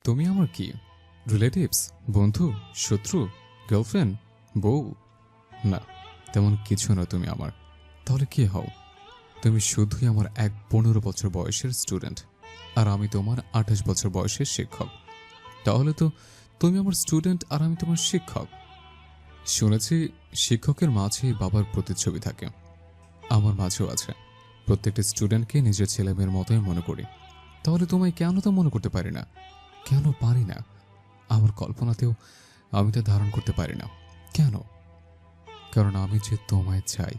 তুমি আমার কি রিলেটিভস, বন্ধু, শত্রু, গার্লফ্রেন্ড, বউ? না, তেমন কিছু না তুমি আমার। তাহলে কি হও? তুমি শুধুই আমার 15 বছর বয়সের স্টুডেন্ট, আর আমি তোমার 28 বছর বয়সের শিক্ষক। তাহলে তো তুমি আমার স্টুডেন্ট আর আমি তোমার শিক্ষক। শুনেছি শিক্ষকের মাঝে বাবার প্রতিচ্ছবি থাকে, আমার মাঝেও আছে। প্রত্যেকটা স্টুডেন্টকে নিজের ছেলে মেয়ের মতোই মনে করি। তাহলে তোমায় কেন তা মনে করতে পারি না? কেন পারি না? আমার কল্পনাতেও আমি তা ধারণ করতে পারি না। কেন? কারণ আমি যে তোমায় চাই,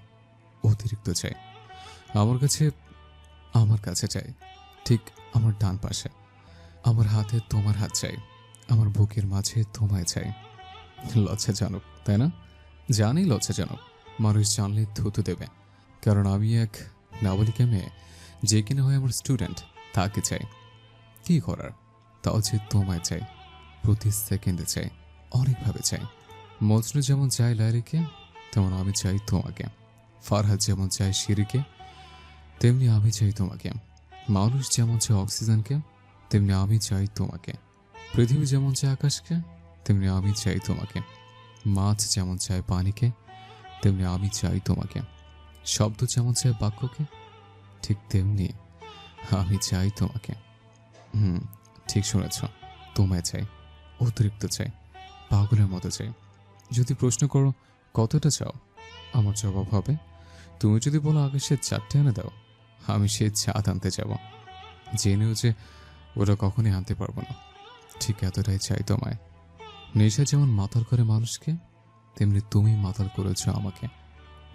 অতিরিক্ত চাই। আমার কাছে চাই, ঠিক আমার ডান পাশে। আমার হাতে তোমার হাত চাই, আমার বুকের মাঝে তোমায় চাই। লজ্জাজনক, তাই না? জানি লজ্জাজনক। মানুষ জানলে থুতু দেবে। কারণ আমি এক নাবালিকা মেয়ে, যে কিনা হয় আমার স্টুডেন্ট, তাকে চাই। কি করার? তাও যে তোমায় চাই, প্রতি সেকেন্ডে চাই, অনেকভাবে চাই। মজনু যেমন চাই লাইরিকে, তেমন আমি চাই তোমাকে। ফারহাদ যেমন চাই শিরিকে, তেমনি আমি চাই তোমাকে। মানুষ যেমন চায় অক্সিজেনকে, তেমনি আমি চাই তোমাকে। পৃথিবী যেমন চায় আকাশকে, তেমনি আমি চাই তোমাকে। মাছ যেমন চায় পানিকে, তেমনি আমি চাই তোমাকে। শব্দ যেমন চায় বাক্যকে, ঠিক তেমনি আমি চাই তোমাকে। ঠিক শুনেছ, তোমায় চাই, অতিরিক্ত চাই, পাগলের মতো চাই। যদি প্রশ্ন করো কতটা চাও, আমার জবাব হবে, তুমি যদি বলো আকাশের 4টে এনে দাও, আমি সে চাঁদ আনতে যাব, জেনেও যে ওটা কখনই আনতে পারবো না। ঠিক এতটাই চাই তোমায়। নেশা যেমন মাতাল করে মানুষকে, তেমনি তুমি মাতাল করেছ আমাকে।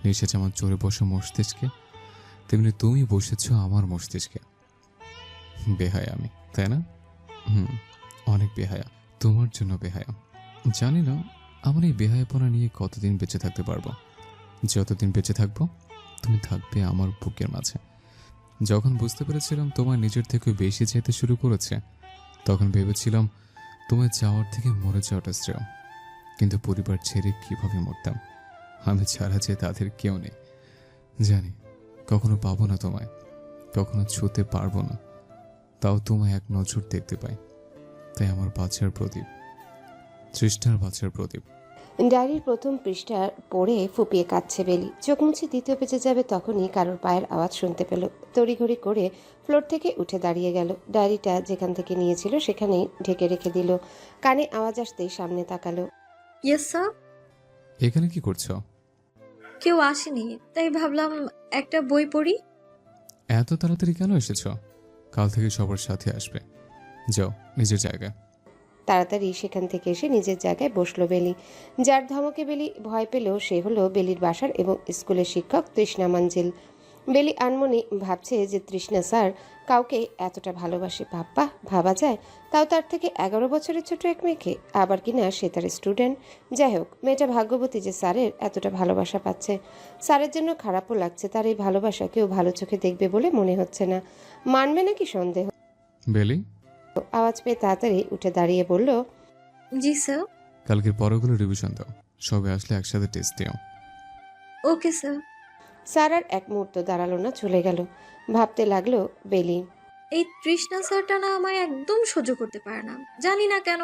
নেশা যেমন চড়ে বসে মস্তিষ্কে, তেমনি তুমি বসেছ আমার মস্তিষ্কে। বেহায়া আমি, তাই না? অনেক বেহায়া, তোমার জন্য বেহায়া। জানি না আমার এই বেহায়াপনা নিয়ে কতদিন বেঁচে থাকতে পারবো। যতদিন বেঁচে থাকবো, তুমি থাকবে আমার বুকের মাঝে। যখন বুঝতে পেরেছিলাম তোমার নিজের থেকে বেশি চাইতে শুরু করেছে, তখন ভেবেছিলাম তোমার যাওয়ার থেকে মরে যাওয়াটা শ্রেয়। কিন্তু পরিবার ছেড়ে কিভাবে মরতাম? আমি ছাড়া যে তাদের কেউ নেই। জানি কখনো পাবো না তোমায়, কখনো ছুঁতে পারবো না। তাও তোমায় এক নজর দেখতে পাই, তাই আমার বাচ্চার প্রদীপ, তৃষ্ণার বাচ্চার প্রদীপ। ডায়েরির প্রথম পৃষ্ঠা পড়ে ফুপিয়ে কাঁদছে বেলি। চোখ মুছে দ্বিতীয় পেজে যাবে তখনই কারোর পায়ের আওয়াজ শুনতে পেল। তড়িঘড়ি করে ফ্লোর থেকে উঠে দাঁড়িয়ে গেল। ডায়েরিটা যেখান থেকে নিয়েছিল সেখানেই ঢেকে রেখে দিল। কানে আওয়াজ আসতেই সামনে তাকালো। Yes sir. এখানে কি করছো? কেউ আসেনি, তাই ভাবলাম একটা বই পড়ি। এত তাড়াতাড়ি কেন এসেছো? কাল থেকে সবার সাথে আসবে। যাও নিজের জায়গায়। তাড়াতাড়ি সেখান থেকে এসে নিজের জায়গায় বসলো বেলি। যার ধমকে বেলি ভয় পেলেও সে হলো বেলির বাসার এবং স্কুলের শিক্ষক তৃষ্ণা মঞ্জিল। বেলি আনমনে ভাবছে যে তৃষ্ণা স্যার কাউকে এতটা ভালোবাসে, ভাববা ভাবা যায়? তাও তার থেকে 11 বছরের ছোট এক মেয়েকে, আবার কিনা সে তার স্টুডেন্ট। যাই হোক, মেয়েটা ভাগ্যবতী যে স্যারের এতটা ভালোবাসা পাচ্ছে। স্যারের জন্য খারাপও লাগছে, তার এই ভালোবাসা কেউ ভালো চোখে দেখবে বলে মনে হচ্ছে না। মানবে নাকি সন্দেহ। বেলি, আওয়াজ পেয়ে তাড়াতাড়ি উঠে দাঁড়িয়ে বলল, জি স্যার। কালকের পড়াগুলো রিভিশন দাও। সবে আসলে একসাথে টেস্ট দিও। Okay sir. স্যার আর এক মুহূর্ত দাঁড়ালো না, চলে গেল। ভাবতে লাগলো বেলি। এই তৃষ্ণা স্যারটা না আমায় একদম সহ্য করতে পারে না, জানি না কেন।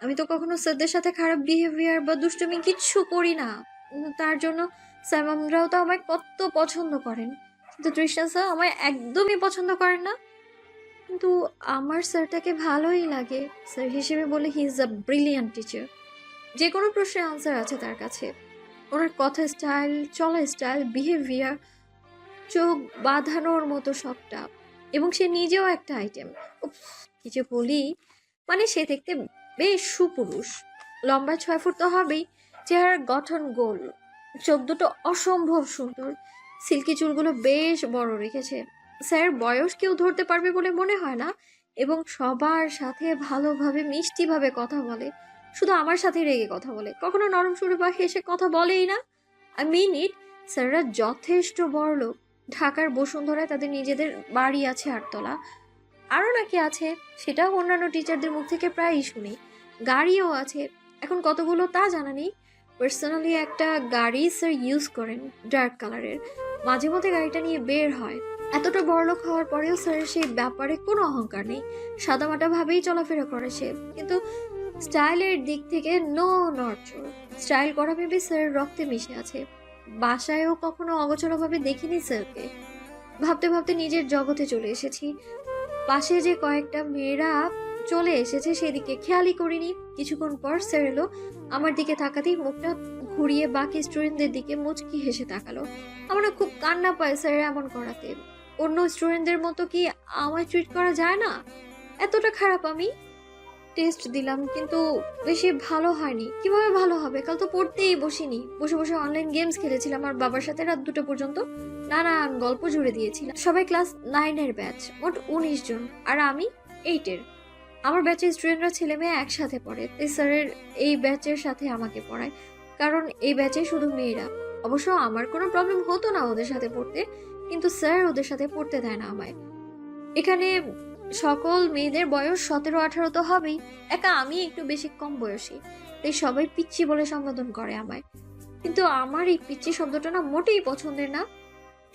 আমি তো কখনো স্যারদের সাথে খারাপ বিহেভিয়ার বা দুষ্টুমি কিচ্ছু করি না, কিন্তু তার জন্য স্যার ম্যামরাও তো আমায় কত পছন্দ করেন। কিন্তু তৃষ্ণা স্যার আমায় একদমই পছন্দ করেন না। কিন্তু আমার স্যারটাকে ভালোই লাগে। স্যার হিসেবে বলে he is a brilliant teacher. যে কোনো প্রশ্নের আনসার আছে তার কাছে। ওনার কথা স্টাইল, চলা স্টাইল, বিহেভিয়ার, চোখ বাঁধানোর মতো সবটা। এবং সে নিজেও একটা আইটেম। উফ, কি যে বলি, মানে সে দেখতে বেশ সুপুরুষ। লম্বায় 6 ফুট তো হবেই। চেহারার গঠন গোল, চোখ দুটো অসম্ভব সুন্দর, সিল্কি চুলগুলো বেশ বড় রেখেছে। স্যার বয়স কেউ ধরতে পারবে বলে মনে হয় না। এবং সবার সাথে ভালোভাবে মিষ্টিভাবে কথা বলে। শুধু আমার সাথে রেগে কথা বলে, কখনো নরম সুরে বা হেসে কথা বলেই না। আই মিন ইট। স্যাররা যথেষ্ট বড়লোক। ঢাকার বসুন্ধরায় তাদের নিজেদের বাড়ি আছে 8 তলা। আরও নাকি আছে, সেটাও অন্যান্য টিচারদের মুখ থেকে প্রায়ই শুনি। গাড়িও আছে, এখন কতগুলো তা জানা নেই। পার্সোনালি একটা গাড়ি স্যার ইউজ করেন, ডার্ক কালারের। মাঝে মধ্যে গাড়িটা নিয়ে বের হয়। এতটা বড়লোক হওয়ার পরেও স্যারের সেই ব্যাপারে কোনো অহংকার নেই, সাদামাটা ভাবেই চলাফেরা করে সে। কিন্তু স্টাইলের দিক থেকে নো নড়চড়। স্টাইল করা ভেবে স্যারের রক্তে মিশে আছে। বাসায়ও কখনো অগোচরভাবে দেখিনি স্যারকে। ভাবতে ভাবতে নিজের জগতে চলে এসেছি। পাশে যে কয়েকটা মেয়েরা চলে এসেছে সেদিকে খেয়ালই করিনি। কিছুক্ষণ পর স্যার এলো, আমার দিকে তাকাতেই মুখটা ঘুরিয়ে বাকি স্টুডেন্টদের দিকে মুচকি হেসে তাকালো। আমার না খুব কান্না পায় স্যার এমন করাতে। অন্য স্টুডেন্টদের মতো কি আমায় ট্রিট করা যায় না? এতটা খারাপ আমি? টেস্ট দিলাম কিন্তু বেশি ভালো হয়নি। কিভাবে ভালো হবে? কাল তো পড়তেই বসিনি, বসে বসে অনলাইন গেমস খেলেছিলাম আর বাবার সাথে রাত 2টা পর্যন্ত নানান গল্প জুড়ে দিয়েছিলাম। সবাই ক্লাস 9-এর ব্যাচ, মোট 19 জন, আর আমি 8-এর। আমার ব্যাচের স্টুডেন্টরা ছেলে মেয়ে একসাথে পড়ে, তাই স্যারের এই ব্যাচের সাথে আমাকে পড়ায়, কারণ এই ব্যাচে শুধু মেয়েরা। অবশ্য আমার কোনো প্রবলেম হতো না ওদের সাথে পড়তে, কিন্তু স্যার ওদের সাথে পড়তে দেয় না আমায়। এখানে সকল মেয়েদের বয়স 17-18 তো হবেই, একা আমি একটু বেশি কম বয়সী, তাই সবাই পিচ্চি বলে সম্বোধন করে আমায়। কিন্তু আমার এই পিচ্চি শব্দটা না মোটেই পছন্দের না।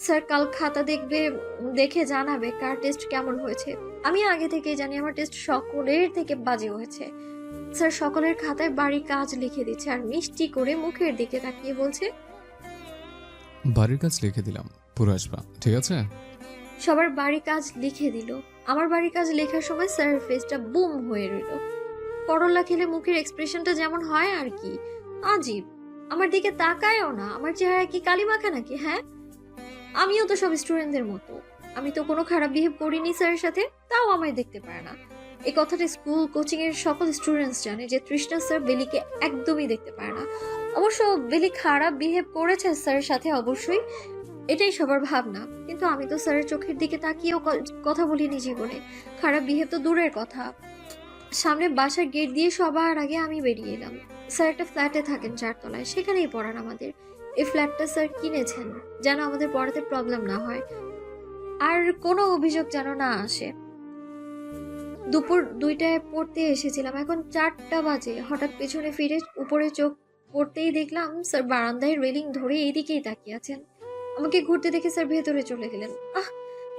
স্যার কাল খাতা দেখবে, দেখে জানাবে কার টেস্ট কেমন হয়েছে। আমি আগে থেকেই জানি আমার টেস্ট সকলের থেকে বাজে হয়েছে। স্যার সকলের খাতায় বাড়ির কাজ লিখে দিচ্ছে আর মিষ্টি করে মুখের দিকে তাকিয়ে বলছে, বাড়ির কাজ লিখে দিলাম, পুরো আসবা, ঠিক আছে? সবার বাড়ির কাজ লিখে দিল। আমার বাড়ির কাজ লেখার সময় স্যারের ফেসটা বুম হয়ে রইল। করলা খেলে মুখের এক্সপ্রেশনটা যেমন হয় আর কি, আজীব। আমার দিকে তাকায়ও না। আমার চেহারা কি কালি মাখা নাকি? হ্যাঁ, আমিও তো সব স্টুডেন্টদের মতো। আমি তো কোনো খারাপ বিহেভ করিনি স্যারের সাথে, তাও আমায় দেখতে পারে না। এই কথাটা স্কুল কোচিং এর সকল স্টুডেন্টস জানে যে তৃষ্ণা স্যার বেলিকে একদমই দেখতে পারে না। অবশ্য বেলি খারাপ বিহেভ করেছে স্যারের সাথে, অবশ্যই, এটাই সবার ভাবনা। কিন্তু আমি তো স্যারের চোখের দিকে তাকিয়েও কথা বলিনি জীবনে। খারাপ বিহেভ তো দূরের কথা। সামনে বাসার গেট দিয়ে সবার আগে আমি বেরিয়ে এলাম। স্যার একটা ফ্ল্যাটে থাকেন 4 তলায়, সেখানেই পড়ান আমাদের। এই ফ্ল্যাটটা স্যার কিনেছেন যেন আমাদের পড়াতে প্রবলেম না হয় আর কোনো অভিযোগ যেন না আসে। দুপুর 2টায় পড়তে এসেছিলাম, এখন 4টা বাজে। হঠাৎ পেছনে ফিরে উপরে চোখ পড়তেই দেখলাম স্যার বারান্দায় রেলিং ধরে এইদিকেই তাকিয়ে আছেন। আমাকে ঘুরতে দেখে স্যার ভেতরে চলে গেলেন।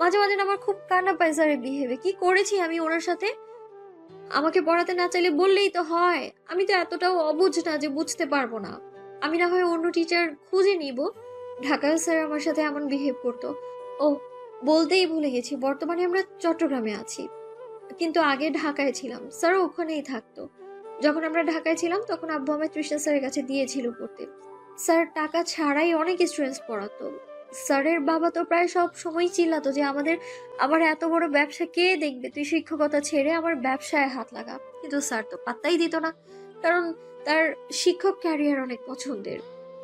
মাঝে মাঝে না আমার খুব কান্না পায় স্যারের বিহেভে। কি করেছি আমি ওনার সাথে? আমাকে পড়াতে না চাইলে বললেই তো হয়। আমি তো এতটাও অবুঝ না যে বুঝতে পারবো না। আমি না হয় অন্য টিচার খুঁজে নিব। ঢাকায় স্যার আমার সাথে এমন বিহেভ করতো। ও, বলতেই ভুলে গেছি, বর্তমানে আমরা চট্টগ্রামে আছি, কিন্তু আগে ঢাকায় ছিলাম। স্যারও ওখানেই থাকতো। যখন আমরা ঢাকায় ছিলাম তখন আব্বু আমায় তৃষ্ণা স্যারের কাছে দিয়েছিল পড়তে। স্যার টাকা ছাড়াই অনেক স্টুডেন্টস পড়াতো। স্যারের বাবা তো প্রায় সব সময় চিল্লাতো যে আমার এত বড় ব্যবসা কে দেখবে, তুই শিক্ষকতা ছেড়ে আমার ব্যবসায় হাত লাগা। কিন্তু স্যার তো পাত্তাই দিত না, কারণ তার শিক্ষক ক্যারিয়ার অনেক পছন্দের।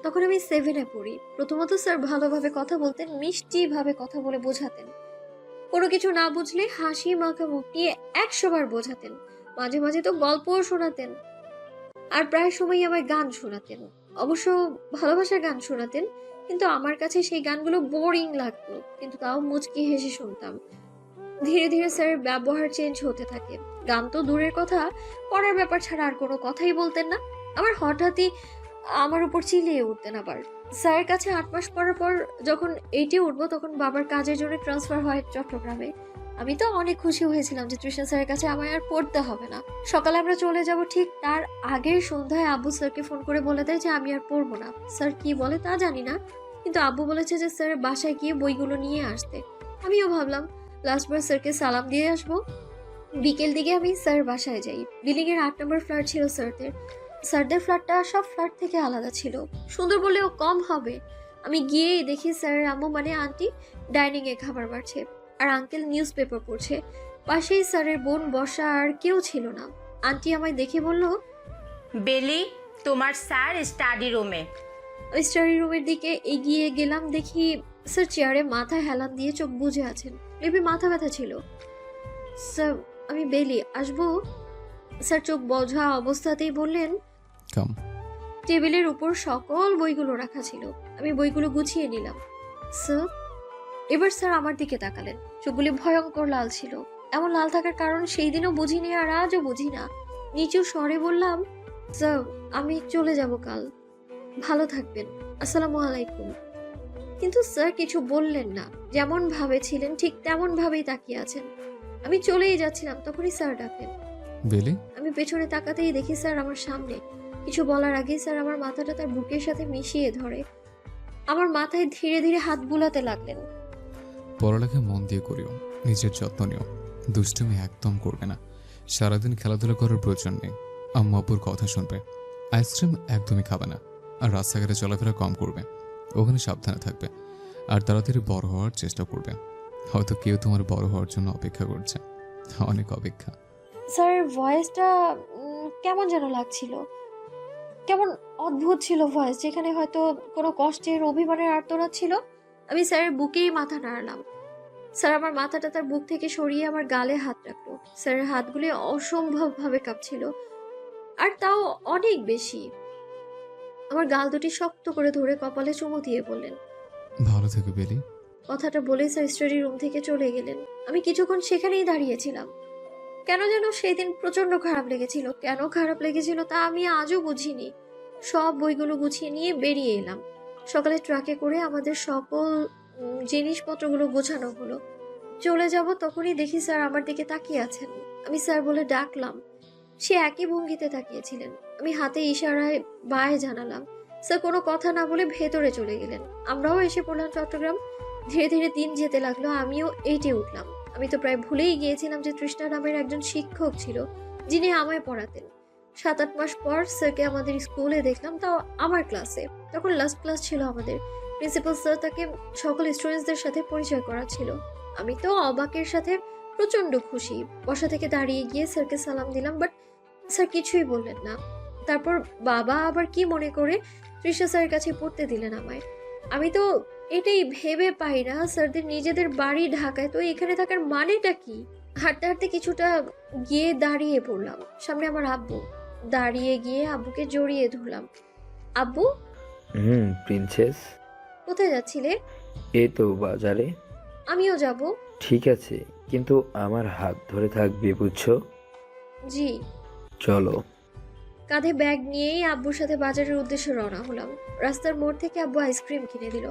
তখন আমি 7-এ পড়ি। প্রথমত স্যার ভালোভাবে কথা বলতেন, মিষ্টি ভাবে কথা বলে বোঝাতেন। কোনো কিছু না বুঝলে হাসি মাখা মুখ নিয়ে 100 বার বোঝাতেন। মাঝে মাঝে তো গল্পও শোনাতেন, আর প্রায় সময় আমায় গান শোনাতেন। অবশ্য ভালোবাসার গান শোনাতেন, কিন্তু আমার কাছে সেই গানগুলো বোরিং লাগতো, কিন্তু তাও মুচকি হেসে শুনতাম। ধীরে ধীরে স্যারের ব্যবহার চেঞ্জ হতে থাকে। গান তো দূরের কথা, পড়ার ব্যাপার ছাড়া আর কোনো কথাই বলতেন না। হঠাৎই আমার উপর চিল্লিয়ে উঠতেন। আবার স্যারের কাছে 8 মাস পড়ার পর যখন 8-এ উঠবো, তখন বাবার কাজের জন্য ট্রান্সফার হয় চট্টগ্রামে। আমি তো অনেক খুশি হয়েছিলাম যে তৃষ্ণা স্যারের কাছে আমায় আর পড়তে হবে না। সকালে আমরা চলে যাব, ঠিক তার আগের সন্ধ্যায় আব্বু স্যারকে ফোন করে বলে দেয় যে আমি আর পড়বো না। স্যার কি বলে তা জানি না, কিন্তু আব্বু বলেছে যে স্যারের বাসায় গিয়ে বইগুলো নিয়ে আসতে। আমিও ভাবলাম লাস্টবার স্যারকে সালাম দিয়ে আসবো। বিকেল দিকে আমি স্যারের বাসায় যাই। বিল্ডিং এর 8 নম্বর ফ্ল্যাট ছিল স্যারদের ফ্ল্যাটটা সব ফ্ল্যাট থেকে আলাদা ছিল, সুন্দর বলেও কম হবে। আমি গিয়েই দেখি স্যারের আম্মু মানে আন্টি ডাইনিং এ খাবার বাড়ছে, আর আঙ্কেল নিউজ পেপার পড়ছে। পাশেই স্যারের বোন বসা, আর কেউ ছিল না। আন্টি আমায় দেখে বলল, বেলি, তোমার স্যার স্টাডি রুমে। ওই স্টাডি রুমের দিকে এগিয়ে গেলাম, দেখি স্যার চেয়ারে মাথা হেলান দিয়ে চোখ বুজে আছেন। মেবি মাথা ব্যথা ছিল। স্যার, আমি বেলি, আসবো? স্যার চোখ বোঝা অবস্থাতেই বললেন, কাম। টেবিলের উপর সকল বইগুলো রাখা ছিল। আমি বইগুলো গুছিয়ে নিলাম। স্যার, এবার স্যার আমার দিকে তাকালেন। চোখগুলি ভয়ঙ্কর লাল ছিল। এমন লাল থাকার কারণ সেই দিনও বুঝিনি, আর আজও বুঝি না। নিচু স্বরে বললাম, স্যার আমি চলে যাব কাল, ভালো থাকবেন, আসসালামু আলাইকুম। কিন্তু স্যার কিছু বললেন না, যেমন ভাবে ছিলেন ঠিক তেমন ভাবেই তাকিয়ে আছেন। আমি চলেই যাচ্ছিলাম, তখনই স্যার ডাকলেন। বেলি, আমি পেছনে তাকাতেই দেখি স্যার আমার সামনে। কিছু বলার আগেই স্যার আমার মাথাটা তার বুকের সাথে মিশিয়ে ধরে আমার মাথায় ধীরে ধীরে হাত বুলাতে লাগলেন। পড়ালেখা মন দিয়ে করিও, নিজের যত্ন নিও, দুষ্টুমি একদম করবে না, সারাদিন খেলাধুলা করার প্রয়োজন নেই, আম্মু আব্বুর কথা শুনবে, আইসক্রিম একদমই খাবে না, আর রাস্তাঘাটে চলাফেরা কম করবে, ওখানে সাবধানে থাকবে, আর তাড়াতাড়ি বড় হওয়ার চেষ্টা করবে। হয়তো কেউ তোমার বড় হওয়ার জন্য অপেক্ষা করছে, অনেক অপেক্ষা। স্যার ভয়েসটা কেমন যেন লাগছিল, কেমন অদ্ভুত ছিল ভয়েস, যেখানে হয়তো কোনো কষ্টের অভিমানের আর্তনাদ ছিল। আমি স্যারের বুকেই মাথা নাড়লাম। স্যার আমার মাথাটা তার বুক থেকে সরিয়ে আমার গালে হাত রাখলো। স্যারের হাতগুলি অসম্ভবভাবে কাঁপছিল, আর তাও অনেক বেশি। আমার গাল দুটি শক্ত করে ধরে কপালে চুমু দিয়ে বললেন, ভালো থেকো বেলি। কথাটা বলে স্যার স্টাডি রুম থেকে চলে গেলেন। আমি কিছুক্ষণ সেখানেই দাঁড়িয়েছিলাম। কেন যেন সেই দিন প্রচন্ড খারাপ লেগেছিল। কেন খারাপ লেগেছিল তা আমি আজও বুঝিনি। সব বইগুলো গুছিয়ে নিয়ে বেরিয়ে এলাম। সকালে ট্রাকে করে আমাদের সকল জিনিসপত্রগুলো গোছানো হলো। চলে যাব, তখনই দেখি স্যার আমার দিকে তাকিয়ে আছেন। আমি স্যার বলে ডাকলাম। সে একই ভঙ্গিতে তাকিয়েছিলেন। আমি হাতে ইশারায় বায় জানালাম। স্যার কোনো কথা না বলে ভেতরে চলে গেলেন। আমরাও এসে পড়লাম চট্টগ্রাম। ধীরে ধীরে দিন যেতে লাগলো, আমিও এইটে উঠলাম। আমি তো প্রায় ভুলেই গিয়েছিলাম যে তৃষ্ণা নামের একজন শিক্ষক ছিল যিনি আমায় পড়াতেন। 7-8 মাস পর স্যারকে আমাদের স্কুলে দেখলাম, তাও আমার ক্লাসে। তখন লাস্ট ক্লাস ছিল আমাদের। প্রিন্সিপাল স্যার তাকে সকল স্টুডেন্টসদের সাথে পরিচয় করাচ্ছিল। আমি তো অবাকের সাথে প্রচন্ড খুশি। বসা থেকে দাঁড়িয়ে গিয়ে স্যারকে সালাম দিলাম, বাট স্যার কিছুই বললেন না। তারপর বাবা আবার কি মনে করে তৃষ্ণা স্যারের কাছে পড়তে দিলেন আমায়। আমি তো এটাই ভেবে পাই না, স্যারদের নিজেদের বাড়ি ঢাকায়, তো এখানে থাকার মানেটা কি? হাঁটতে হাঁটতে কিছুটা গিয়ে দাঁড়িয়ে পড়লাম। সামনে আমার আব্বু। দাঁড়িয়ে গিয়ে আব্বুকে জড়িয়ে ধরলাম। আব্বু, প্রিন্সেস। কোথায় যাচ্ছিলে? এই তো বাজারে। আমিও যাব। ঠিক আছে, কিন্তু আমার হাত ধরে থাকবে, বুঝছো? জি। চলো। কাঁধে ব্যাগ নিয়েই আব্বুর সাথে বাজারের উদ্দেশ্যে রওনা হলাম। রাস্তার মোড় থেকে আব্বু আইসক্রিম কিনে দিল।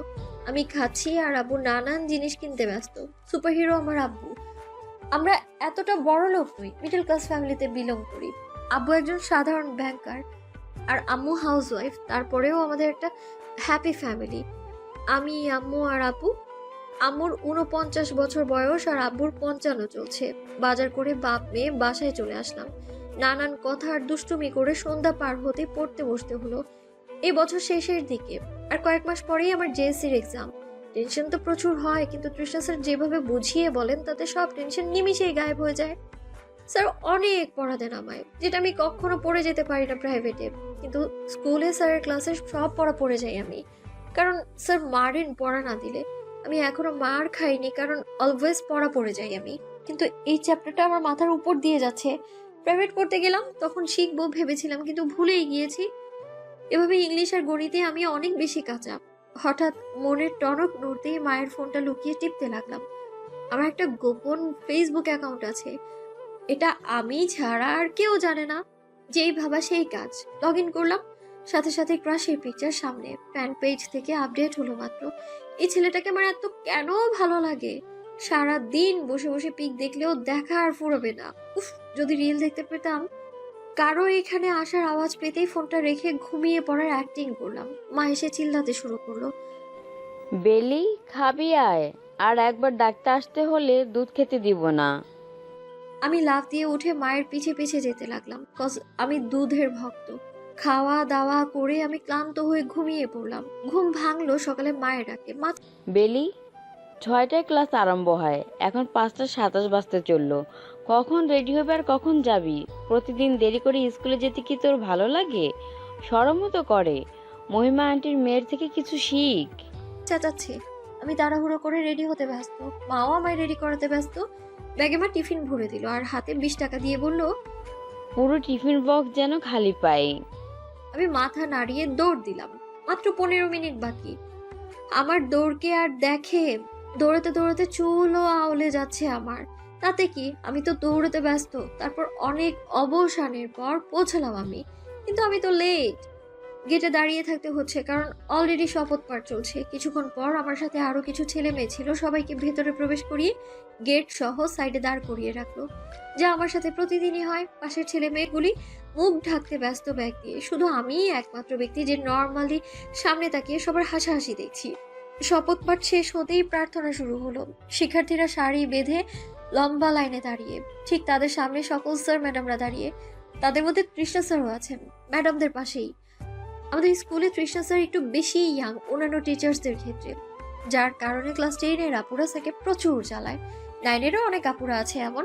আমি খাচ্ছি আর আব্বু নানান জিনিস কিনতে ব্যস্ত। সুপারহিরো আমার আব্বু। আমরা এতটা বড় লোক নই, মিডল ক্লাস ফ্যামিলিতে বিলং করি। আব্বু একজন সাধারণ ব্যাংকার আর আম্মু হাউসওয়াইফ। তারপরেও আমাদের একটা হ্যাপি ফ্যামিলি। আমি, আম্মু আর আব্বু। আম্মুর 49 বছর বয়স আর আব্বুর 55 চলছে। বাজার করে বাপ মেয়ে বাসায় চলে আসলাম। নানান কথা আর দুষ্টুমি করে সন্ধ্যা পার হতে পড়তে বসতে হলো। এই বছর শেষের দিকে, আর কয়েক মাস পরেই আমার জেএসসির এক্সাম। টেনশন তো প্রচুর হয়, কিন্তু তৃষ্ণা স্যার যেভাবে বুঝিয়ে বলেন তাতে সব টেনশন নিমিশেই গায়েব হয়ে যায়। স্যার অনেক পড়া দেন আমায়, যেটা আমি কখনো পড়ে যেতে পারি না প্রাইভেটে। কিন্তু স্কুলে স্যারের ক্লাসে সব পড়া পড়ে যাই আমি, কারণ স্যার মারেন পড়া না দিলে। আমি এখনো মার খাইনি, কারণ অলওয়েজ পড়া পড়ে যাই আমি। কিন্তু এই চ্যাপ্টারটা আমার মাথার উপর দিয়ে যাচ্ছে। প্রাইভেট পড়তে গেলাম, তখন শিখবো ভেবেছিলাম, কিন্তু ভুলেই গিয়েছি। এভাবে ইংলিশ আর গণিতে আমি অনেক বেশি কাঁচা। হঠাৎ মনের টনক নড়তেই মায়ের ফোনটা লুকিয়ে টিপতে লাগলাম। আমার একটা গোপন ফেসবুক অ্যাকাউন্ট আছে, এটা আমি ছাড়া আর কেউ জানে না। যেই ভাবা সেই কাজ। লগ ইন করলাম, সাথে সাথে ক্রাশের পিকচার সামনে। ফ্যান পেজ থেকে আপডেট হলো মাত্র। এই ছেলেটাকে আমার এত কেন ভালো লাগে। সারা দিন বসে বসে পিক দেখলেও দেখা আর ফুরবে না। উফ, যদি রিল দেখতে পেতাম। কারো এখানে আসার আওয়াজ পেতেই ফোনটা রেখে ঘুমিয়ে পড়ার অ্যাক্টিং করলাম। মা এসে চিল্লাতে শুরু করলো। বেলি, খাবি আয়, আর একবার ডাকতে আসতে হলে দুধ খেতে দিব না। আমি লাফ দিয়ে উঠে মায়ের পিছে পিছে যেতে লাগলাম, কজ আমি দুধের ভক্ত। খাওয়া দাওয়া করে আমি ক্লান্ত হয়ে ঘুমিয়ে পড়লাম। ঘুম ভাঙলো সকালে মায়ের ডাকে। মা, বেলি, 6টায় ক্লাস আরম্ভ হয়, এখন 5টা 27 বাজতে চললো। কখন রেডি হবে আর কখন যাবি? প্রতিদিন দেরি করে স্কুলে যেতে কি তোর ভালো লাগে? শরমও তো করে। মহিমা আন্টির মেয়ের থেকে কিছু শিখ। চেঁচাচ্ছে। আমি তাড়াহুড়ো করে রেডি হতে ব্যস্ত। মাও আমায় রেডি করাতে ব্যস্ত। ব্যাগে মা টিফিন ভরে দিল আর হাতে 20 টাকা দিয়ে বলল, পুরো টিফিন বক্স যেন খালি পাই। আমি মাথা নাড়িয়ে দৌড় দিলাম। মাত্র 15 মিনিট বাকি। আমার দৌড়কে আর দেখে। দৌড়াতে দৌড়াতে চুলও আউলে যাচ্ছে আমার। তাতে কি, আমি তো দৌড়াতে ব্যস্ত। তারপর অনেক অবসানের পর পৌঁছালাম আমি, কিন্তু আমি তো লেট। গেটে দাঁড়িয়ে থাকতে হচ্ছে কারণ অলরেডি শপথ পাঠ চলছে। কিছুক্ষণ পর আমার সাথে আরো কিছু ছেলে মেয়ে ছিল, সবাইকে ভেতরে প্রবেশ করিয়ে গেট সহ সাইডে দাঁড় করিয়ে রাখলো, যা আমার সাথে প্রতিদিনই হয়। পাশের ছেলে মেয়েগুলি মুখ ঢাকতে ব্যস্ত ব্যাগ দিয়ে, শুধু আমিই একমাত্র ব্যক্তি যে নর্মালি সামনে তাকিয়ে সবার হাসাহাসি দেখছি। শপথ পাঠ শেষ হতেই প্রার্থনা শুরু হলো। শিক্ষার্থীরা সারি বেঁধে লম্বা লাইনে দাঁড়িয়ে, ঠিক তাদের সামনে সকল স্যার ম্যাডামরা দাঁড়িয়ে। তাদের মধ্যে তৃষ্ণা স্যারও আছেন ম্যাডামদের পাশেই। আমাদের স্কুলে তৃষ্ণা স্যার একটু বেশি ইয়াং অন্যান্য টিচার্সদের ক্ষেত্রে, যার কারণে ক্লাস 10-এর আপুরা স্যারকে প্রচুর জ্বালায়। 9-এরও অনেক আপুরা আছে এমন।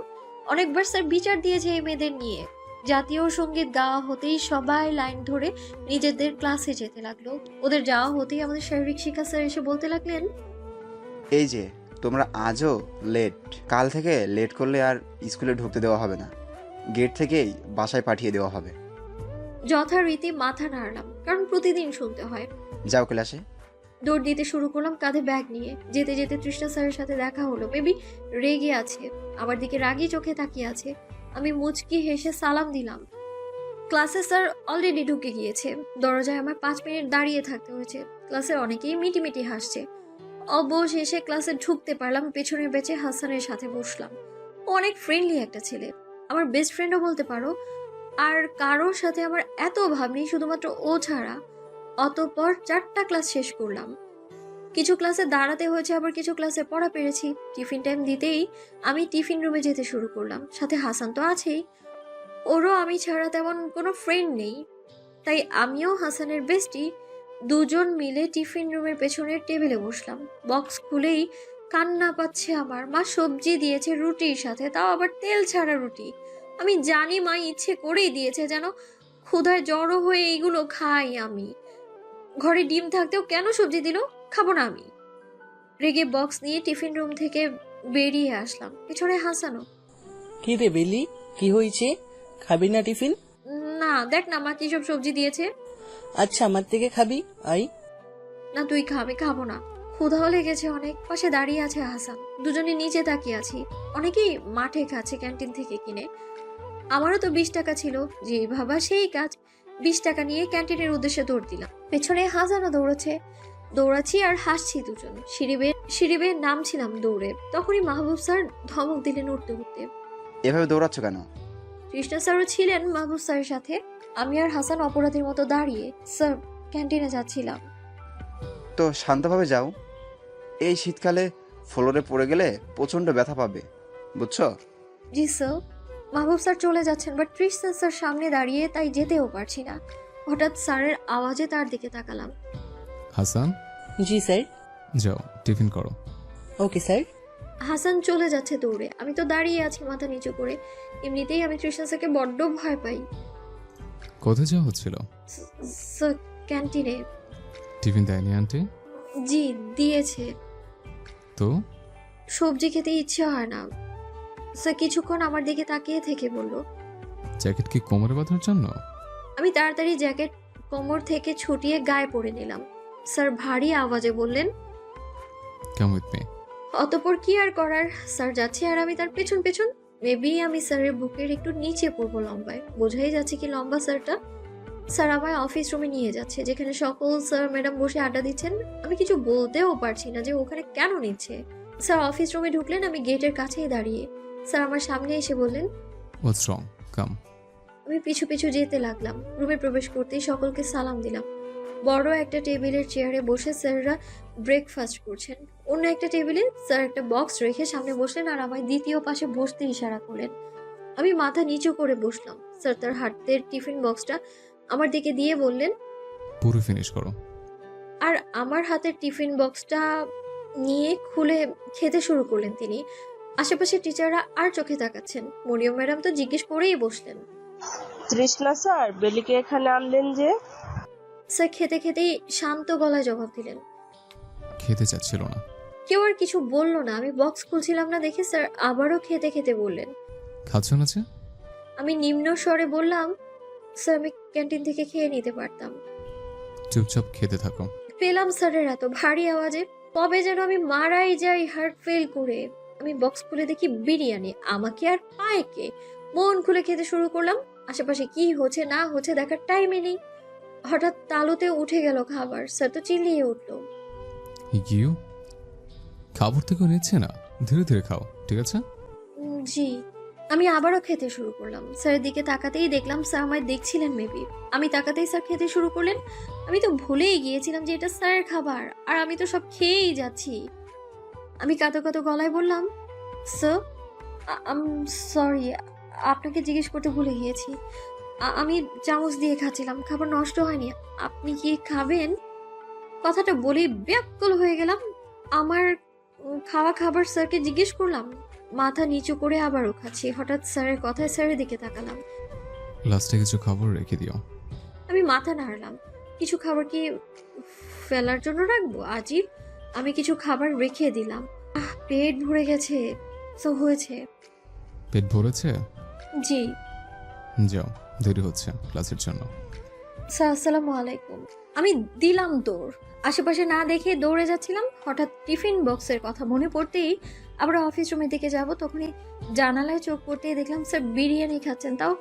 অনেকবার স্যার বিচার দিয়েছে এই মেয়েদের নিয়ে। জাতীয় সঙ্গীত গাওয়া হতেই সবাই লাইন ধরে নিজেদের ক্লাসে যেতে লাগলো। ওদের যাওয়া হতেই আমাদের শারীরিক শিক্ষা স্যার এসে বলতে লাগলেন, এই যে তোমরা আজও লেট, কাল থেকে লেট করলে আর স্কুলে ঢুকতে দেওয়া হবে না, গেট থেকেই বাসায় পাঠিয়ে দেওয়া হবে। যথারীতি মাথা নাড়লাম, কারণ প্রতিদিন শুনতে হয়। যাও ক্লাসে। দৌড় দিতে শুরু করলাম কাঁধে ব্যাগ নিয়ে। যেতে যেতে তৃষ্ণা স্যারের সাথে দেখা হলো। মেবি রেগে আছে, আমার দিকে রাগি চোখে তাকিয়ে আছে। আমি মুচকি হেসে সালাম দিলাম। ক্লাসে স্যার অলরেডি ঢুকে গিয়েছে। দরজায় আমার 5 মিনিট দাঁড়িয়ে থাকতে হয়েছে। ক্লাসের অনেকেই মিটিমিটি হাসছে। অবশেষে ক্লাসে ঢুকতে পারলাম। পেছনের বেঁচে হাসানের সাথে বসলাম। ও অনেক ফ্রেন্ডলি একটা ছেলে, আমার বেস্ট ফ্রেন্ডও বলতে পারো। আর কারোর সাথে আমার এত ভাব নেই, শুধুমাত্র ও ছাড়া। অতঃপর 4টা ক্লাস শেষ করলাম। কিছু ক্লাসে দাঁড়াতে হয়েছে, আবার কিছু ক্লাসে পড়া পেরেছি। টিফিন টাইম দিতেই আমি টিফিন রুমে যেতে শুরু করলাম। সাথে হাসান তো আছেই, ওরও আমি ছাড়া তেমন কোনো ফ্রেন্ড নেই, তাই আমিও হাসানের বেস্টি। দুজন মিলে টিফিন রুমের পেছনের টেবিলে বসলাম। বক্স খুলেই কান্না পাচ্ছে আমার। মা সবজি দিয়েছে রুটির সাথে, তাও আবার তেল ছাড়া রুটি। আমি জানি মা ইচ্ছে করেই দিয়েছে, যেন ক্ষুধায় জড়ো হয়ে এইগুলো খাই আমি। ঘরে ডিম থাকতেও কেন সবজি দিল, খাবো না আমি। রেগে বক্স নিয়ে টিফিন রুম থেকে বেরিয়ে আসলাম। পেছনে হাসানো, কি রে বেলি, কি হয়েছে? খাবি না টিফিন? না দেখ না মা কি সব সবজি দিয়েছে। আচ্ছা, আমার থেকে খাবি, আই। না তুই খা, আমি খাবো না। ক্ষুধাও লেগেছে অনেক। পাশে দাঁড়িয়ে আছে হাসান, দুজনে নিচে তাকিয়ে আছি। অনেকেই মাঠে খাচ্ছে ক্যান্টিন থেকে কিনে। আমারও তো 20 টাকা ছিল, যেই ভাবা সেই কাজ। 20 টাকা নিয়ে ক্যান্টিনের উদ্দেশ্যে দৌড় দিলাম। পেছনে হাসানও দৌড়াচ্ছে। দৌড়াচ্ছি আর হাসছি দুজন। সিঁড়ি বেয়ে নামছিলাম দৌড়ে, তখনই মাহবুব স্যার ধমক দিলেন উঠতে উঠতে। এভাবে দৌড়াচ্ছ কেন? কৃষ্ণা স্যারও ছিলেন মাহবুব স্যারের সাথে। আমি আর হাসান অপরাধীর মতো দাঁড়িয়ে। স্যার, ক্যান্টিনে যাচ্ছিলাম। তো শান্তভাবে যাও, এই শীতকালে ফ্লোরে পড়ে গেলে প্রচণ্ড ব্যথা পাবে, বুঝছো? জি স্যার। মাহবুব স্যার চলে যাচ্ছেন, বাট কৃষ্ণা স্যার সামনে দাঁড়িয়ে, তাই যেতেও পারছি না। হঠাৎ স্যারের আওয়াজে তার দিকে তাকালাম। হাসান, জি স্যার। যাও টিফিন করো। Okay sir. হাসান চলে যাচ্ছে দৌড়ে। আমি তো দাঁড়িয়ে আছি মাথা নিচু করে। এমনিতেই আমি কৃষ্ণা স্যারকে বড্ড ভয় পাই। কোথায় যাওয়া হচ্ছিল? স্যার, ক্যান্টিনে। টিফিন দেয়নি আন্টি? জি দিয়েছে। তো সবজি খেতে ইচ্ছে হয় না। স্যার কিছুক্ষণ আমার দিকে তাকিয়ে থেকে বলল, জ্যাকেট কি কোমরে বাঁধার জন্য? আমি তাড়াতাড়ি জ্যাকেট কোমর থেকে ছুটিয়ে গায়ে পরে নিলাম। স্যার ভারী আওয়াজে বললেন, কাম উইথ মি। অতঃপর কি আর করার, স্যার যাচ্ছে আর আমি তার পেছন পেছন। মেবি আমি স্যারের বুকের একটু নিচে পড়বো লম্বায়। বোঝাই যাচ্ছে কি লম্বা স্যারটা। স্যার আমায় অফিস রুমে নিয়ে যাচ্ছে, যেখানে সকল স্যার ম্যাডাম বসে আড্ডা দিচ্ছেন। আমি কিছু বলতেও পারছি না যে ওখানে কেন নিচ্ছে। স্যার অফিস রুমে ঢুকলেন, আমি গেটের কাছেই দাঁড়িয়ে। স্যার আমার সামনে এসে বললেন, হোয়াটস রং, কাম। আমি পিছু পিছু যেতে লাগলাম। রুমে প্রবেশ করতেই সকলকে সালাম দিলাম। বড় একটা টেবিলের চেয়ারে বসে স্যাররা ব্রেকফাস্ট করছেন। অন্য একটা টেবিলে স্যার একটা বক্স রেখে সামনে বসলেন আর আমায় দ্বিতীয় পাশে বসতে ইশারা করলেন। আমি মাথা নিচু করে বসলাম। স্যার তার হাতের টিফিন বক্সটা আমার দিকে দিয়ে বললেন, পুরো ফিনিশ করো। আর আমার হাতের টিফিন বক্সটা নিয়ে খুলে খেতে শুরু করলেন তিনি। আশেপাশে টিচাররা আর চোখে তাকাচ্ছেন। মরিয়ম ম্যাডাম তো জিজ্ঞেস করেই বসলেন, তৃষ্ণা স্যার, বেলিকে এখানে আনলেন যে? স্যার খেতে খেতেই শান্ত গলায় জবাব দিলেন, খেতে চাচ্ছিল না। কেউ আর কিছু বললো না। আমি বক্স খুলছিলাম না দেখে স্যার আবারও খেতে খেতে বললেন। খাচ্ছ না যে? আমি নিম্ন স্বরে বললাম, স্যার আমি ক্যান্টিন থেকে খেয়ে নিতে পারতাম। চুপচাপ খেতে থাকো। পেলাম স্যারের এত ভারী আওয়াজে কবে যেন আমি মারাই যাই হার্ট ফেল করে। আমি বক্স খুলে দেখি বিরিয়ানি। আমাকে আর পায় কে? মন খুলে খেতে শুরু করলাম। আশেপাশে কি হচ্ছে না হচ্ছে দেখার টাইমে নেই। হঠাৎ তালুতে উঠে গেল খাবার, স্যার তো চিল্লিয়ে উঠলো। ইউ খাবার থেকে নিচ্ছে না, ধীরে ধীরে খাও, ঠিক আছে? জি। আমি আবারও খেতে শুরু করলাম। স্যারের দিকে তাকাতেই দেখলাম স্যার আমায় দেখছিলেন মেবি। আমি তাকাতেই স্যার খেতে শুরু করলেন। আমি তো ভুলেই গিয়েছিলাম যে এটা স্যারের খাবার, আর আমি তো সব খেয়েই যাচ্ছি। আমি কাঁদো কাঁদো গলায় বললাম, স্যার আম সরি, আপনাকে জিজ্ঞেস করতে ভুলে গিয়েছি। আমি চামচ দিয়ে খাচ্ছিলাম, খাবার নষ্ট হয়নি। আপনি কি খাবেন? কথাটা বলেই ব্যাকুল হয়ে গেলাম। আমার খাওয়া খাবার স্যারকে জিজ্ঞেস করলাম। মাথা নিচু করে আবারও খাচ্ছি। হঠাৎ স্যারের কথায় স্যারের দিকে তাকালাম। লাস্টে কিছু খাবার রেখে দিও। আমি মাথা নাড়লাম। কিছু খাবার কি ফেলার জন্য রাখবো? আজীব। আমি কিছু খাবার রেখে দিলাম। পেট ভরে গেছে। সো হয়েছে। পেট ভরেছে? জি যাও, দেরি হচ্ছে ক্লাসের জন্য। স্যার আসসালামু আলাইকুম। আমি দিলাম দৌড়। আশেপাশে না দেখে দৌড়ে যাচ্ছিলাম। হঠাৎ টিফিন বক্সের কথা মনে পড়তেই আবার অফিস রুমের দিকে যাব, তখনই জানালায় চোখ পড়তেই দেখলাম স্যার বিরিয়ানি খাচ্ছেন, তাও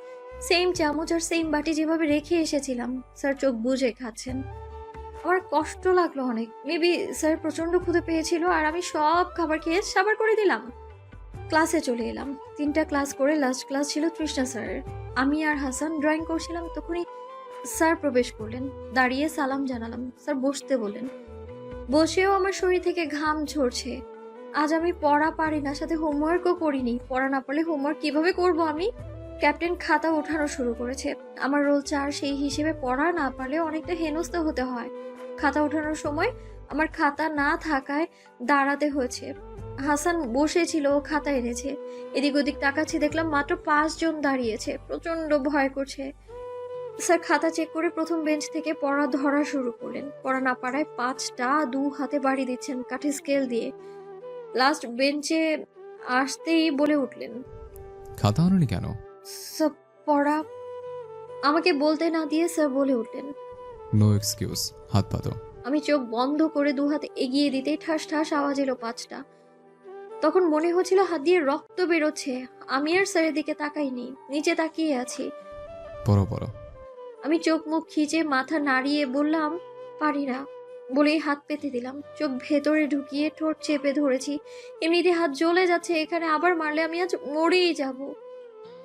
সেম চামচ আর সেম বাটি যেভাবে রেখে এসেছিলাম। স্যার চোখ বুজে খাচ্ছেন। আমার কষ্ট লাগলো অনেক। মেবি স্যার প্রচন্ড ক্ষুধা পেয়েছিল আর আমি সব খাবার খেয়ে সাবার করে দিলাম। ক্লাসে চলে এলাম। 3টা ক্লাস করে লাস্ট ক্লাস ছিল তৃষ্ণা স্যারের। আমি আর হাসান ড্রয়িং করছিলাম, তখনই স্যার প্রবেশ করলেন। দাঁড়িয়ে সালাম জানালাম। স্যার বসতে বললেন। বসেও আমার শরীর থেকে ঘাম ঝরছে। আজ আমি পড়া পারি না, সাথে হোমওয়ার্কও করিনি। পড়া না পারলে হোমওয়ার্ক কিভাবে করব আমি? ক্যাপ্টেন খাতা ওঠানো শুরু করেছে। আমার রোল 4, সেই হিসেবে পড়া না পারলে অনেকটা হেনস্থা হতে হয়। খাতা ওঠানোর সময় আমার খাতা না থাকায় দাঁড়াতে হয়েছে। হাসান বসেছিল, ও খাতা এনেছে। এদিক ওদিক তাকাচ্ছি, দেখলাম মাত্র 5 জন দাঁড়িয়েছে। প্রচন্ড ভয় করছে। স্যার খাতা চেক করে প্রথম বেঞ্চ থেকে পড়া ধরা শুরু করলেন। পড়া না পারায় 5টা 2 হাতে বাড়ি দিচ্ছেন কাঠি স্কেল দিয়ে। লাস্ট বেঞ্চে আসতেই বলে উঠলেন, খাতা আনোনি কেন? স্যার পড়া। আমাকে বলতে না দিয়ে স্যার বলে উঠলেন। নো এক্সকিউজ, হাত পাতো। আমি চোখ বন্ধ করে 2 হাতে এগিয়ে দিতেই ঠাস ঠাস আওয়াজ এলো 5টা। তখন মনে হচ্ছিল হাত দিয়ে রক্ত বেরোচ্ছে। আমি আর স্যারের দিকে তাকাইনি, নিচে তাকিয়ে আছি। পড়ো পড়ো। আমি চোখ মুখ খিচে মাথা নাড়িয়ে বললাম, পারি না বলেই হাত পেতে দিলাম। চোখ ভেতরে ঢুকিয়ে ঠোঁট চেপে ধরেছি। এমনিতে হাত জ্বলে যাচ্ছে, এখানে আবার মারলে আমি আজ মরেই যাব।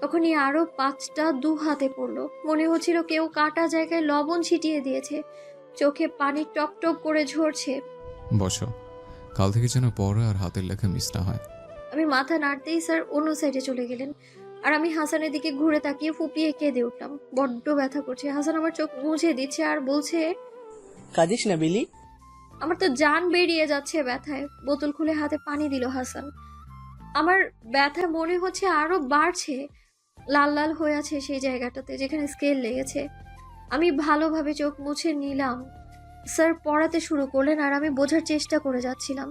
তখনই আরো 5টা 2 হাতে পড়লো। মনে হচ্ছিল কেউ কাটা জায়গায় লবণ ছিটিয়ে দিয়েছে। চোখে পানি টপ টপ করে ঝরছে। বসো, কাল থেকে যেন পড়া আর হাতের লেখা মিস না হয়। আমি মাথা নাড়তেই স্যার অন্য সাইডে চলে গেলেন, আর আমি হাসানের দিকে ঘুরে তাকিয়ে ফুপিয়ে কেঁদে উঠলাম। বড্ড ব্যথা করছে। হাসান আমার চোখ মুছে দিচ্ছে আর বলছে, কাঁদিস না বেলি। আমার তো জান বেরিয়ে যাচ্ছে ব্যথায়। বোতল খুলে হাতে পানি দিল হাসান। আমার ব্যথা মনে হচ্ছে আরো বাড়ছে। লাল লাল হয়ে আছে সেই জায়গাটাতে যেখানে স্কেল লেগেছে। আমি ভালোভাবে চোখ মুছে নিলাম। স্যার পড়াতে শুরু করলেন আর আমি বোঝার চেষ্টা করে যাচ্ছিলাম।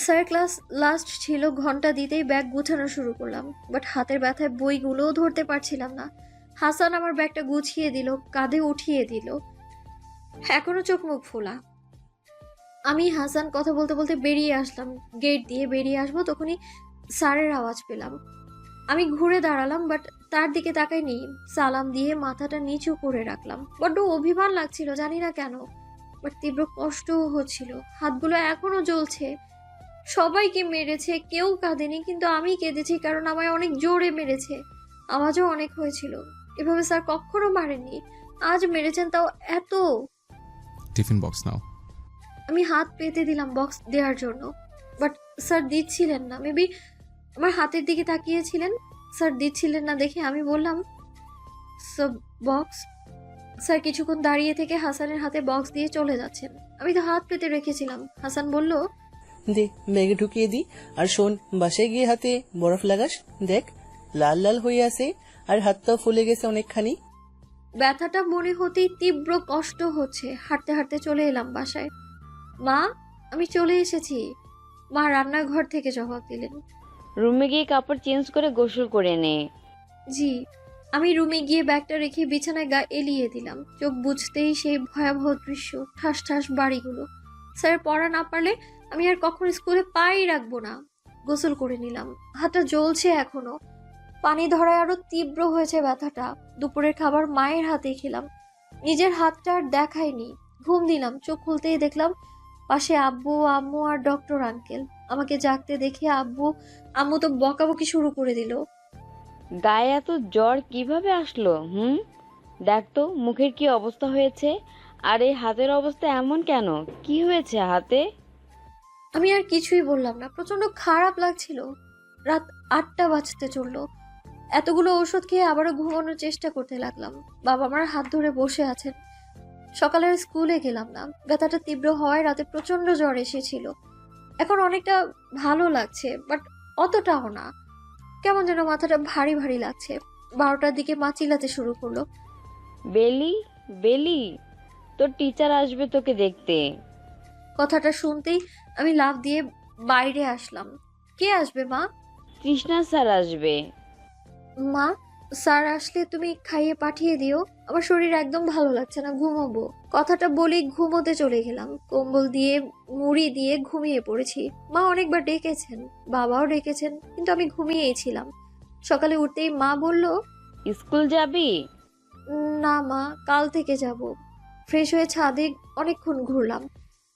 স্যার ক্লাস লাস্ট ছিল, ঘন্টা দিতেই ব্যাগ গুছানো শুরু করলাম, বাট হাতের ব্যথায় বইগুলোও ধরতে পারছিলাম না। হাসান আমার ব্যাগটা গুছিয়ে দিল, কাঁধে উঠিয়ে দিল। এখনো চোখ মুখ ফোলা। আমি হাসান কথা বলতে বলতে বেরিয়ে আসলাম। গেট দিয়ে বেরিয়ে আসবো, তখনই স্যারের আওয়াজ পেলাম। আমি ঘুরে দাঁড়ালাম, বাট তার দিকে তাকাইনি। সালাম দিয়ে মাথাটা নিচু করে রাখলাম। বড্ড অভিমান লাগছিল, জানি না কেন, বাট তীব্র কষ্টও হচ্ছিল। হাতগুলো এখনো জ্বলছে। সবাইকে মেরেছে, কেউ কাঁদেনি, কিন্তু আমি কেঁদেছি কারণ আমায় অনেক জোরে মেরেছে। আওয়াজও অনেক হয়েছিল। এভাবে স্যার কখনো মারেননি, আজ মেরেছেন, তাও এত। টিফিন বক্স নাও। আমি হাত পেতে দিলাম বক্স দেওয়ার জন্য, বাট স্যার দিচ্ছিলেন না। মেবি আমার হাতের দিকে তাকিয়েছিলেন। স্যার দিচ্ছিলেন না দেখে আমি বললাম, সব বক্স। স্যার কিছুক্ষণ দাঁড়িয়ে থেকে হাসানের হাতে বক্স দিয়ে চলে যাচ্ছেন। আমি তো হাত পেতে রেখেছিলাম। হাসান বলল, দে ব্যাগে ঢুকিয়ে দি। আর শোন, বাসায় গিয়ে হাতে বরফ লাগাস। দেখ লাল লাল হয়ে আছে, আর হাতটাও ফুলে গেছে অনেকখানি। ব্যথাটা মনে হতেই তীব্র কষ্ট হচ্ছে। হাঁটতে হাঁটতে চলে এলাম বাসায়। মা, আমি চলে এসেছি। মা রান্নাঘর থেকে জবাব দিলেন, রুমে গিয়ে কাপড় চেঞ্জ করে গোসল করে নে। জি। আমি রুমে গিয়ে ব্যাগটা রেখে বিছানায় গা এলিয়ে দিলাম। চোখ বুঝতেই সেই ভয়াবহ দৃশ্য, ঠাস ঠাস বাড়িগুলো। স্যার পড়া না পারলে আমি আর কখনো স্কুলে পাই রাখবো না। গোসল করে নিলাম। হাতটা জ্বলছে এখনো। পানি ধরায় আরো তীব্র হয়েছে ব্যথাটা। দুপুরের খাবার মায়ের হাতে খেলাম। নিজের হাতটা আর দেখাইনি। ঘুম দিলাম, চোখ খুলতেই দেখলাম পাশে আব্বু, আম্মু আর ডক্টর আঙ্কেল। আমাকে জাগতে দেখে আম্মু তো বকাবকি শুরু করে দিল। গায়ে এত জ্বর কিভাবে আসলো? দেখ তো মুখের কি অবস্থা হয়েছে, আর এই হাতের অবস্থা এমন কেন? কি হয়েছে হাতে? আমি আর কিছুই বললাম না, প্রচন্ড খারাপ লাগছিল। রাত 8টা বাজতে চললো। এতগুলো ওষুধ খেয়ে আবারও ঘুমানোর চেষ্টা করতে লাগলাম। বাবা আমার হাত ধরে বসে আছেন। সকালের স্কুলে গেলাম না, ব্যথাটা তীব্র হওয়ায় রাতে প্রচন্ড জ্বর এসেছিল। এখন অনেকটা ভালো লাগছে, বাট অতটাও না। কেমন যেন মাথাটা ভারী ভারী লাগছে। 12টার দিকে মা চিল্লাতে শুরু করলো। বেলি, বেলি, তোর টিচার আসবে তোকে দেখতে। কথাটা শুনতেই আমি লাফ দিয়ে বাইরে আসলাম। কে আসবে মা? তৃষ্ণা স্যার আসবে। মা, স্যার আসলে তুমি খাইয়ে পাঠিয়ে দিও, আমার শরীর একদম ভালো লাগছে না, ঘুমাবো। কথাটা বলেই ঘুমোতে চলে গেলাম। কম্বল দিয়ে মুড়ি দিয়ে ঘুমিয়ে পড়েছি। মা অনেকবার ডেকেছেন, বাবাও ডেকেছেন, কিন্তু আমি ঘুমিয়েই ছিলাম। সকালে উঠতেই মা বলল, স্কুল যাবি? না মা, কাল থেকে যাব। ফ্রেশ হয়ে ছাদে অনেকক্ষণ ঘুরলাম।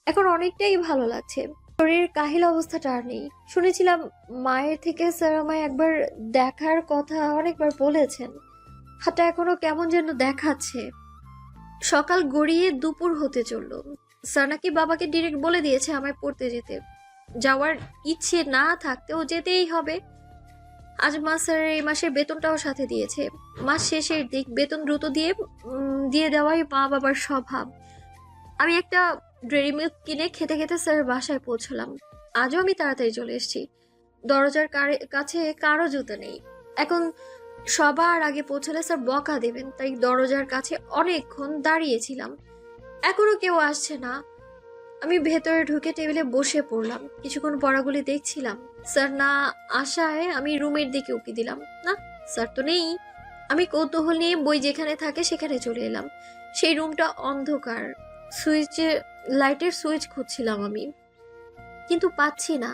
এখন অনেকটাই ভালো লাগছে। শরীরের কাহিল অবস্থাটা আর নেই। শুনেছিলাম মায়ের থেকে স্যার আমায় একবার দেখার কথা অনেকবার বলেছেন। হাতটা এখনো কেমন যেন দেখাচ্ছে। সকাল গড়িয়ে দুপুর হতে চললো। স্যার নাকি বাবাকে ডিরেক্ট বলে দিয়েছে আমায় পড়তে যেতে। যাওয়ার ইচ্ছে না থাকতেও যেতেই হবে। আজ মা স্যারের এই মাসের বেতনটাও সাথে দিয়েছে। মাস শেষের দিক বেতন দ্রুত দিয়ে দেওয়াই মা বাবার স্বভাব। আমি একটা ডেইরি মিল্ক কিনে খেতে খেতে স্যারের বাসায় পৌঁছলাম। আজও আমি তাড়াতাড়ি চলে এসেছি। দরজার কাছে কারো জুতো নেই। এখন সবার আগে পৌঁছলে স্যার বকা দেবেন, তাই দরজার কাছে অনেকক্ষণ দাঁড়িয়েছিলাম। এখনো কেউ আসছে না। আমি ভেতরে ঢুকে টেবিলে বসে পড়লাম। কিছুক্ষণ পড়াগুলি দেখছিলাম। স্যার না আসায় আমি রুমের দিকে উকি দিলাম। না, স্যার তো নেই। আমি কৌতূহল নিয়ে বই যেখানে থাকে সেখানে চলে এলাম। সেই রুমটা অন্ধকার। লাইটের সুইচ খুঁজছিলাম আমি, কিন্তু পাচ্ছি না।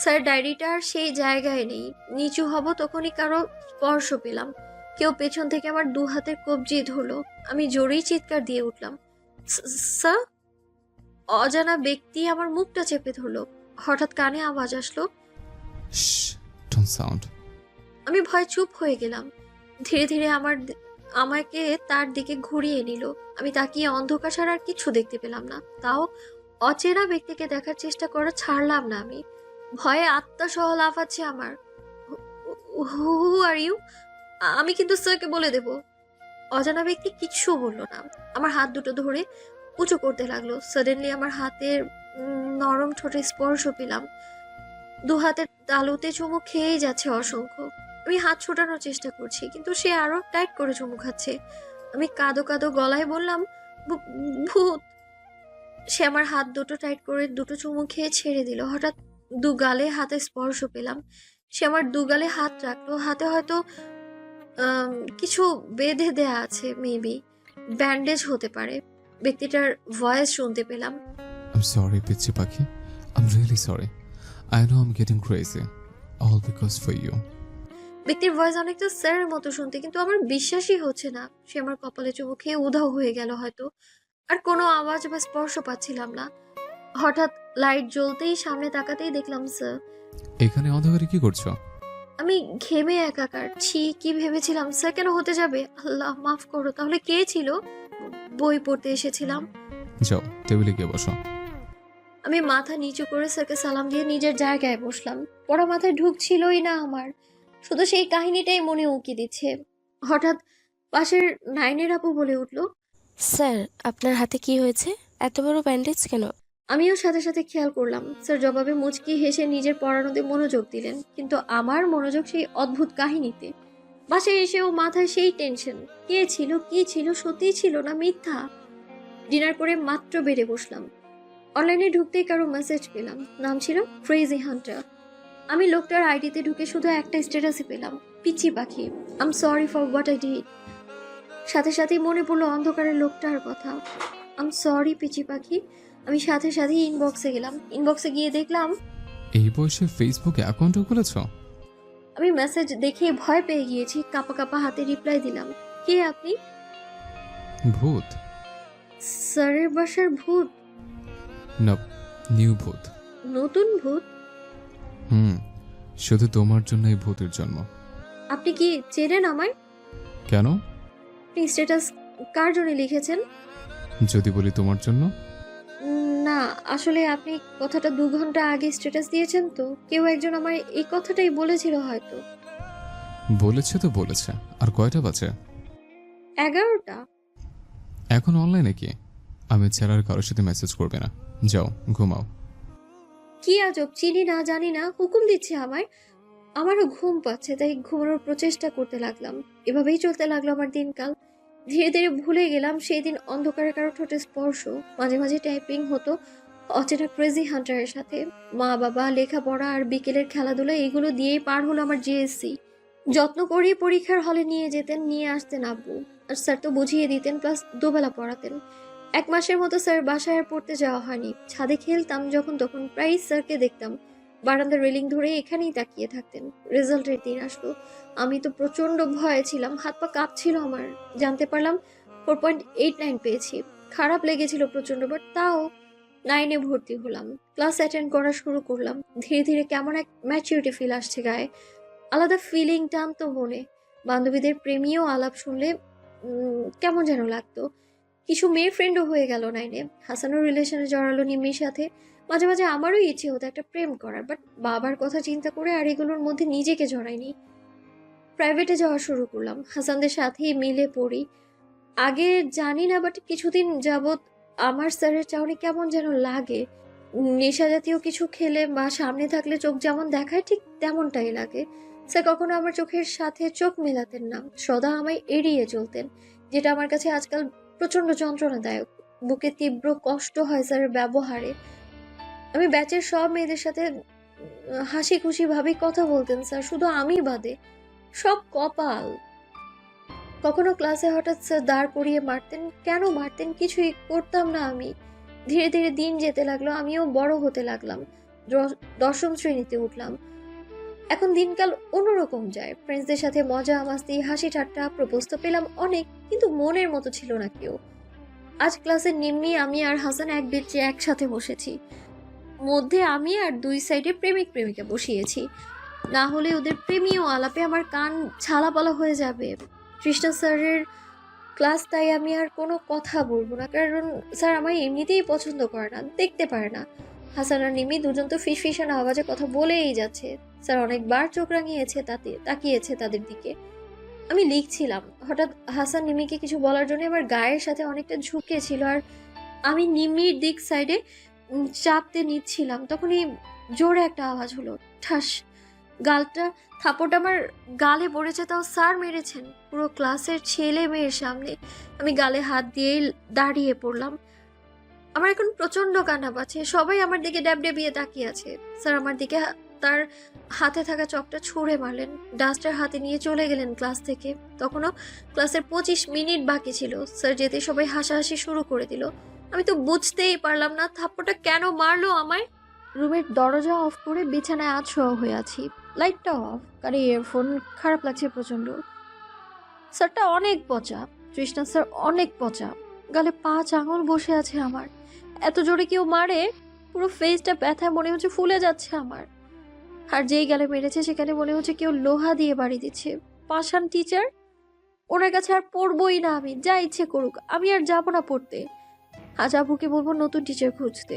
স্যার ডায়েরিটা আর সেই জায়গায় নেই। নিচু হব তখনই কারো স্পর্শ পেলাম। কেউ পেছন থেকে আমার 2 হাতের কবজি ধরলো। আমি জোরেই চিৎকার দিয়ে উঠলাম, স্যার। অজানা ব্যক্তি আমার মুখটা চেপে ধরলো। হঠাৎ কানে আওয়াজ আসলো। Don't sound. আমি ভয় চুপ হয়ে গেলাম। ধীরে ধীরে আমাকে তার দিকে ঘুরিয়ে নিল। আমি তাকিয়ে অন্ধকার ছাড়া আর কিছু দেখতে পেলাম না। তাও অচেনা ব্যক্তিকে দেখার চেষ্টা করা ছাড়লাম না আমি। ভয়ে আত্মা সহ লাফাচ্ছে আমার। হু আর ইউ? আমি কিন্তু স্যারকে বলে দেব। অজানা ব্যক্তি কিচ্ছু বললো না। আমার হাত দুটো ধরে উঁচু করতে লাগলো। সাডেনলি আমার হাতের নরম ঠোঁটে স্পর্শ পেলাম। 2 হাতের তালুতে চুমু খেয়েই যাচ্ছে অসংখ্য। আমি হাত ছোটানোর চেষ্টা করছি, কিন্তু সে আরো টাইট করে চুমু খাচ্ছে। আমি কাঁদো কাঁদো গলায় বললাম, ভূত। সে আমার হাত দুটো টাইট করে দুটো চুমু খেয়ে ছেড়ে দিল। হঠাৎ 2 গালে হাতে স্পর্শ পেলাম। সে আমার 2 গালে হাত রাখলো। হাতে হয়তো কিছু বেঁধে দেয়া আছে, মেবি ব্যান্ডেজ হতে পারে। ব্যক্তিটার ভয়েস শুনতে পেলাম। I'm sorry, পিচ্চি পাখি. I'm really sorry. I know I'm getting crazy. All because for you. ব্যক্তির ভয়েস অনেকটা স্যারের মতো শুনতে, কিন্তু আমার বিশ্বাসই হচ্ছে না। সে আমার কপালে চুমু খেয়ে উধাও হয়ে গেল হয়তো। আর কোনো আওয়াজ বা স্পর্শ পাচ্ছিলাম না। হঠাৎ লাইট জ্বলতেই সামনে তাকাতেই দেখলাম স্যার। এখানে অন্ধকারে কি করছো? আমি ঘেমে একাকার। কি ভেবেছিলাম স্যার কেন হতে যাবে? আল্লাহ মাফ করো। তাহলে কে ছিল? বই পড়তে এসেছিলাম। যাও, টেবিলে গিয়ে বসো। আমি মাথা নিচু করে স্যারকে সালাম দিয়ে নিজের জায়গায় বসলাম। পড়া মাথায় ঢুকছিলই না আমার। শুধু সেই কাহিনীটাই মনে উকি দিচ্ছে। হঠাৎ পাশের 9-এর আপু বলে উঠল, স্যার আপনার হাতে কি হয়েছে? এত বড় ব্যান্ডেজ কেন? আমিও সাথে সাথে খেয়াল করলাম। স্যার জবাবে মুচকি হেসে নিজের পড়ানোতে মনোযোগ দিলেন, কিন্তু আমার মনোযোগ সেই অদ্ভুত কাহিনীতে। বাসায় এসেও মাথায় সেই টেনশন। কে ছিল, কি ছিল, সত্যিই ছিল না মিথ্যা? ডিনার করে মাত্র বেড়ে বসলাম। অনলাইনে ঢুকতেই কারো মেসেজ পেলাম। নাম ছিল ক্রেজি হান্টার। আমি লোকটার আইডিতে ঢুকে শুধু একটা স্ট্যাটাসই পেলাম, পিচ্চি পাখি, I am sorry for what I did. সাথে সাথেই মনে পড়লো অন্ধকারের লোকটার কথা। আই এম সরি পিচ্চি পাখি। আমি সাথে সাথেই ইনবক্সে গেলাম। ইনবক্সে গিয়ে দেখলাম এই বয়সে ফেসবুকে অ্যাকাউন্টও খুলেছো? আমি মেসেজ দেখে ভয় পেয়ে গিয়েছি। কাঁপা কাঁপা হাতে রিপ্লাই দিলাম, কে আপনি? ভূত? স্যারের বাসার ভূত? না, নিউ ভূত। নতুন ভূত? হুম, শুধু তোমার জন্য এই ভূতের জন্ম। আপনি কি চেনেন আমায়? কেন? আপনি স্ট্যাটাস কার জন্য লিখেছেন? যদি বলি তোমার জন্য? না, আসলে আপনি কথাটা 2 ঘন্টা আগে স্ট্যাটাস দিয়েছেন তো। কেউ একজন আমায় এই কথাটাই বলেছিল হয়তো। বলেছে তো বলেছে, আর কয়টা বাজে? 11টা। এখন অনলাইনে কি? আমি ছাড়া আর কারোর সাথে মেসেজ করবে না। যাও ঘুমাও। কি আজব, চিনি না জানি না হুকুম দিচ্ছে আমায়। আমারও ঘুম পাচ্ছে, তাই ঘুমানোর প্রচেষ্টা করতে লাগলাম। এভাবেই চলতে লাগলো আমার দিনকাল। ধীরে ধীরে ভুলে গেলাম সেই দিন অন্ধকারে কারো ঠোঁটে স্পর্শ। মাঝে মাঝে টাইপিং হতো অচেনা ক্রেজি হান্টারের সাথে। মা বাবা, লেখাপড়া আর বিকেলের খেলাধুলা, এগুলো দিয়েই পার হলো আমার জিএসসি। যত্ন করেই পরীক্ষার হলে নিয়ে যেতেন, নিয়ে আসতেন আব্বু। আর স্যার তো বুঝিয়ে দিতেন, প্লাস দুবেলা পড়াতেন। 1 মাসের মতো স্যার বাসায় আর পড়তে যাওয়া হয়নি। ছাদে খেলতাম যখন তখন, প্রায় স্যারকে দেখতাম বারান্দার রেলিং ধরে এখানেই তাকিয়ে থাকতেন। রেজাল্টের দিন আসলো, আমি তো প্রচন্ড ভয়ে ছিলাম, হাত পা কাঁপছিল আমার। জানতে পারলাম 4.89 পেয়েছি। খারাপ লেগেছিল প্রচন্ড, বাট তাও 9-এ ভর্তি হলাম। ক্লাস অ্যাটেন্ড করা শুরু করলাম। ধীরে ধীরে কেমন এক ম্যাচিউরিটি ফিল আসছে গায়ে। আলাদা ফিলিং টানতো মনে। বান্ধবীদের প্রেমীয় আলাপ শুনলে কেমন যেন লাগতো। কিছু মেয়ে ফ্রেন্ডও হয়ে গেল 9-এ। হাসানও রিলেশনে জড়ালো নিম্মির সাথে। মাঝে মাঝে আমারও ইচ্ছে হতো একটা প্রেম করার, বাট বাবার কথা চিন্তা করে আর এগুলোর মধ্যে নিজেকে জড়াইনি। প্রাইভেটে যাওয়া শুরু করলাম, হাসানদের সাথেই মিলে পড়ি। আগে জানি না, বাট কিছুদিন যাবৎ আমার স্যারের চাউনি কেমন যেন লাগে। নেশা জাতীয় কিছু খেলে বা সামনে থাকলে চোখ যেমন দেখায় ঠিক তেমনটাই লাগে। স্যার কখনো আমার চোখের সাথে চোখ মেলাতেন না, সদা আমায় এড়িয়ে চলতেন, যেটা আমার কাছে আজকাল প্রচন্ড যন্ত্রণাদায়ক। বুকে তীব্র কষ্ট হয় স্যারের ব্যবহারে। আমি ব্যাচের সব মেয়েদের সাথে হাসি খুশি ভাবে কথা বলতেন স্যার, শুধু আমি বাদে। সব কপাল। কখনো ক্লাসে হঠাৎ স্যার দাঁড় করিয়ে মারতেন। কেন মারতেন কিছুই করতাম না আমি। ধীরে ধীরে দিন যেতে লাগলো, আমিও বড় হতে লাগলাম। 10ম শ্রেণীতে উঠলাম। এখন দিনকাল অন্যরকম যায়। ফ্রেন্ডসদের সাথে মজা মাস্তি, হাসি ঠাট্টা, প্রপোজ তো পেলাম অনেক, কিন্তু মনের মতো ছিল না কেউ। আজ ক্লাসের নিম্মি, আমি আর হাসান এক বেঞ্চে একসাথে বসেছি। মধ্যে আমি আর 2 সাইডে প্রেমিক প্রেমিকা বসিয়েছি। না হলে ওদের প্রেমীয় আলাপে আমার কান ছালাপালা হয়ে যাবে। কৃষ্ণা স্যারের ক্লাস, তাই আমি আর কোনো কথা বলবো না, কারণ স্যার আমায় এমনিতেই পছন্দ করে না, দেখতে পারে না। হাসান আর নিমি দুজন তো ফিসফিসানো আওয়াজে কথা বলেই যাচ্ছে। স্যার অনেকবার চোখ রাঙিয়েছে, তাকিয়েছে তাদের দিকে। আমি লিখছিলাম, হঠাৎ হাসান নিমিকে কিছু বলার জন্য আমার গায়ের সাথে অনেকটা ঝুঁকেছিল, আর আমি নিমির দিক সাইডে চাপতে নিচ্ছিলাম। তখনই জোরে একটা আওয়াজ হলো, ঠাস। গালটা থাপড়টা আমার গালে পড়েছে, তাও স্যার মেরেছেন পুরো ক্লাসের ছেলে মেয়ের সামনে। আমি গালে হাত দিয়েই দাঁড়িয়ে পড়লাম। আমার এখন প্রচন্ড কান্না পাচ্ছে। সবাই আমার দিকে ড্যাবডেবিয়ে তাকিয়ে আছে। স্যার আমার দিকে তার হাতে থাকা চকটা ছুঁড়ে মারলেন, ডাস্টার হাতে নিয়ে চলে গেলেন ক্লাস থেকে। তখনও ক্লাসের 25 মিনিট বাকি ছিল। স্যার যেতে সবাই হাসাহাসি শুরু করে দিল। আমি তো বুঝতেই পারলাম না থাপ্পড়টা কেন মারলো আমায়। রুমের দরজা অফ করে বিছানায় আছড়াও হয়ে আছি, লাইটটা অফ, কারণ ইয়ারফোন খারাপ লাগছে প্রচন্ড। স্যারটা অনেক পচা, কৃষ্ণা স্যার অনেক পচা। গালে 5 আঙুল বসে আছে আমার। এত জোরে কেউ মারে, পুরো ফেসটা ব্যথায় মনে হচ্ছে ফুলে যাচ্ছে আমার। আর যেই গালে মেরেছে সেখানে মনে হচ্ছে কেউ লোহা দিয়ে বাড়ি দিচ্ছে। পাষাণ টিচার, ওনার কাছে আর পড়বই না আমি, যা ইচ্ছে করুক, আমি আর যাবো না পড়তে। আজ আবুকে বলবো নতুন টিচার খুঁজতে।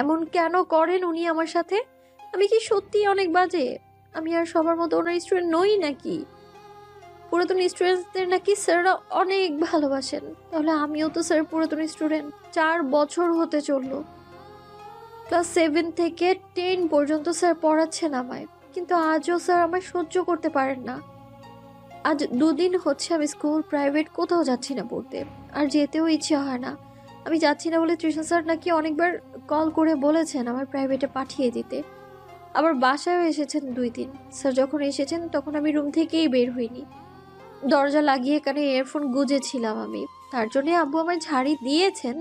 এমন কেন করেন উনি আমার সাথে? আমি কি সত্যি অনেক বাজে? আমি আর সবার মতো ওনার স্টুডেন্ট নই নাকি? পুরাতন স্টুডেন্টদের নাকি স্যাররা অনেক ভালোবাসেন, তাহলে আমিও তো স্যার পুরাতন স্টুডেন্ট। 4 বছর হতে চললো। ক্লাস 7 থেকে 10 পর্যন্ত স্যার পড়াচ্ছেন আমায়, কিন্তু আজও স্যার আমায় সহ্য করতে পারেন না। আজ 2 দিন হচ্ছে আমি স্কুল, প্রাইভেট কোথাও যাচ্ছি না পড়তে, আর যেতেও ইচ্ছে হয় না। আমি যাচ্ছি না বলে তৃষ্ণা স্যার নাকি অনেকবার কল করে বলেছেন আমার প্রাইভেটে পাঠিয়ে দিতে। আবার বাসায়ও এসেছেন 2 দিন। স্যার যখন এসেছেন তখন আমি রুম থেকেই বের হইনি। দরজা লাগিয়ে কানে ইয়ারফোন গুজেছিলাম আমি। তার জন্য আব্বু আমায় ঝাড়ি দিয়েছেন।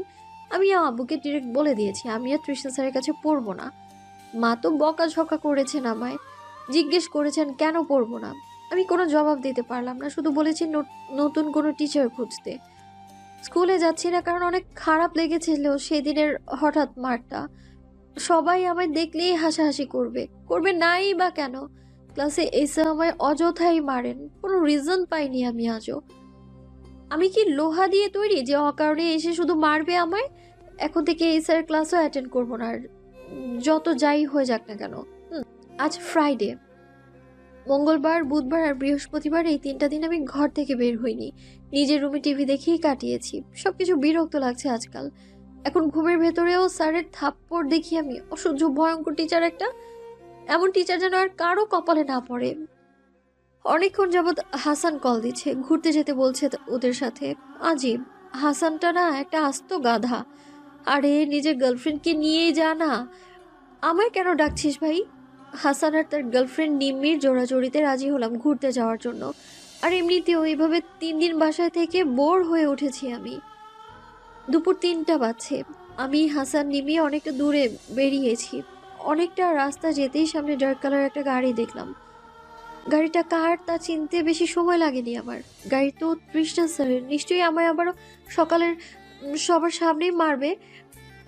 আমিও আব্বুকে ডিরেক্ট বলে দিয়েছি আমি আর তৃষ্ণা স্যারের কাছে পড়বো না। মা তো বকাঝকা করেছেন আমায়, জিজ্ঞেস করেছেন কেন পড়বো না। আমি কোনো জবাব দিতে পারলাম না, শুধু বলেছি নতুন কোনো টিচার খুঁজতে। স্কুলে যাচ্ছি না কারণ অনেক খারাপ লেগেছিল সেদিনের হঠাৎ মারটা। সবাই আমায় দেখলেই হাসাহাসি করবে নাই বা কেন? ক্লাসে এসে আমায় অযথাই মারেন, কোনো রিজন পাইনি আমি আজও। আমি কি লোহা দিয়ে তৈরি যে অকারণে এসে শুধু মারবে আমায়? এখন থেকে এই স্যার ক্লাসও অ্যাটেন্ড করবো না, আর যত যাই হয়ে যাক না কেন। আজ ফ্রাইডে, মঙ্গলবার, বুধবার আর বৃহস্পতিবার এই 3টা দিন আমি ঘর থেকে বের হইনি। নিজের রুমে টিভি দেখেই কাটিয়েছি। সবকিছু বিরক্ত লাগছে আজকাল। এখন ঘুমের ভেতরেও স্যারের থাপ্পড় দেখি আমি। অসহ্য ভয়ঙ্কর টিচার একটা। এমন টিচার যেন আর কারো কপালে না পড়ে। অনেকক্ষণ যাবৎ হাসান কল দিচ্ছে, ঘুরতে যেতে বলছে ওদের সাথে। আজীব, হাসানটা না একটা আস্ত গাধা। আরে নিজের গার্লফ্রেন্ডকে নিয়েই যা না, আমায় কেন ডাকছিস ভাই? হাসান আর তার গার্লফ্রেন্ড নিম্মির জোড়াজোড়িতে রাজি হলাম ঘুরতে যাওয়ার জন্য। আর এমনিতেও এইভাবে 3 দিন বাসায় থেকে বোর হয়ে উঠেছি আমি। দুপুর 3টা বাজছে। আমি, হাসান, নিমি অনেকটা দূরে বেরিয়েছি। অনেকটা রাস্তা যেতেই সামনে ডার্ক কালার একটা গাড়ি দেখলাম। গাড়িটা কার তা চিনতে বেশি সময় লাগেনি আমার। গাড়ি তো তৃষ্ণা স্যারের, নিশ্চয়ই আমায় আবারও সকালের সবার সামনেই মারবে।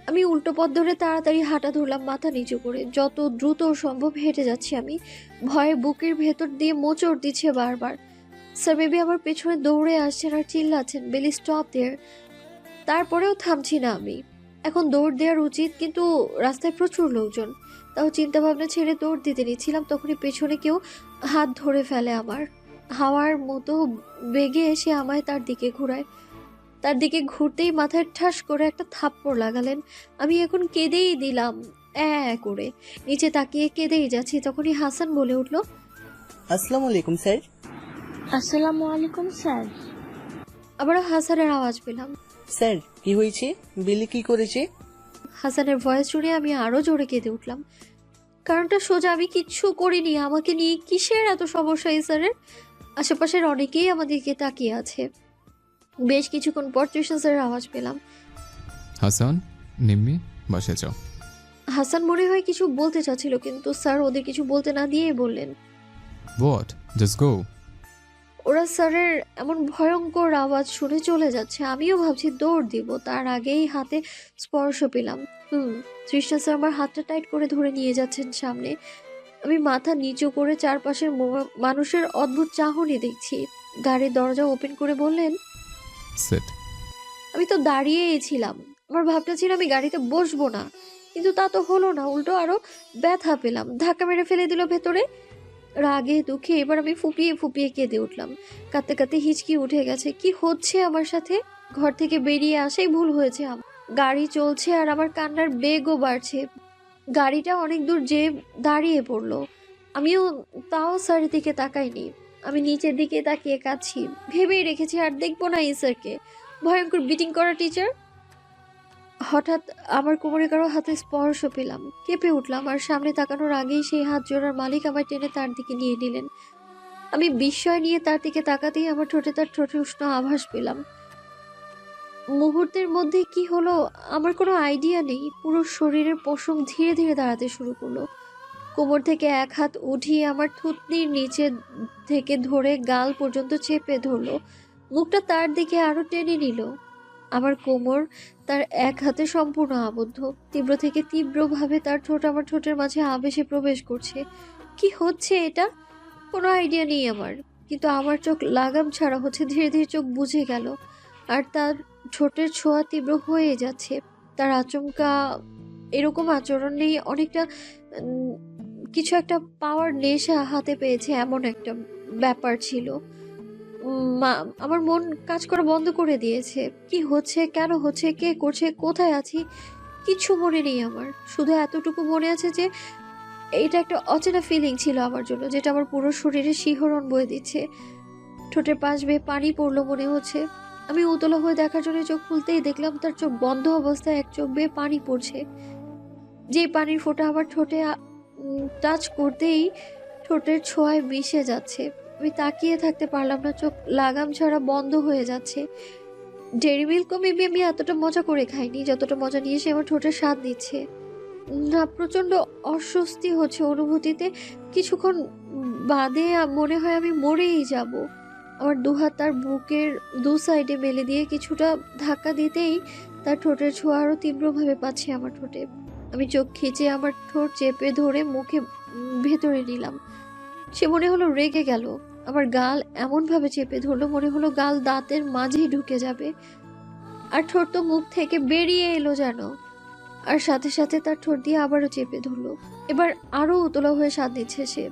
আমি উল্টো পথ ধরে তাড়াতাড়ি হাঁটা ধরলাম মাথা নিচু করে। যত দ্রুত সম্ভব হেঁটে যাচ্ছি আমি। ভয়ে বুকের ভেতর দিয়ে মোচড় দিচ্ছে বারবার। স্যার বেবি আমার পেছনে দৌড়ে আসছেন আর চিল্লাচ্ছেন, বেলি স্টপ দেয়ার। তারপরেও থামছি না আমি। এখন দৌড় দেওয়ার উচিত, কিন্তু রাস্তায় প্রচুর লোকজন। তাও চিন্তা ভাবনা ছেড়ে দৌড় দিতে নিচ্ছিলাম, তখনই পেছনে কেউ হাত ধরে ফেলে আমার। হাওয়ার মতো বেগে এসে আমায় তার দিকে ঘুরায়। তার দিকে ঘুরতেই মাথায় ঠাস করে একটা থাপ্পড় লাগালেন। আমি এখন কেঁদেই দিলাম করে। নিচে তাকিয়ে কেঁদেই যাচ্ছি, তখনই হাসান বলে উঠল, আসসালামু আলাইকুম স্যার। আসসালামু আলাইকুম স্যার। আবারও হাসানের আওয়াজ পেলাম। স্যার কি হয়েছে? বিলি কি করেছে? হাসানের ভয়েস শুনে আমি আরো জোরে কেঁদে উঠলাম। কারণটা সোজা, আমি কিচ্ছু করিনি। আমাকে নিয়ে কিসের এত সমস্যা এই স্যারের? আশেপাশের অনেকেই আমাদেরকে তাকিয়ে আছে। বেশ কিছুক্ষণ পর তৃষ্ণা স্যারের আওয়াজ পেলাম। হাসান, নিম্মি, বাসায় যাও। হাসান মনে হয় কিছু বলতে চাচ্ছিল, কিন্তু স্যার ওদের কিছু বলতে না দিয়েই বললেন, হোয়াট, জাস্ট গো। ওরা স্যারের এমন ভয়ঙ্কর আওয়াজ শুনে চলে যাচ্ছে। আমিও ভাবছি দৌড় দিব, তার আগেই হাতে স্পর্শ পেলাম। তৃষ্ণা স্যার আমার হাতটা টাইট করে ধরে নিয়ে যাচ্ছেন সামনে। আমি মাথা নিচু করে চারপাশের মানুষের অদ্ভুত চাহনি দেখছি। গাড়ির দরজা ওপেন করে বললেন, সেট। আমি তো দাঁড়িয়েই ছিলাম। আমার ভাবনা ছিল আমি গাড়িতে বসবো না, কিন্তু তা তো হলো না। উল্টো আরো ব্যথা পেলাম। ধাক্কা মেরে ফেলে দিল ভেতরে। রাগে দুঃখে এবার আমি ফুপিয়ে ফুপিয়ে কেঁদে উঠলাম। কাঁদতে কাঁদতে হিচকি উঠে গেছে। কি হচ্ছে আমার সাথে? ঘর থেকে বেরিয়ে আসাই ভুল হয়েছে আমার। গাড়ি চলছে আর আমার কান্নার বেগও বাড়ছে। গাড়িটা অনেক দূর যেয়ে দাঁড়িয়ে পড়লো। আমিও তাও স্যারের দিকে তাকাইনি। আমি নিচের দিকে তাকিয়ে কাঁদছি। ভেবেই রেখেছি আর দেখবো না এই স্যারকে। ভয়ঙ্কর বিটিং করা টিচার। হঠাৎ আমার কোমরে কারো হাতে স্পর্শ পেলাম। কেঁপে উঠলাম, আর সামনে তাকানোর আগেই সেই হাত জোড়ার মালিক আমায় টেনে তার দিকে নিয়ে নিলেন। আমি বিস্ময় নিয়ে তার দিকে তাকাতেই আমার ঠোঁটে তার ঠোঁটে উষ্ণ আভাস পেলাম। মুহূর্তের মধ্যে কি হলো আমার কোনো আইডিয়া নেই। পুরো শরীরের পশম ধীরে ধীরে দাঁড়াতে শুরু করলো। কোমর থেকে এক হাত উঠিয়ে আমার থুতনির নিচে থেকে ধরে গাল পর্যন্ত চেপে ধরলো। মুখটা তার দিকে আরো টেনে নিল। আমার কোমর তার এক হাতে সম্পূর্ণ আবদ্ধ। তীব্র থেকে তীব্রভাবে তার ঠোঁট আমার ঠোঁটের মাঝে আবেশে প্রবেশ করছে। কি হচ্ছে এটা? কোনো আইডিয়া নেই আমার, কিন্তু আমার চোখ লাগাম ছাড়া হচ্ছে। ধীরে ধীরে চোখ বুজে গেল, আর তার ঠোঁটের ছোঁয়া তীব্র হয়ে যাচ্ছে। তার আচমকা এরকম আচরণ নেই, অনেকটা কিছু একটা পাওয়ার নেশা হাতে পেয়েছে, এমন একটা ব্যাপার ছিল। আমার মন কাজ করা বন্ধ করে দিয়েছে। কি হচ্ছে, কেন হচ্ছে, কে করছে, কোথায় আছি, কিছু মনে নেই আমার। শুধু এতটুকু মনে আছে যে এটা একটা অচেনা ফিলিং ছিল আমার জন্য, যেটা আমার পুরো শরীরে শিহরণ বয়ে দিচ্ছে। ঠোঁটের পাশ বেয়ে পানি পড়লো মনে হচ্ছে। আমি উতলা হয়ে দেখার জন্য চোখ খুলতেই দেখলাম তার চোখ বন্ধ অবস্থায় এক চোখ বেয়ে পানি পড়ছে। যে পানির ফোঁটা আমার ঠোঁটে টাচ করতেই ঠোঁটের ছোঁয়ায় মিশে যাচ্ছে। আমি তাকিয়ে থাকতে পারলাম না, চোখ লাগাম ছাড়া বন্ধ হয়ে যাচ্ছে। ডেরি মিল্কও মেবি আমি এতটা মজা করে খাইনি যতটা মজা নিয়ে সে আমার ঠোঁটের স্বাদ দিচ্ছে। না, প্রচন্ড অস্বস্তি হচ্ছে অনুভূতিতে। কিছুক্ষণ বাদে মনে হয় আমি মরেই যাব। আমার দুহাত তার বুকের দু সাইডে মেলে দিয়ে কিছুটা ধাক্কা দিতেই তার ঠোঁটের ছোঁয়া আরও তীব্রভাবে পাচ্ছে আমার ঠোঁটে। আমি চোখ খিচে আমার ঠোঁট চেপে ধরে মুখে ভেতরে নিলাম। সে মনে হলো রেগে গেল। আমার গাল এমনভাবে চেপে ধরলো মনে হলো গাল দাঁতের মাঝেই ঢুকে যাবে। আর ঠোঁট তো মুখ থেকে বেরিয়ে এলো যেন। আর সাথে সাথে তার ঠোঁট দিয়ে আবারও চেপে ধরলো। এবার আরও উতলা হয়ে স্বাদ নিচ্ছে সে।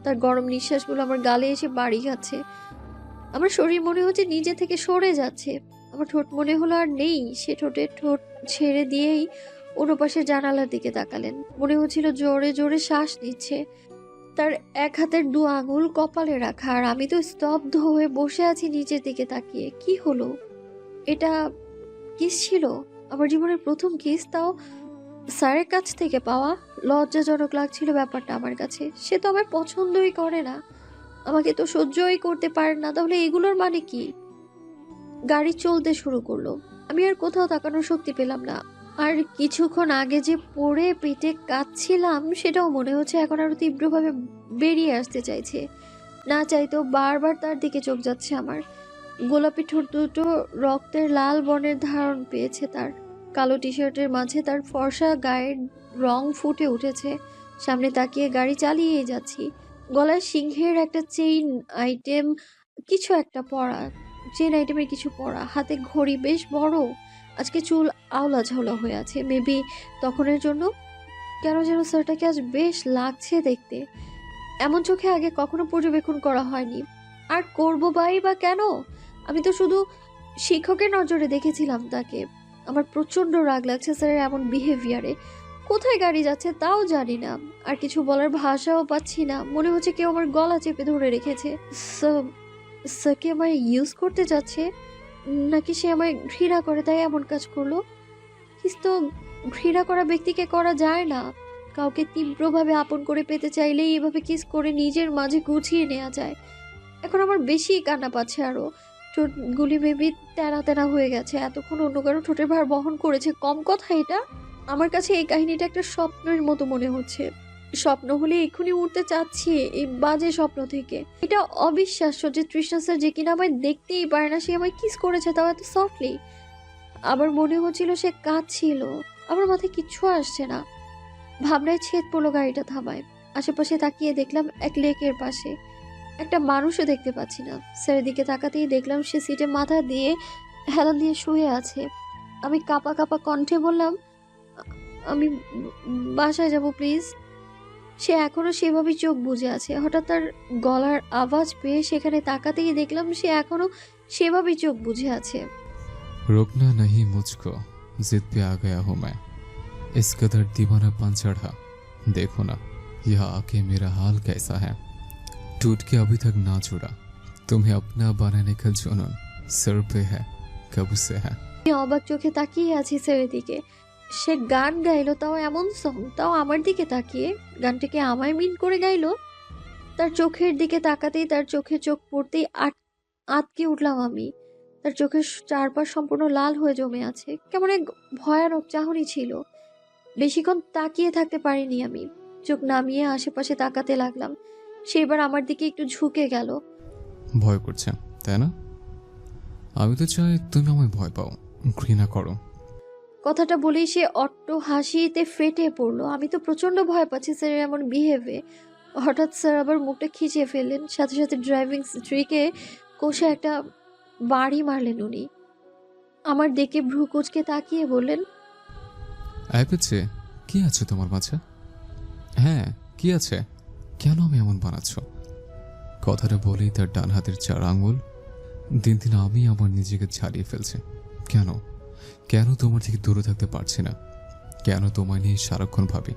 তার গরম নিঃশ্বাসগুলো আমার গালে এসে বাড়ি খাচ্ছে। আমার শরীর মনে হচ্ছে নিজে থেকে সরে যাচ্ছে। আমার ঠোঁট মনে হলো আর নেই। সে ঠোঁটে ঠোঁট ছেড়ে দিয়েই অন্য পাশের জানালার দিকে তাকালেন। মনে হচ্ছিল জোরে জোরে শ্বাস নিচ্ছে। তার এক হাতের দু আঙুল কপালে রাখা, আর আমি তো স্তব্ধ হয়ে বসে আছি নিচের দিকে তাকিয়ে। কি হলো? এটা কিস ছিল? আমার জীবনের প্রথম কিস, তাও স্যারের কাছ থেকে পাওয়া। লজ্জাজনক লাগছিল ব্যাপারটা আমার কাছে। সে তো আমার পছন্দই করে না, আমাকে তো সহ্যই করতে পারে না। তাহলে এগুলোর মানে কি? গাড়ি চলতে শুরু করলো। আমি আর কোথাও তাকানোর শক্তি পেলাম না। আর কিছুক্ষণ আগে যে পড়ে পেটে কাঁদছিলাম সেটাও মনে হচ্ছে এখন আরো তীব্রভাবে বেরিয়ে আসতে চাইছে। না চাইতেও বারবার তার দিকে চোখ যাচ্ছে আমার। গোলাপি ঠোঁট দুটো রক্তের লাল বর্ণের ধারণ পেয়েছে। তার কালো টি শার্টের মাঝে তার ফর্সা গায়ের রং ফুটে উঠেছে। সামনে তাকিয়ে গাড়ি চালিয়ে যাচ্ছি। গলায় সিংহের একটা চেইন আইটেম কিছু একটা পরা, চেন আইটেমের কিছু পরা, হাতে ঘড়ি বেশ বড়। আজকে চুল আওলা ঝাওলা হয়ে আছে, মেবি তখনের জন্য। কেন যেন স্যারটাকে আজ বেশ লাগছে দেখতে। এমন চোখে আগে কখনো পর্যবেক্ষণ করা হয়নি। আর করবো বা কেন? আমি তো শুধু শিক্ষকের নজরে দেখেছিলাম তাকে। আমার প্রচন্ড রাগ লাগছে স্যারের এমন বিহেভিয়ারে। কোথায় গাড়ি যাচ্ছে তাও জানি না, আর কিছু বলার ভাষাও পাচ্ছি না। মনে হচ্ছে কেউ আমার গলা চেপে ধরে রেখেছে। স্যার কি আমায় ইউজ করতে যাচ্ছে, নাকি সে আমায় ঘৃণা করে তাই এমন কাজ করলো? কিন্তু ঘৃণা করা ব্যক্তিকে করা যায় না। কাউকে তীব্রভাবে আপন করে পেতে চাইলেই এভাবে কিস করে নিজের মাঝে গুছিয়ে নেওয়া যায়। এখন আমার বেশি কান্না পাচ্ছে আরো। ঠোঁটগুলি মেবি তেনা তেনা হয়ে গেছে। এতক্ষণ অন্য কারো ঠোঁটের ভার বহন করেছে, কম কথা এটা। আমার কাছে এই কাহিনীটা একটা স্বপ্নের মতো মনে হচ্ছে। স্বপ্ন হলে এক্ষুনি উঠতে চাচ্ছি এই বাজে স্বপ্ন থেকে। এটা অবিশ্বাস্য যে তৃষ্ণা স্যার, যে কিনা আমায় দেখতেই পারে না, সে আমায় কিস করেছে, তাও এত সফটলি। আবার মনে হচ্ছিল সে কাঁদছিল। আমার মাথায় কিচ্ছু আসছে না। ভাবনায় ছেদ পড়লো গাড়িটা থামায়। আশেপাশে তাকিয়ে দেখলাম এক লেকের পাশে একটা মানুষও দেখতে পাচ্ছি না। স্যারের দিকে তাকাতেই দেখলাম সে সিটে মাথা দিয়ে হেলান দিয়ে শুয়ে আছে। আমি কাঁপা কাঁপা কণ্ঠে বললাম, আমি বাসায় যাব প্লিজ। সে এখনো সেভাবেই চোখ বুজে আছে। হঠাৎ তার গলার আওয়াজ পেয়ে সেখানে তাকাতেই দেখলাম সে এখনো সেভাবেই চোখ বুজে আছে। रोकना नहीं मुझको, जिद पे आ गया हूं मैं, इस कदर दीवानापन चढ़ा, देखो ना यहाँ आके मेरा हाल कैसा है, टूट के अभी तक ना जुड़ा, तुम्हें अपना बनाने का जुनून सर पे है, कब से है। আমি অবাক চোখে তাকিয়ে আছি স্যারের দিকে। সে গান গাইলো, তাও এমন সং, তাও আমার দিকে তাকিয়ে। গানটাকে আমায় মিন করে গাইলো। তার চোখের দিকে তাকাতেই, তার চোখে চোখ পড়তেই আটকে উঠলাম আমি। তার চোখের চারপাশ সম্পূর্ণ লাল হয়ে জমে আছে। কেমন এক ভয়ানক চাহনি ছিল। বেশিক্ষণ তাকিয়ে থাকতে পারিনি আমি। চোখ নামিয়ে আশেপাশে তাকাতে লাগলাম। সে এবার আমার দিকে একটু ঝুঁকে গেল। ভয় করছে তাই না? আমি তো চাই তুমি আমায় ভয় পাও, ঘৃণা করো। কথাটা বলেই সে অট্ট হাসিতে ফেটে পড়লো। আমি তো প্রচন্ড ভয় পাচ্ছি স্যারের এমন বিহেভে। হঠাৎ স্যার আবার মুখটা খিচিয়ে ফেললেন, সাথে সাথে ড্রাইভিং স্ট্রিকে কষে একটা বাড়ি মারলেন উনি। আমার দিকে ভ্রু কুচকে তাকিয়ে বললেন, পেছে কি আছে তোমার মাঝে? হ্যাঁ কি আছে? কেন আমি এমন বানাচ্ছ? কথাটা বলেই তার ডান হাতের 4 আঙ্গুল দিন দিন আমি আমার নিজেকে ছাড়িয়ে ফেলছে। কেন কেন তোমার থেকে দূরে থাকতে পারছি না? কেন তোমায় নিয়ে সারাক্ষণ ভাবি?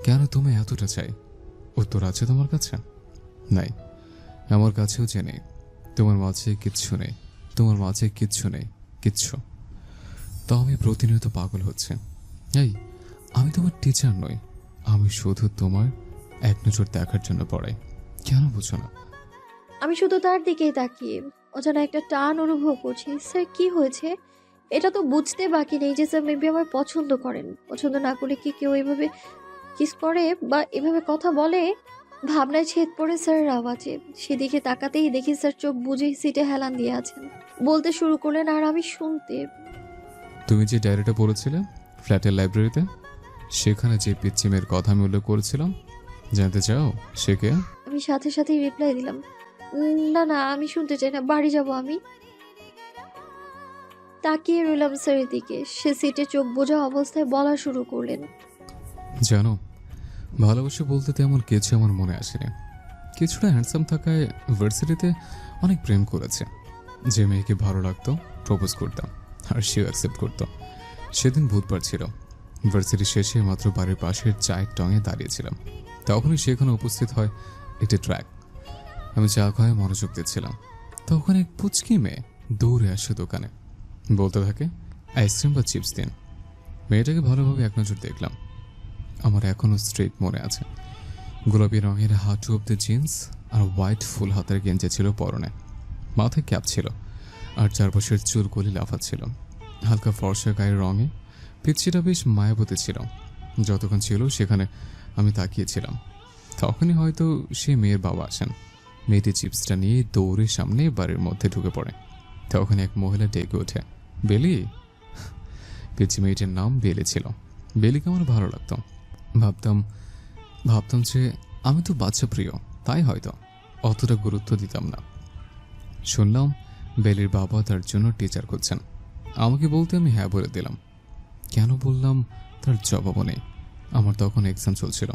কেন তোমায় এতটা চাই? উত্তর আছে তোমার কাছে? নাই, আমার কাছেও যে নেই। তোমার মাঝে কিচ্ছু নেই, তোমার মাঝে কিচ্ছু নেই, কিচ্ছু। তাও আমি প্রতিনিয়ত পাগল হচ্ছে। এই আমি তোমার টিচার নই, আমি শুধু তোমার এক নজর দেখার জন্য পড়াই। কেন বুঝো না? আমি শুধু তার দিকেই তাকিয়ে অজানা একটা টান অনুভব করছি। স্যার কি হয়েছে? এটা তো বুঝতে বাকি নেই যে স্যার মেবি আমায় পছন্দ করেন। পছন্দ না করলে কি কেউ এভাবে কিস করে বা এভাবে কথা বলে? ভাবনায় ছেদ পড়ে স্যারের আওয়াজে। সেদিকে তাকাতেই দেখি স্যার চোখ বুজে সিটে হেলান দিয়ে আছেন। বলতে শুরু করলেন আর আমি শুনতে। তুমি যে ডায়েরিটা পড়েছিলে ফ্ল্যাটের লাইব্রেরিতে, সেখানে যে পিচ্চি মেয়ের কথা আমি উল্লেখ করেছিলাম, জানতে চাও সে কে? আমি সাথে সাথেই রিপ্লাই দিলাম, না না আমি শুনতে চাই না, বাড়ি যাব আমি। তাকিয়ে রইলাম স্যারের দিকে। সে সিটে চোখ বোঝা অবস্থায় বলা শুরু করলেন, জানো, ভালোবাসা বলতে তেমন কিছু আমার মনে আসেনি। কিছুটা হ্যান্ডসাম থাকায় ভার্সিটিতে অনেক প্রেম করেছে। যে মেয়েকে ভালো লাগতো প্রপোজ করতাম, আর সেও অ্যাকসেপ্ট করতো। সেদিন বুধবার ছিল, ভার্সিটি শেষে মাত্র বাড়ির পাশের চায়ের টঙে দাঁড়িয়েছিলাম। তখনই সেখানে উপস্থিত হয় একটি ট্র্যাক। আমি চা খাওয়ায় মনোযোগ দিচ্ছিলাম, তখন এক পুচকি মেয়ে দৌড়ে আসে দোকানে, বলতে থাকে আইসক্রিম বা চিপস দিন। মেয়েটাকে ভালোভাবে এক নজর দেখলাম। আমার এখনও স্ট্রেট মনে আছে, গোলাপি রঙের হাঁটু অব্দি জিন্স আর হোয়াইট ফুল হাতের গেঞ্জি ছিল পরনে, মাথায় ক্যাপ ছিল আর চারপাশের চুলগুলি লাফাচ্ছিল। হালকা ফর্সা গায়ের রঙে পিচ্ছিটা বেশ মায়াবতী ছিল। যতক্ষণ ছিল সেখানে আমি তাকিয়েছিলাম, তখনই হয়তো সে মেয়ের বাবা আসেন। মেয়েটি চিপসটা নিয়ে দৌড়ে সামনে বাড়ির মধ্যে ঢুকে পড়ে। তখন এক মহিলা ডেকে ওঠে, বেলি। পিচ্ছি মেয়েটির নাম বেলি ছিল। বেলিকে আমার ভালো লাগতো। ভাবতাম যে আমি তো বাচ্চা প্রিয়, তাই হয়তো অতটা গুরুত্ব দিতাম না। শুনলাম বেলির বাবা তার জন্য টিচার খুঁজছেন। আমাকে বলতে আমি হ্যাঁ বলে দিলাম। কেন বললাম তার জবাবও নেই। আমার তখন এক্সাম চলছিল।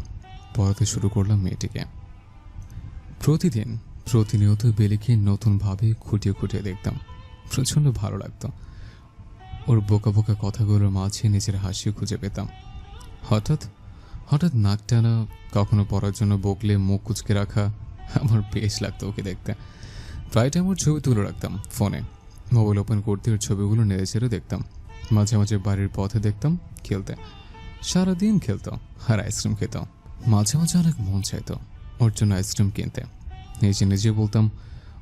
পড়াতে শুরু করলাম মেয়েটিকে। প্রতিনিয়ত বেলিকে নতুনভাবে খুঁটিয়ে খুঁটিয়ে দেখতাম। প্রচণ্ড ভালো লাগতো। ওর বোকা বোকা কথাগুলোর মাঝে নিজের হাসি খুঁজে পেতাম। হঠাৎ নাক টানা, কখনো পড়ার জন্য বকলে মুখ কুচকে রাখা, আমার বেশ লাগতো ওকে দেখতে। প্রায় টাইম ওর ছবি তুলে রাখতাম ফোনে। মোবাইল ওপেন করতে ওর ছবিগুলো নেড়ে চেড়ে দেখতাম। মাঝে মাঝে বাড়ির পথে দেখতাম খেলতে। সারাদিন খেলতো আর আইসক্রিম খেত। মাঝে মাঝে অনেক মন চাইতো ওর জন্য আইসক্রিম কিনতে। নিজে বলতাম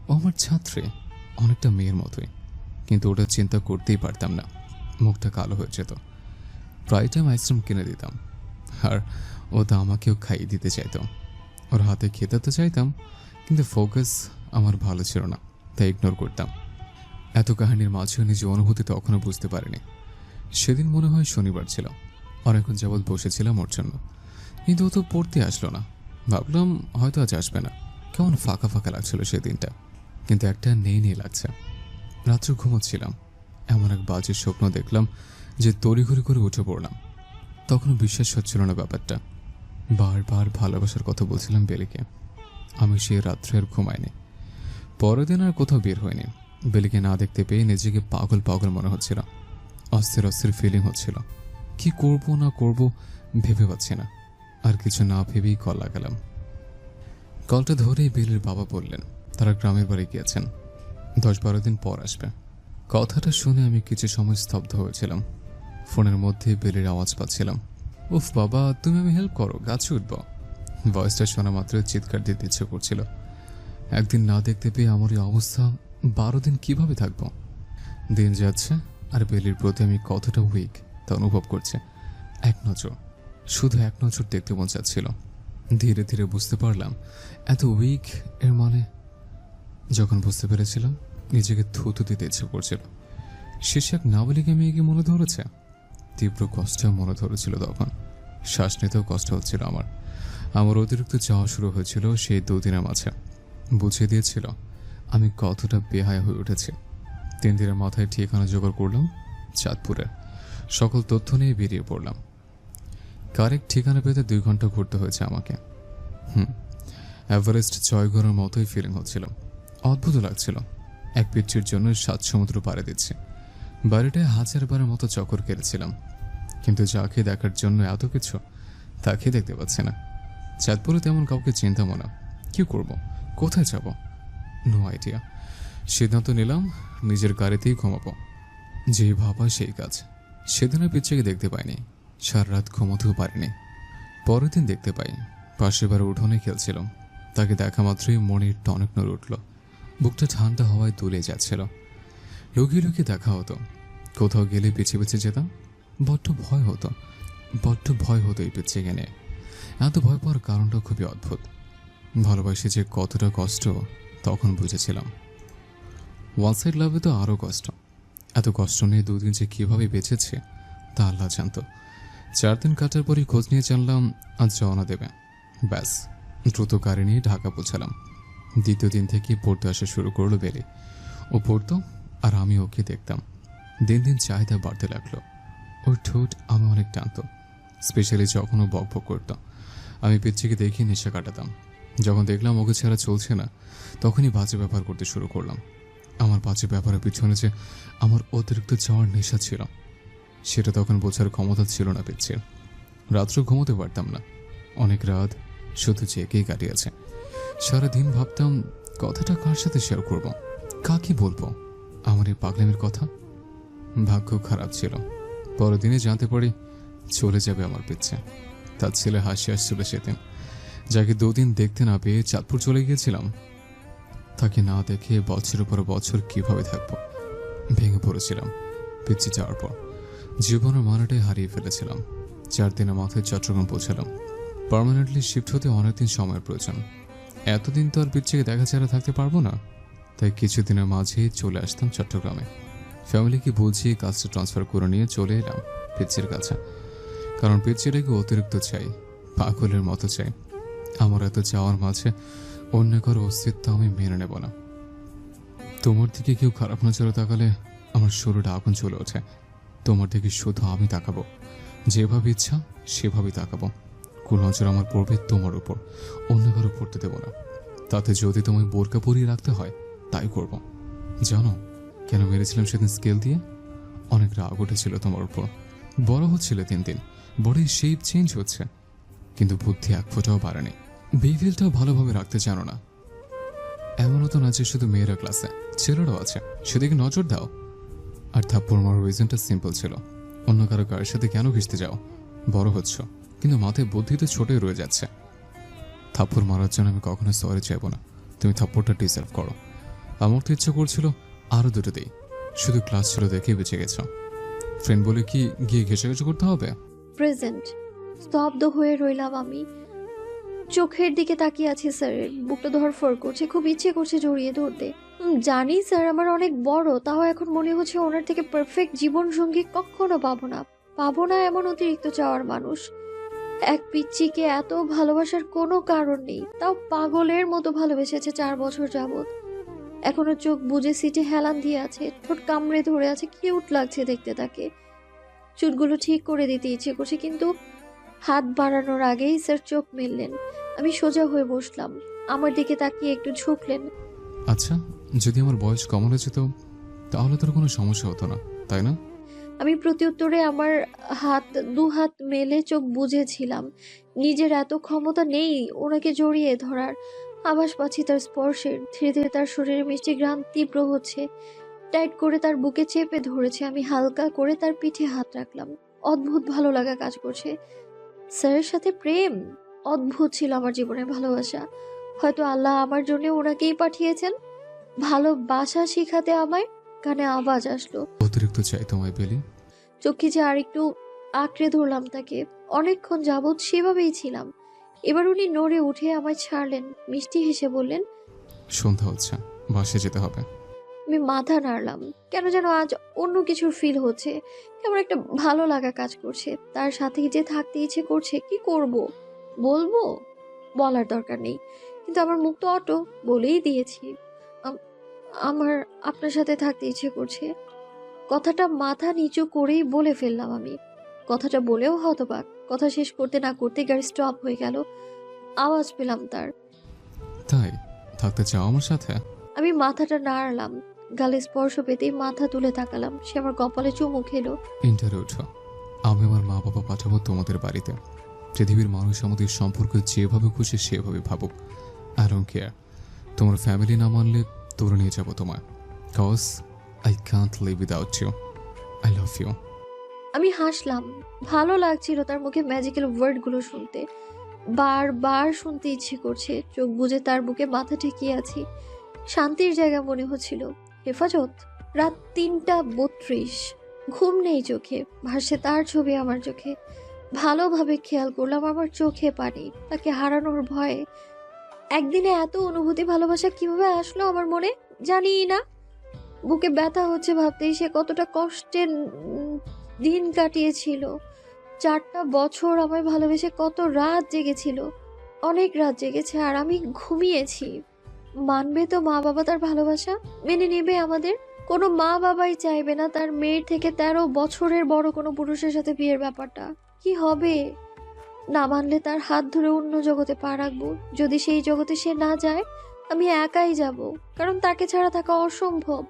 ও আমার ছাত্রী, অনেকটা মেয়ের মতোই। কিন্তু ওটা চিন্তা করতেই পারতাম না, মুখটা কালো হয়ে যেত। প্রায় টাইম আইসক্রিম কিনে দিতাম, আর ও তা আমাকেও খাইয়ে দিতে চাইতো। ওর হাতে খেতে তো চাইতাম, কিন্তু ফোকাস আমার ভালো ছিল না, তাই ইগনোর করতাম। এত কাহিনীর মাঝেও নিজের অনুভূতি তখনও বুঝতে পারিনি। সেদিন মনে হয় শনিবার ছিল। অনেকক্ষণ যাবৎ বসেছিলাম ওর জন্য, কিন্তু ও তো পড়তে আসলো না। ভাবলাম হয়তো আজ আসবে না। কেমন ফাঁকা ফাঁকা লাগছিল সেদিনটা, কিন্তু একটা নেই লাগছে। রাত্রে ঘুমোচ্ছিলাম, এমন এক বাজে স্বপ্ন দেখলাম যে তড়িঘড়ি করে উঠে পড়লাম। তখনও বিশ্বাস হচ্ছিল না ব্যাপারটা। বারবার ভালোবাসার কথা বলছিলাম বেলিকে। আমি সেই রাত্রে আর ঘুমাইনি। পরের দিন আর কোথাও বের হয়নি। বেলিকে না দেখতে পেয়ে নিজেকে পাগল মনে হচ্ছিল। অস্থির ফিলিং হচ্ছিল। কি করব না করব ভেবে পাচ্ছি না। আর কিছু না ভেবেই কল লাগালাম। কলটা ধরেই বেলির বাবা বললেন তারা গ্রামের বাড়ি গিয়েছেন, 10-12 দিন পর আসবে। কথাটা শুনে আমি কিছু সময় স্তব্ধ হয়েছিলাম। ফোনের মধ্যে বেলির আওয়াজ পাচ্ছিলাম, উফ বাবা তুমি আমি হেল্প করো, গাছে উঠব। ভয়েসটা শোনা মাত্র চিৎকার দিতে ইচ্ছে করছিল। একদিন না দেখতে পেয়ে আমার এই অবস্থা 12 দিন কিভাবে থাকবো। দিন যাচ্ছে আর বেলির প্রতি আমি কতটা উইক তা অনুভব করছে। শুধু এক নজর দেখতে মন চাচ্ছিল। ধীরে ধীরে বুঝতে পারলাম এত উইক এর মানে। যখন বুঝতে পেরেছিলাম নিজেকে থুতু দিতে ইচ্ছে করছিল। শেষে এক নাবালিকা মেয়েকে মনে ধরেছে। তীব্র কষ্টে মনে ধরেছিল তখন। শ্বাস নিতেও কষ্ট হচ্ছিল আমার অতিরিক্ত চাওয়া শুরু হয়েছিল সেই 2 দিনের মাঝে। বুঝিয়ে দিয়েছিল আমি কতটা বেহায়া হয়ে উঠেছি। 3 দিনের মাথায় ঠিকানা জোগাড় করলাম চাঁদপুরের। সকল তথ্য নিয়ে বেরিয়ে পড়লাম। কারেক্ট ঠিকানা পেতে 2 ঘন্টা ঘুরতে হয়েছে আমাকে। এভারেস্ট জয়গড়ের মতোই ফিলিং হচ্ছিল। অদ্ভুত লাগছিল। এক পিচ্ছির জন্য 7 সমুদ্র পাড়ে দিচ্ছি। বাড়িটায় 1000বারের মতো চক্কর কেটেছিলাম, কিন্তু যাকে দেখার জন্য এত কিছু তাকে দেখতে পাচ্ছি না। চাঁদপুরে তেমন কাউকে চিন্তামো না। কি করব, কোথায় যাব, নো আইডিয়া। সিদ্ধান্ত নিলাম নিজের গাড়িতেই ঘুমাবো। যেই ভাবা সেই কাজ। সেদিন আর পিচ্ছিকে দেখতে পাইনি, সারা রাত ঘুমাতেও পারিনি। পরের দিন দেখতে পাই পাশের বারে উঠোনে খেলছিলাম। তাকে দেখা মাত্রই মনের টনক নড়ে উঠল। বুকটা ঠান্ডা হওয়ায় তুলে যাচ্ছিল। লুকিয়ে দেখা হতো। কোথাও গেলে পিছিয়ে যেতাম। বড্ড ভয় হতো এই পিছিয়ে নিয়ে। এত ভয় পাওয়ার কারণটা খুবই অদ্ভুত। ভালোবাসি যে কতটা কষ্ট তখন বুঝেছিলাম। ওয়ান সাইড লাভে তো আরও কষ্ট। এত কষ্ট নিয়ে দুদিন যে কীভাবে বেঁচেছে তা আল্লাহ জানত। 4 দিন কাটার পরই খোঁজ নিয়ে জানলাম আজ রওনা দেবে। ব্যাস, দ্রুত গাড়ি নিয়ে ঢাকা পৌঁছালাম। দ্বিতীয় দিন থেকে পড়তে আসা শুরু করলো বেলি। ও পড়তো আর আমি ওকে দেখতাম। দিন দিন চাহিদা বাড়তে লাগলো। ওর ঠোঁট আমি অনেক টানত, স্পেশালি যখন ও বকবক করতো। আমি পিচ্ছিকে দেখিয়ে নেশা কাটাতাম। যখন দেখলাম ওকে ছাড়া চলছে না, তখনই বাজে ব্যবহার করতে শুরু করলাম। আমার বাজে ব্যাপারের পিছনে যে আমার অতিরিক্ত চাওয়ার নেশা ছিল, সেটা তখন বোঝার ক্ষমতা ছিল না পিচ্ছির। রাত্র ঘুমোতে পারতাম না। অনেক রাত শুধু জেগেই কাটিয়েছে। সারাদিন ভাবতাম কথাটা কার সাথে শেয়ার করব, কাকে বলবো আমার এই পাগলামির কথা। ভাগ্য খারাপ ছিল, পরের দিনে জানতে পারি চলে যাবে আমার পিচ্ছে। তার ছেলে হাসি আসছিল সেদিন, যাকে 2 দিন দেখতে না পেয়ে চাঁদপুর চলে গিয়েছিলাম। তাকে না দেখে বছরের পর বছর কিভাবে থাকবো। ভেঙে পড়েছিলাম পিচ্ছি যাওয়ার পর। জীবনের মানাটাই হারিয়ে ফেলেছিলাম। 4 দিনের মাথায় চট্টগ্রাম পৌঁছালাম। পার্মানেন্টলি শিফট হতে অনেকদিন সময়ের প্রয়োজন। এতদিন তো আর পিচ্ছিকে দেখা ছাড়া থাকতে পারবো না, তাই কিছুদিনের মাঝেই চলে আসতাম চট্টগ্রামে। ফ্যামিলিকে বুঝিয়ে কাজটা ট্রান্সফার করে নিয়ে চলে এলাম পিচ্ছির কাছে। কারণ পিচ্ছিটাকে অতিরিক্ত চাই, পাগলের মতো চাই। আমার এত চাওয়ার মাঝে অন্য কারো অস্তিত্ব আমি মেনে নেব না। তোমার দিকে কেউ খারাপ নজরে তাকালে আমার শরীরটা আগুন চলে ওঠে। তোমার দিকে শুধু আমি তাকাবো, যেভাবে ইচ্ছা সেভাবেই তাকাবো। কোন নজর আমার পড়বে তোমার উপর, অন্য কারো পড়তে দেব না। তাতে যদি তোমায় বোরকা পরিয়ে রাখতে হয় তাই করব। জানো কেন মেরেছিলাম সেদিন স্কেল দিয়ে? অনেক রাগ উঠেছিল তোমার উপর। বড় হচ্ছিল দিন দিন, বডির শেপ চেঞ্জ হচ্ছে, কিন্তু বুদ্ধি এক ফোঁটাও বাড়েনি। বিহেভিয়ারটাও ভালোভাবে রাখতে জানো না। এমনও তো না যে শুধু মেয়েরা ক্লাসে, ছেলেরাও আছে, সেদিকে নজর দাও। আর থাপ্পড় মারার রিজনটা সিম্পল ছিল, অন্য কারো গায়ের সাথে কেন ঘিসতে যাও? বড় হচ্ছ, কিন্তু মাথায় বুদ্ধি তো ছোটই রয়ে যাচ্ছে। থাপ্পড় মারার জন্য আমি কখনো সরি চাইবো না। তুমি থাপ্পড়টা ডিজার্ভ করো। আমার তো ইচ্ছা করছিল আরও 2টো দিই, শুধু ক্লাস ছিল দেখে বেঁচে গেছ। ফ্রেন্ড বলে কি গিয়ে ঘেঁষাঘেঁষি করতে হবে? প্রেজেন্ট স্তব্ধ হয়ে রইলাম আমি। চোখের দিকে তাকিয়ে আছি স্যারের। বুকটা ধরফর করছে, খুব ইচ্ছে করছে জড়িয়ে ধরতে। জানি স্যার আমার অনেক বড়, তাও এখন মনে হচ্ছে ওনার থেকে পারফেক্ট জীবন সঙ্গী কখনো পাবো না এমন অতিরিক্ত চাওয়ার মানুষ। এক পিচ্চিকে এত ভালোবাসার কোনো কারণ নেই, তাও পাগলের মতো ভালোবেসেছে 4 বছর যাবত। এখনো চোখ বুজে সিটে হেলান দিয়ে আছে, ঠোঁট কামড়ে ধরে আছে। কিউট লাগছে দেখতে তাকে। চুলগুলো ঠিক করে দিতে ইচ্ছে করছে, কিন্তু হাত বাড়ানোর আগেই স্যার চোখ মেললেন। আমি সোজা হয়ে বসলাম। আমার দিকে তাকিয়ে একটু ঝুঁকলেন। আচ্ছা, যদি আমার বয়স কম হয়ে যেত তাহলে তোর কোনো সমস্যা হতো না, তাই না? আমি প্রত্যুত্তরে আমার দু হাত মেলে চোখ বুজেছিলাম। নিজের এত ক্ষমতা নেই ওনাকে জড়িয়ে ধরার। আভাস পাচ্ছি তার স্পর্শের। ধীরে ধীরে তার শরীরে মিষ্টি ঘ্রাণ তীব্র হচ্ছে। টাইট করে তার বুকে চেপে ধরেছে। আমি হালকা করে তার পিঠে হাত রাখলাম। অদ্ভুত ভালো লাগা কাজ করছে। স্যারের সাথে প্রেম অদ্ভুত ছিল আমার জীবনের ভালোবাসা। হয়তো আল্লাহ আমার জন্য ওনাকেই পাঠিয়েছেন ভালোবাসা শিখাতে আমায়। কানে আওয়াজ আসলো। অতিরিক্ত চাই তোমায় বেলি। চোখে যে আর একটু আঁকড়ে ধরলাম তাকে। অনেকক্ষণ যাবৎ সেভাবেই ছিলাম। এবার উনি নড়ে উঠে আমায় ছাড়লেন। মিষ্টি হেসে বললেন, সন্ধ্যা হচ্ছে, বাসে যেতে হবে। আমি মাথা নাড়লাম। কেন যেন আজ অন্য কিছুর ফিল হচ্ছে। কেমন একটা ভালো লাগা কাজ করছে। তার সাথে যে থাকতে ইচ্ছে করছে। কি করব? বলবো? বলার দরকার নেই, কিন্তু আমার মুখ তো অটো, বলেই দিয়েছি। আমার আপনার সাথে থাকতে ইচ্ছে করছে। কথাটা মাথা নিচু করেই বলে ফেললাম আমি। কথাটা বলেও হতবাক। কথা শেষ করতে না করতে গাড়ি স্টপ হয়ে গেল। আওয়াজ পেলাম তার। তাই থাকতে চাও আমার সাথে? আমি মাথাটা নাড়লাম। গালে স্পর্শ পেতেই মাথা তুলে তাকালাম। সে আমার কপালে চুমু খেলো। ইন্টারে উঠো, আমি আমার মা বাবা পাঠাবো তোমাদের বাড়িতে। পৃথিবীর মানুষ আমাদের সম্পর্ক যেভাবে খুশি সেভাবে ভাবুক। I don't care. তোমার ফ্যামিলি না মানলে তোরে নিয়ে যাবো তোমায়। Cause I can't live without you. I love you. আমি হাসলাম। ভালো লাগছিল তার মুখে ম্যাজিক্যাল ওয়ার্ডগুলো শুনতে। বারবার শুনতে ইচ্ছে করছে। চোখ বুজে তার বুকে মাথা ঠেকিয়ে আছি। শান্তির জায়গা মনে হচ্ছিল। হেফাজত। রাত 3:32। ঘুম নেই চোখে। ভাসছে তার ছবি আমার চোখে। ভালোভাবে খেয়াল করলাম আমার চোখে পানি। তাকে হারানোর ভয়ে। একদিনে এত অনুভূতি ভালোবাসা কিভাবে আসলো আমার মনে জানিই না। বুকে ব্যথা হচ্ছে ভাবতেই সে কতটা কষ্টের দিন কাটিয়েছিল। 4টা বছর আমায় ভালোবেসে কত রাত জেগেছিল, অনেক রাত জেগেছে, আর আমি ঘুমিয়েছি। মানবে তো মা বাবা তার ভালোবাসা? মেনে নেবে আমাদের? কোনো মা বাবাই চাইবে না তার মেয়ের থেকে 13 বছরের বড় কোনো পুরুষের সাথে বিয়ের ব্যাপারটা। কি হবে? না মানলে তার হাত ধরে অন্য জগতে পা রাখবো। যদি সেই জগতে সে না যায়, আমি একাই যাব, কারণ তাকে ছাড়া থাকা অসম্ভব।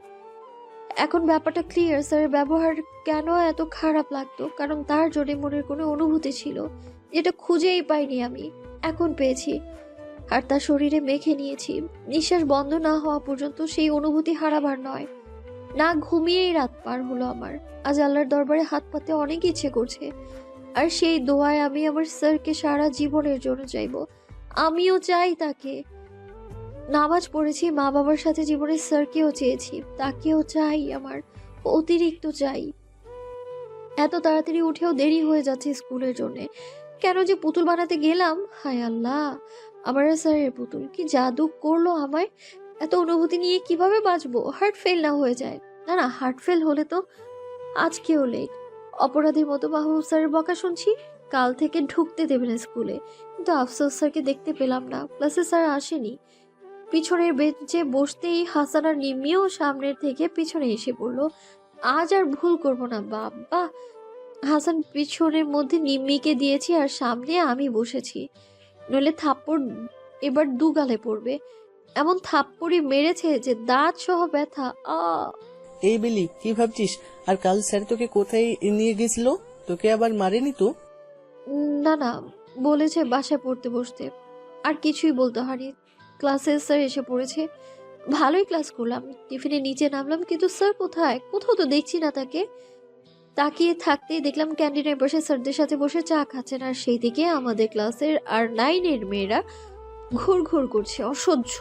এখন ব্যাপারটা ক্লিয়ার। স্যারের ব্যবহার কেন এত খারাপ লাগতো, কারণ তার জন্য মনের কোনো অনুভূতি ছিল যেটা খুঁজেই পাইনি আমি, এখন পেয়েছি। আর তার শরীরে মেখে নিয়েছি। নিঃশ্বাস বন্ধ না হওয়া পর্যন্ত সেই অনুভূতি হারাবার নয়। না ঘুমিয়েই রাত পার হলো আমার। আজ আল্লাহর দরবারে হাত পাতে অনেক ইচ্ছে করছে, আর সেই দোয়ায় আমি আমার স্যারকে সারা জীবনের জন্য চাইবো। আমিও চাই তাকে। নামাজ পড়েছি, মা বাবার সাথে জীবনের স্যারকেও চেয়েছি, তাকেও চাই, আমার অতিরিক্ত চাই। এত তাড়াতাড়ি উঠেও দেরি হয়ে যাচ্ছে স্কুলের জন্যে। কেন যে পুতুল বানাতে গেলাম, হায় আল্লাহ, আমার আর স্যারের পুতুল কি জাদু করলো আমায়। এত অনুভূতি নিয়ে কিভাবে বাঁচবো? হার্ট ফেল না হয়ে যায়? না না, হার্ট ফেল হলে তো আজকেও লেট। অপরাধীর মতো মাহবুব স্যারের বকা শুনছি, কাল থেকে ঢুকতে দেবে না স্কুলে। কিন্তু আফসোস স্যারকে দেখতে পেলাম না, ক্লাসে স্যার আসেনি। পিছনের বেঞ্চে বসতেই হাসান আর নিম্মিও সামনের থেকে পিছনে এসে পড়লো। আজ আর ভুল করবো না বাবা। হাসান পিছনের মধ্যে নিম্মিকে দিয়েছি, আর সামনে আমি বসেছি। নইলে থাপ্পড় এবার 2 গালে পড়বে। এমন থাপ্পড়ই মেরেছে যে দাঁত সহ ব্যথা। এই বেলি, কি ভাবছিস? আর কাল স্যার তোকে কোথায় নিয়ে গেছিল? তোকে আবার মারেনি তো? না না, বলেছে বাসায় পড়তে বসতে। আর কিছুই বলতে হয়নি। ক্লাসে স্যার এসে পড়েছে। ভালোই ক্লাস করলাম, টিফিনে নিচে নামলাম, কিন্তু স্যার কোথায়? কোথাও তো দেখছি না তাকে। তাকিয়ে থাকতেই দেখলাম ক্যান্টিনের বসে স্যারদের সাথে বসে চা খাচ্ছেন, আর সেই দিকে আমাদের ক্লাসের আর 9-এর মেয়েরা ঘুর ঘুর করছে, অসহ্য।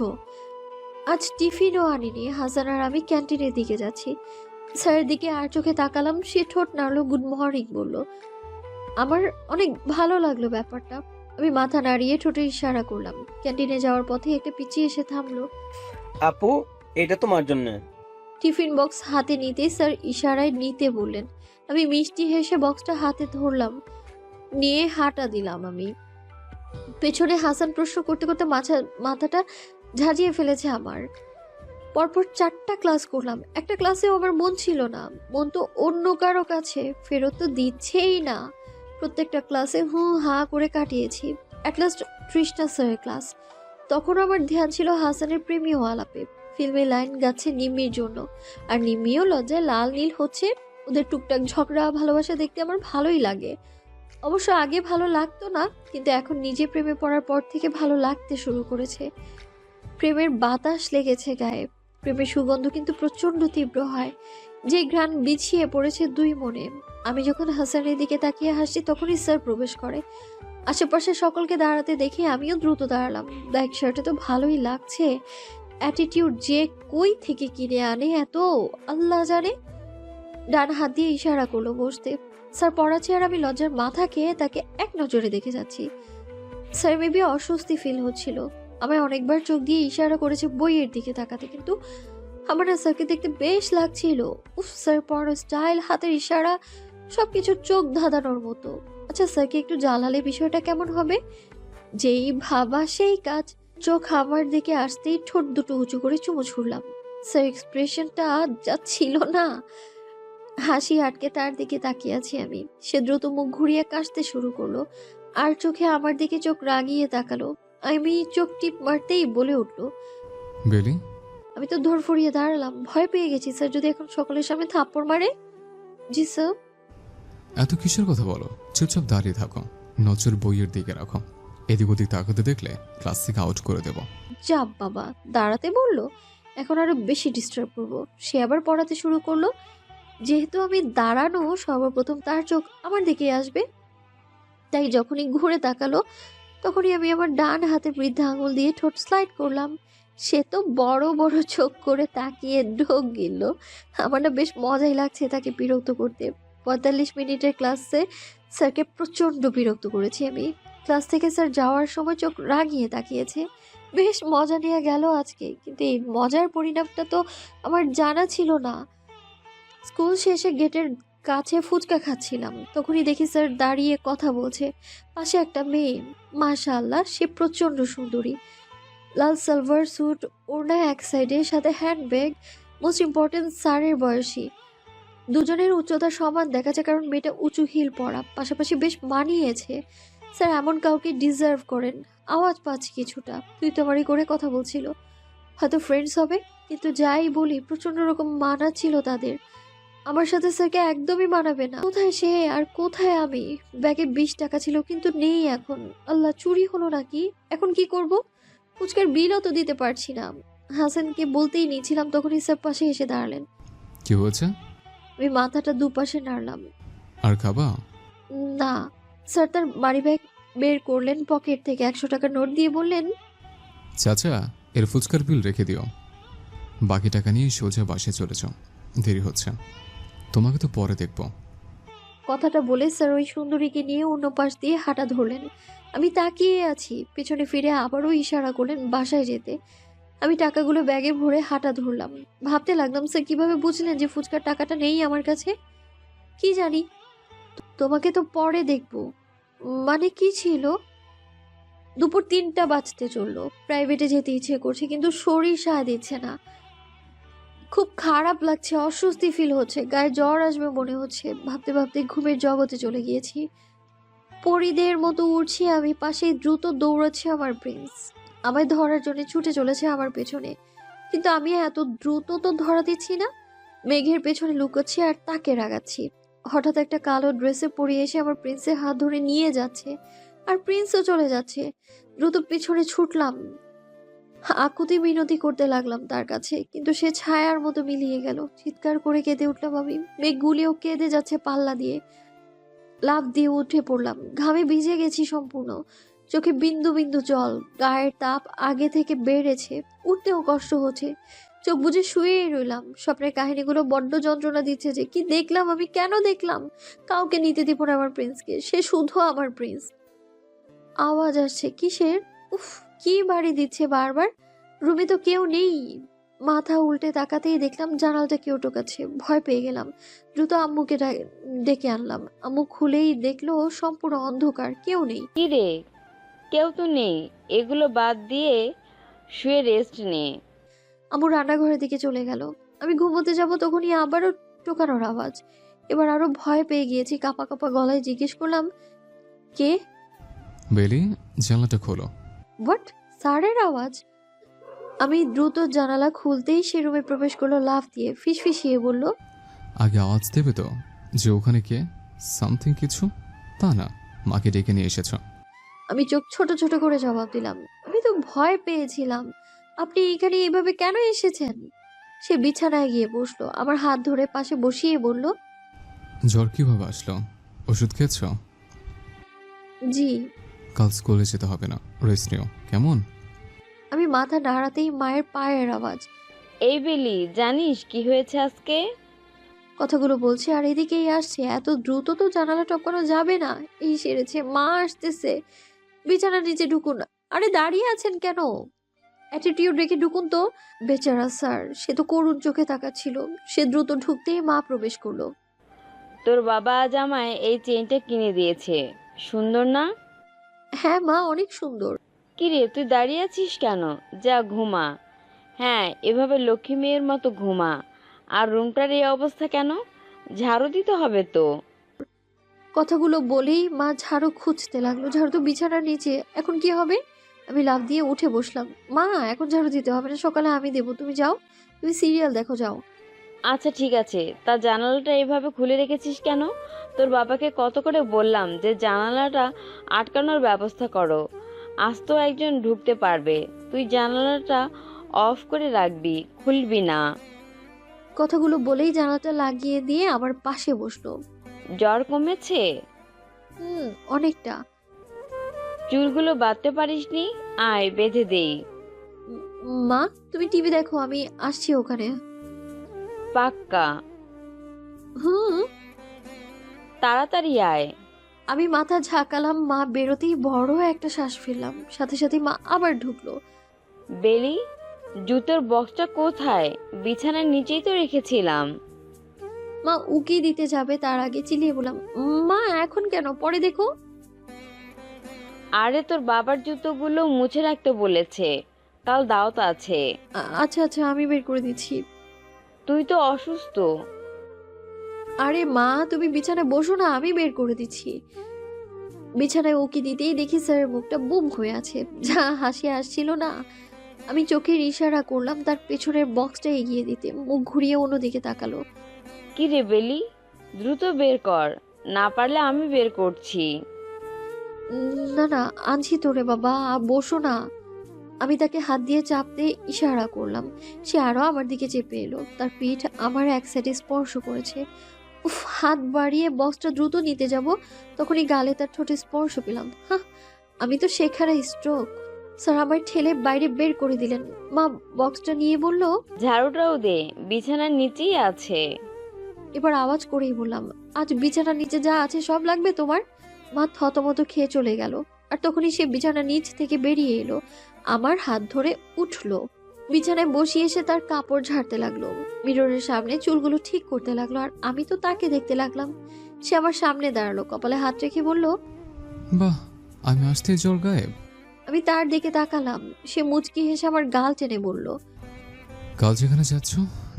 আজ টিফিনও আনিনি। হাসান আর আমি ক্যান্টিনের দিকে যাচ্ছি। স্যারের দিকে আর চোখে তাকালাম, সে ঠোঁট নাড়লো, গুড মর্নিং বলল। আমার অনেক ভালো লাগলো ব্যাপারটা। আমি মাথা নাড়িয়ে ঠোঁটে ইশারা করলাম। ক্যান্টিনে যাওয়ার পথে একটা পিচ্চি এসে থামলো। আপু, এটা তোমার জন্য। টিফিন বক্স হাতে নিতেই স্যার ইশারায় নিতে বললেন। আমি মিষ্টি হেসে বক্সটা হাতে ধরলাম, নিয়ে হাঁটা দিলাম। আমি পেছনে হাসান প্রশ্ন করতে করতে মাথাটা ঝাঁঝিয়ে ফেলেছে আমার। পরপর 4টা ক্লাস করলাম, একটা ক্লাসেও আমার মন ছিল না। মন তো অন্য কারো কাছে, ফেরত তো দিচ্ছেই না। প্রত্যেকটা ক্লাসে হা করে কাটিয়েছি। অ্যাট লাস্ট তৃষ্ণা স্যারের ক্লাস। তখন আমার ধ্যান ছিল হাসানের প্রেমীয় আলাপে। ফিল্মে লাইন গাচ্ছে নিম্মির জন্য, আর নিম্মিও লজ্জায় লাল নীল হচ্ছে। ওদের টুকটাক ঝগড়া ভালোবাসা দেখতে আমার ভালোই লাগে। অবশ্য আগে ভালো লাগতো না, কিন্তু এখন নিজে প্রেমে পড়ার পর থেকে ভালো লাগতে শুরু করেছে। প্রেমের বাতাস লেগেছে গায়ে। প্রেমের সুগন্ধ কিন্তু প্রচন্ড তীব্র হয়, যে ঘ্রাণ বিছিয়ে পড়েছে 2 মনে। আমি যখন হাসানের দিকে তাকিয়ে হাসি, তখনই স্যার প্রবেশ করে। আশেপাশে সকলকে দাঁড়াতে দেখে আমিও দ্রুত দাঁড়ালাম। ব্ল্যাক শার্টে তো ভালোই লাগছে। অ্যাটিটিউড যে কই থেকে কিনে আনে এত, আল্লাহ জানে। ডান হাত দিয়ে ইশারা করলো বসতে। স্যার পড়াচ্ছে, আর আমি লজ্জার মাথা খেয়ে তাকে এক নজরে দেখে যাচ্ছি। স্যার মেবি অস্বস্তি ফিল হচ্ছিল। আমায় অনেকবার চোখ দিয়ে ইশারা করেছে বইয়ের দিকে তাকাতে, কিন্তু আমার না স্যারকে দেখতে বেশ লাগছিল। উফ, স্যার পড়ানোর স্টাইল, হাতের ইশারা, সবকিছু চোখ ধাঁধানোর মতো। আচ্ছা, স্যারকে একটু জানালে বিষয়টা কেমন হবে? যেই ভাবা সেই কাজ। চোখ আমার দিকে আসতেই ঠোঁট দুটো উঁচু করে চুমু ছুড়লাম। স্যার এক্সপ্রেশনটা যা ছিল না, হাসি আটকে তার দিকে তাকিয়ে আছি আমি। সে দ্রুত মুখ ঘুরিয়ে কাশতে শুরু করলো, আর চোখে আমার দিকে চোখ রাগিয়ে তাকালো। আমি চোখ টিপ মারতেই বলে উঠলো, বেলি। আমি তো ধরফড়িয়ে দাঁড়ালাম, ভয় পেয়ে গেছি। স্যার যদি এখন সকলের সামনে থাপ্পড় মারে? জি স্যার। এত কিসের কথা বলো? চুপচাপ দাঁড়িয়ে থাকো, নজর বইয়ের দিকে রাখো। এদিক ওদিক তাকাতে দেখলে ক্লাস থেকে আউট করে দেব। যাব বাবা, দাঁড়াতে বললো, এখন আরো বেশি ডিস্টার্ব করবো। সে আবার পড়াতে শুরু করলো। যেহেতু আমি দাঁড়ানো, সর্বপ্রথম তার চোখ আমার দিকে আসবে, তাই যখনই ঘুরে তাকালো তখনই আমি আমার ডান হাতে বৃদ্ধা আঙুল দিয়ে ঠোঁট স্লাইড করলাম। সে তো বড় বড় চোখ করে তাকিয়ে ঢোক গিলল। আমার না বেশ মজাই লাগছে তাকে বিরক্ত করতে। 45 মিনিটের ক্লাসে স্যারকে প্রচণ্ড বিরক্ত করেছি আমি। ক্লাস থেকে স্যার যাওয়ার সময় চোখ রাগিয়ে তাকিয়েছে। বেশ মজা নিয়ে গেল আজকে, কিন্তু এই মজার পরিণামটা তো আমার জানা ছিল না। স্কুল শেষে গেটের কাছে ফুচকা খাচ্ছিলাম, তখনই দেখি স্যার দাঁড়িয়ে কথা বলছে। পাশে একটা মেয়ে, মাশাআল্লাহ সে প্রচণ্ড সুন্দরী। লাল সালভার স্যুট, ওড়না এক সাইডে, সাথে হ্যান্ডব্যাগ। মোস্ট ইম্পর্টেন্ট, স্যারের বয়সী। দুজনের উচ্চতা সমান দেখাচ্ছে, কারণ মেয়েটা উঁচু হিল পরা, পাশাপাশি বেশ মানিয়েছে। স্যার এমন কাউকে ডিজার্ভ করেন। আওয়াজ পাচ্ছি কিছুটা, তুই তোমারই করে কথা বলছিল, হয়তো ফ্রেন্ডস হবে। কিন্তু যাই বলি, প্রচণ্ড রকম মানাচ্ছিল তাদের। আমার সাথে স্যারকে একদমই মানাবে না। কোথায় সে আর কোথায় আমি? ব্যাগে 20 টাকা ছিল, কিন্তু নেই এখন। আল্লাহ, চুরি হলো নাকি? এখন কি করব? ফুচকার বিলও তো দিতে পারছি না। হাসানকে বলতেই নিয়েছিলাম, তখনই স্যার পাশে এসে দাঁড়ালেন। কি হয়েছে? আমি মাথাটা দুপাশে নাড়লাম। আর খাবা? না। স্যার তার বাড়ি ব্যাগ বের করলেন, পকেট থেকে 100 টাকার নোট দিয়ে বললেন, চাচা, এর ফুচকার বিল রেখে দিও। বাকি টাকা নিয়ে সোজা বাসে চলে যাও, দেরি হচ্ছে। তোমাকে তো পরে দেখব। কথাটা বলে স্যার ওই সুন্দরীকে নিয়ে অন্য পাশ দিয়ে হাঁটা ধরলেন। আমি তাকিয়ে আছি, পেছনে ফিরে আবারও ইশারা করলেন বাসায় যেতে। আমি টাকাগুলো ব্যাগে ভরে হাঁটা ধরলাম। ভাবতে লাগলাম, স্যার কিভাবে বুঝলেন যে ফুচকার টাকাটা নেই আমার কাছে? কি জানি। তোমাকে তো পরে দেখবো মানে কি ছিল? দুপুর 3টা বাজতে চললো। প্রাইভেটে যেতে ইচ্ছে করছে, কিন্তু শরীর সায় দিচ্ছে না। খুব খারাপ লাগছে, অস্বস্তি ফিল হচ্ছে, গায়ে জ্বর আসবে মনে হচ্ছে। ভাবতে ভাবতে ঘুমের জগতে চলে গিয়েছি। পরিদের মতো উঠছি আমি, পাশেই দ্রুত দৌড়াচ্ছে আমার প্রিন্স। আমায় ধরার জন্য ছুটে চলেছে আমার পেছনে, কিন্তু আমি এত দ্রুত তো ধরা দিচ্ছি না। মেঘের পেছনে লুকোচ্ছি আর তাকে রাগাচ্ছি। হঠাৎ একটা কালো ড্রেসে পরিয়ে এসে আমার প্রিন্সের হাত ধরে নিয়ে যাচ্ছে, আর প্রিন্সও চলে যাচ্ছে। দ্রুত পিছনে ছুটলাম, আকুতি মিনতি করতে লাগলাম তার কাছে, কিন্তু সে ছায়ার মতো মিলিয়ে গেল। চিৎকার করে কেঁদে উঠলাম আমি। মেঘগুলিও কেঁদে যাচ্ছে পাল্লা দিয়ে। লাফ দিয়ে উঠে পড়লাম, ঘামে ভিজে গেছি সম্পূর্ণ। চোখে বিন্দু বিন্দু জল, গায়ের তাপ আগে থেকে বেড়েছে, উঠতেও কষ্ট হচ্ছে। চোখ বুজে শুয়েই রইলাম। স্বপ্নের কাহিনীগুলো বড্ড যন্ত্রণা দিচ্ছে যে। কি দেখলাম আমি, কেন দেখলাম? কাউকে নিতে দিব না আমার প্রিন্সকে, সে শুধু আমার প্রিন্স। আওয়াজ আসছে, কিসের? উফ, কি বাড়ি দিচ্ছে বারবার। রুমে তো কেউ নেই। মাথা উল্টে তাকাতেই দেখলাম জানালাটা কেউ টোকাচ্ছে। ভয় পেয়ে গেলাম। দ্রুত আম্মুকে ডেকে আনলাম। আম্মু খুলেই দেখলো সম্পূর্ণ অন্ধকার, কেউ নেই। কি রে, কেউ তো নেই। এগুলো বাদ দিয়ে শুয়ে রেস্ট নে। আম্মু রান্নাঘরের দিকে চলে গেল। আমি ঘুমোতে যাব, তখনই আবারও টোকানোর আওয়াজ। এবার আরো ভয় পেয়ে গিয়েছি। কাঁপা কাঁপা গলায় জিজ্ঞেস করলাম, কে? বেলি, জানলাটা খোলো। হোয়াট? স্যারের আওয়াজ? আমি দ্রুত জানালা খুলতেই সে রুমে প্রবেশ করলো লাফ দিয়ে। ফিসফিসিয়ে বলল, আগে আওয়াজ দেবে তো যে ওখানে কে? সামথিং কিছু? তা না, মাকে ডেকে নিয়ে এসেছ। আমি চোখ ছোট ছোট করে জবাব দিলাম, আমি তো ভয় পেয়েছিলাম। আপনি এখানে এইভাবে কেন এসেছেন? সে বিছানায় গিয়ে বসলো, আমার হাত ধরে পাশে বসিয়ে বলল, জ্বর কিভাবে আসলো? ওষুধ খেয়েছ? জি। কাল স্কুলে যেতে হবে না, রেস্ট নিও, কেমন? আমি মাথা নাড়াতেই মায়ের পায়ের আওয়াজ। এই বেলি, জানিস কি হয়েছে আজকে? কথাগুলো বলছে আর এদিকেই আসছে। এত দ্রুত তো জানালা টপকানো যাবে না। এই সেরেছে, মা আসতেছে। বিছানার নিচে ঢুকুন। আরে দাঁড়িয়ে আছেন কেন? অ্যাটিটিউড রেখে ঢুকুন তো। বেচারা স্যার, সে তো করুণ চোখে তাকাচ্ছিল। সে দ্রুত ঢুকতেই মা প্রবেশ করলো। তোর বাবা আজ আমায় এই চেইনটা কিনে দিয়েছে, সুন্দর না? হ্যাঁ মা, অনেক সুন্দর। কি রে, তুই দাঁড়িয়ে আছিস কেন? যা ঘুমা। হ্যাঁ, এভাবে লক্ষ্মী মেয়ের মতো ঘুমা। আর রুমটার এই অবস্থা কেন? ঝাড়ু দিতে হবে তো। কথাগুলো বলেই মা ঝাড়ু খুঁজতে লাগলো। ঝাড়ু তো বিছানার নিচে, এখন কি হবে? আমি লাফ দিয়ে উঠে বসলাম। মা, এখন ঝাড়ু দিতে হবে না, সকালে আমি দেবো। তুমি যাও, তুমি সিরিয়াল দেখো, যাও। আচ্ছা ঠিক আছে, তা জানালাটা এভাবে খুলে রেখেছিস কেন? তোর বাবাকে কত করে বললাম যে জানালাটা আটকানোর ব্যবস্থা করো, আজ তো একজন ঢুকতে পারবে। তুই জানালাটা অফ করে রাখবি, খুলবি না। কথাগুলো বলেই জানালাটা লাগিয়ে দিয়ে আমার পাশে বসলো। জ্বর কমেছে? অনেকটা। চুলগুলো বাঁধতে পারিসনি? আয় বেঁধে দেই। মা, তুমি টিভি দেখো, আমি আসছি ওখানে। পাক্কা? তাড়াতাড়ি আয়। আমি মাথা ঝাঁকালাম। মা বেরোতেই বড় একটা শ্বাস ফেললাম। সাথে সাথে মা আবার ঢুকলো। বেলি, জুতোর বক্সটা কোথায়? বিছানার নিচেই তো রেখেছিলাম। মা উকি দিতে যাবে তার আগে চিল্লিয়ে বললাম, মা এখন কেন, পরে দেখো। আরে তোর বাবার জুতোগুলো মুছে রাখতে বলেছে, কাল দাওয়াত আছে। আচ্ছা আচ্ছা, আমি বের করে দিচ্ছি। তুই তো অসুস্থ। আরে মা তুমি বিছানায় বসো না, আমি বের করে দিচ্ছি। বিছানায় উকি দিতেই দেখি স্যারের মুখটা বুম হয়ে আছে, যা হাসি আসছিল না। আমি চোখের ইশারা করলাম তার পেছনের বক্সটা এগিয়ে দিতে, মুখ ঘুরিয়ে অন্যদিকে তাকালো। কি রে বেলি, দ্রুত বের কর, না পারলে আমি বের করছি। না না, আনছি তোরে বাবা, বসো না। আমি তাকে হাত দিয়ে চাপতে ইশারা করলাম, সে আরো আমার দিকে চেপে এলো। তার পিঠ আমার এক সাইডে স্পর্শ করেছে। উফ, হাত বাড়িয়ে বক্সটা দ্রুত নিতে যাব, তখনই গালে তার ঠোঁটে স্পর্শ পেলাম। হ্যাঁ, আমি তো শেখারা স্ট্রোক। স্যার আমার ঠেলে বাইরে বের করে দিলেন। মা বক্সটা নিয়ে বলল, ঝাড়ুটাও দে, বিছানার নিচেই আছে। এবার আওয়াজ করেই বললাম, আজ বিছানার নিচে যা আছে সব লাগবে তোমার? মা থতমত খেয়ে চলে গেল, আর তখনই সে বিছানার নিচ থেকে বেরিয়ে এলো, আমার হাত ধরে উঠলো, বিছানায় বসিয়ে এসে তার কাপড় ঝাড়তে লাগলো, মিররের সামনে চুলগুলো ঠিক করতে লাগলো, আর আমি তো তাকে দেখতে লাগলাম। সে আমার সামনে দাঁড়ালো, কপালে হাত রেখে বলল, বাহ, আমি আসতে জ্বর গায়েব। আমি তার দিকে তাকালাম, সে মুচকি হেসে আমার গাল টেনে বলল, কাল যেখানে যাচ্ছ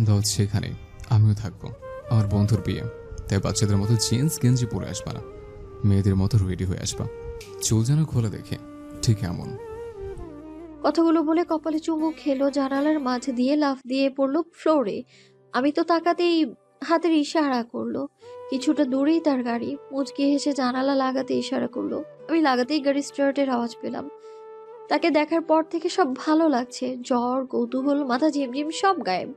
দাও সেখানে আমিও থাকবো। আমার বন্ধুর বিয়ে, তাই বাচ্চাদের মতো জিন্স গেঞ্জি পরে আসবা না, মেয়েদের মতো রেডি হয়ে আসবা, চুল যেন খোলা দেখে, ঠিক এমন। কথাগুলো বলে কপালে চুমু খেলো, জানালার মাঝ দিয়ে লাফ দিয়ে পড়লো ফ্লোরে। আমি তো তাকাতেই হাতের ইশারা করলো, কিছুটা দূরেই তার গাড়ি। মুচকি হেসে জানালা লাগাতে ইশারা করলো, আমি লাগাতেই গাড়ি স্টার্টের আওয়াজ পেলাম। তাকে দেখার পর থেকে সব ভালো লাগছে, জ্বর, কৌতূহল, মাথা ঝিমঝিম সব গায়েব।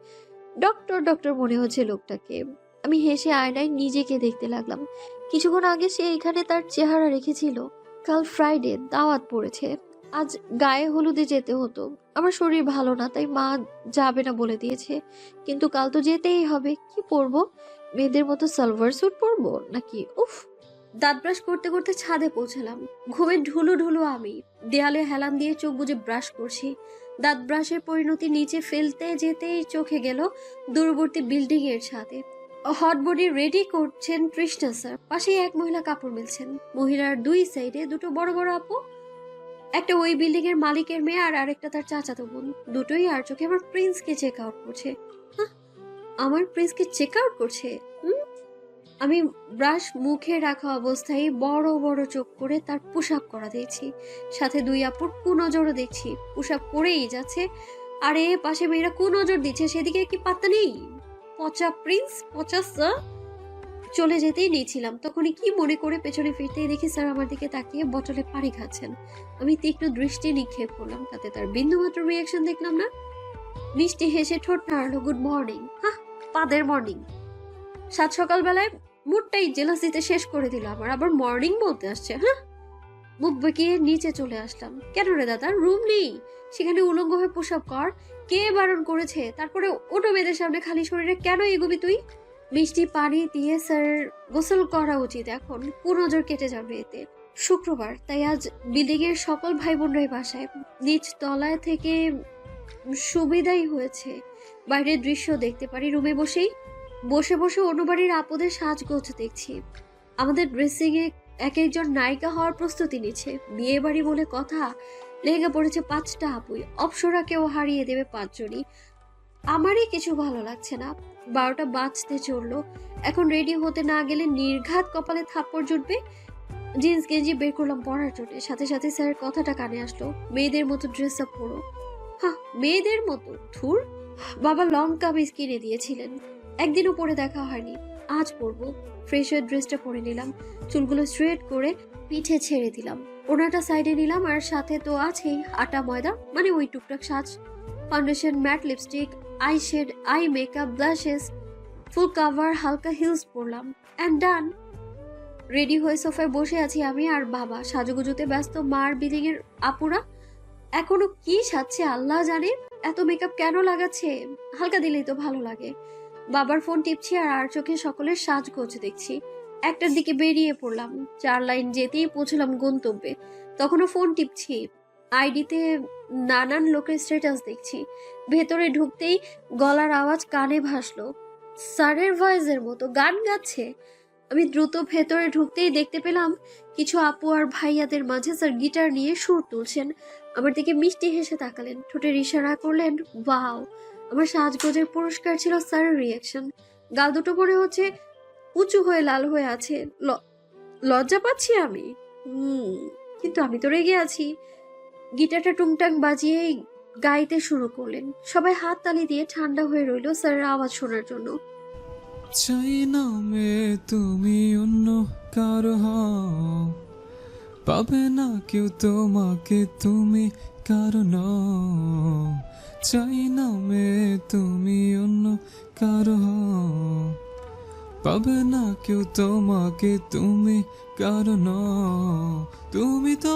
ডক্টর ডক্টর মনে হচ্ছে লোকটাকে। আমি হেসে আয়নায় নিজেকে দেখতে লাগলাম। কিছুক্ষণ আগে সে এখানে তার চেহারা রেখেছিল। কাল ফ্রাইডে, দাওয়াত পড়েছে, আজ গায়ে হলুদে যেতে হতো। আমার শরীর ভালো না, তাই মা যাবে না বলে দিয়েছে, কিন্তু কাল তো যেতেই হবে। কি পরবো? মেয়েদের মতো সালভার স্যুট পরবো নাকি? উফ। দাঁত ব্রাশ করতে করতে ছাদে পৌঁছালাম। ঘুমে ঢুলু ঢুলু আমি দেয়ালে হেলান দিয়ে চোখ বুজে ব্রাশ করছি। দাঁত ব্রাশের পরিণতি নিচে ফেলতে যেতেই চোখে গেল দূরবর্তী বিল্ডিং এর ছাদে। হট বডি রেডি করছেন তৃষ্ণা স্যার, পাশেই এক মহিলা কাপড় মেলছেন। মহিলার দুই সাইডে দুটো বড় বড় আপু, একটা ওই বিল্ডিং এর মালিকের মেয়ে আর আরেকটা তার চাচাতো বোন। দুটোই আর চোখে আমার প্রিন্সকে চেক আউট করছে। আমার প্রিন্সকে চেক আউট করছে। আমি ব্রাশ মুখে রাখা অবস্থায় বড় বড় চোখ করে তার পুশ আপ করা দেখছি, সাথে দুই আপুর কুনজরও দেখছি, পুশ আপ করেই যাচ্ছে। আর এ পাশে মেয়েরা কুনজর দিচ্ছে, সেদিকে কি পাত্তা নেই। পচা প্রিন্স, পচা স্যার। চলে যেতেই নিয়েছিলাম, তখনই কি মনে করে পেছনে ফিরতেই দেখি স্যার আমার দিকে তাকিয়ে বটলে পানি খাচ্ছেন। আমি তীক্ষ্ণ দৃষ্টি নিক্ষেপ করলাম, তাতে তার বিন্দুমাত্র রিয়াকশন দেখলাম না। মিষ্টি হেসে ঠোঁট নাড়লো, গুড মর্নিং। পাদের মর্নিং। সাত সকালবেলায় মুডটাই জেলাসিতে শেষ করে দিল আমার, আবার মর্নিং বলতে আসছে। মুখ বেঁকিয়ে নিচে চলে আসলাম। কেন রে দাদা, রুম নেই? সেখানে উলঙ্গ হয়ে পোশাক কর। কে বারণ করেছে? তারপরে ওটো মেয়েদের সামনে খালি শরীরে কেন এগোবি তুই? মিষ্টি পানি দিয়ে স্যার গোসল করা উচিত, এখন কুনজর কেটে যাবে এতে। শুক্রবার, তাই আজ বিল্ডিং এর সকল ভাই বোনরাই বাসায়। নিচ তলায় থেকে সুবিধাই হয়েছে, বাইরের দৃশ্য দেখতে পারি। রুমে বসে বসে অনুবাড়ির আপদের সাজগোজ দেখছি। আমাদের ড্রেসিং এ এক একজন নায়িকা হওয়ার প্রস্তুতি নিচ্ছে। বিয়ে বাড়ি বলে কথা, লেহেঙ্গা পড়েছে 5টা আপুই, অপসরাকেও হারিয়ে দেবে 5 জনই। আমারই কিছু ভালো লাগছে না। 12টা বাজতে চললো, এখন রেডি হতে না গেলে নির্ঘাত কপালে থাপ্পড় জুটবে। জিন্স গেঞ্জি বের করলাম পরার জন্য, সাথে সাথে স্যারের কথাটা কানে আসলো, মেয়েদের মতো ড্রেস আপ পরো। মেয়েদের মতো? ধুর, বাবা লং কামিজ কিনে দিয়েছিলেন, একদিনও পরে দেখা হয়নি, আজ পরবো। ফ্রেশ হয়ে ড্রেসটা পরে নিলাম, চুলগুলো স্ট্রেট করে পিঠে ছেড়ে দিলাম, ওনাটা সাইডে নিলাম, আর সাথে তো আছেই আটা ময়দা, মানে ওই টুকটাক সাজ। Foundation, matte lipstick, eye shade, eye makeup, blushes, full cover, হালকা হিলস পরলাম, অ্যান্ড ডান। রেডি হয়ে সোফায় বসে আছি আমি আর বাবা, সাজুগুজুতে ব্যস্ত মার বিল্ডিং এর আপুরা। এখনো কি সাজছে আল্লাহ জানে, এত মেকআপ কেন লাগাচ্ছে? হালকা দিলেই তো ভালো লাগে। বাবার ফোন টিপছি আর চোখে সকলের সাজগোজ দেখছি। 1টার দিকে বেরিয়ে পড়লাম, 4 লাইন যেতেই পৌঁছলাম গন্তব্যে, তখনও ফোন টিপছি। আইডিতে নানান লোকের স্ট্যাটাস দেখছি। ভেতরে ঢুকতেই গলার আওয়াজ কানে ভাসলো, স্যারের ভয়েসের মতো গান গাচ্ছে। আমি দ্রুত ভেতরে ঢুকতেই দেখতে পেলাম কিছু আপু আর ভাইয়াদের মাঝে স্যার গিটার নিয়ে সুর তুলছেন। আমার দিকে মিষ্টি হেসে তাকালেন, ঠোঁটের ইশারা করলেন ওয়াও। আমার সাজগোজের পুরস্কার ছিল স্যারের রিয়াকশন। গাল দুটো মনে হচ্ছে উঁচু হয়ে লাল হয়ে আছে। লজ্জা পাচ্ছি আমি। কিন্তু আমি তো রেগে আছি। গিটারটা টুংটাং বাজিয়েই গাইতে শুরু করলেন। সবাই হাত তালি দিয়ে ঠান্ডা হয়ে রইল স্যারের আওয়াজ শোনার জন্য। চাই না মে তুমি অন্য কারো হও, পাবে না কেউ তোমাকে তুমি কারো নও। চাই না মে তুমি অন্য কারো হও, পাবে না কেউ তোমাকে তুমি কারো নও। তুমি তো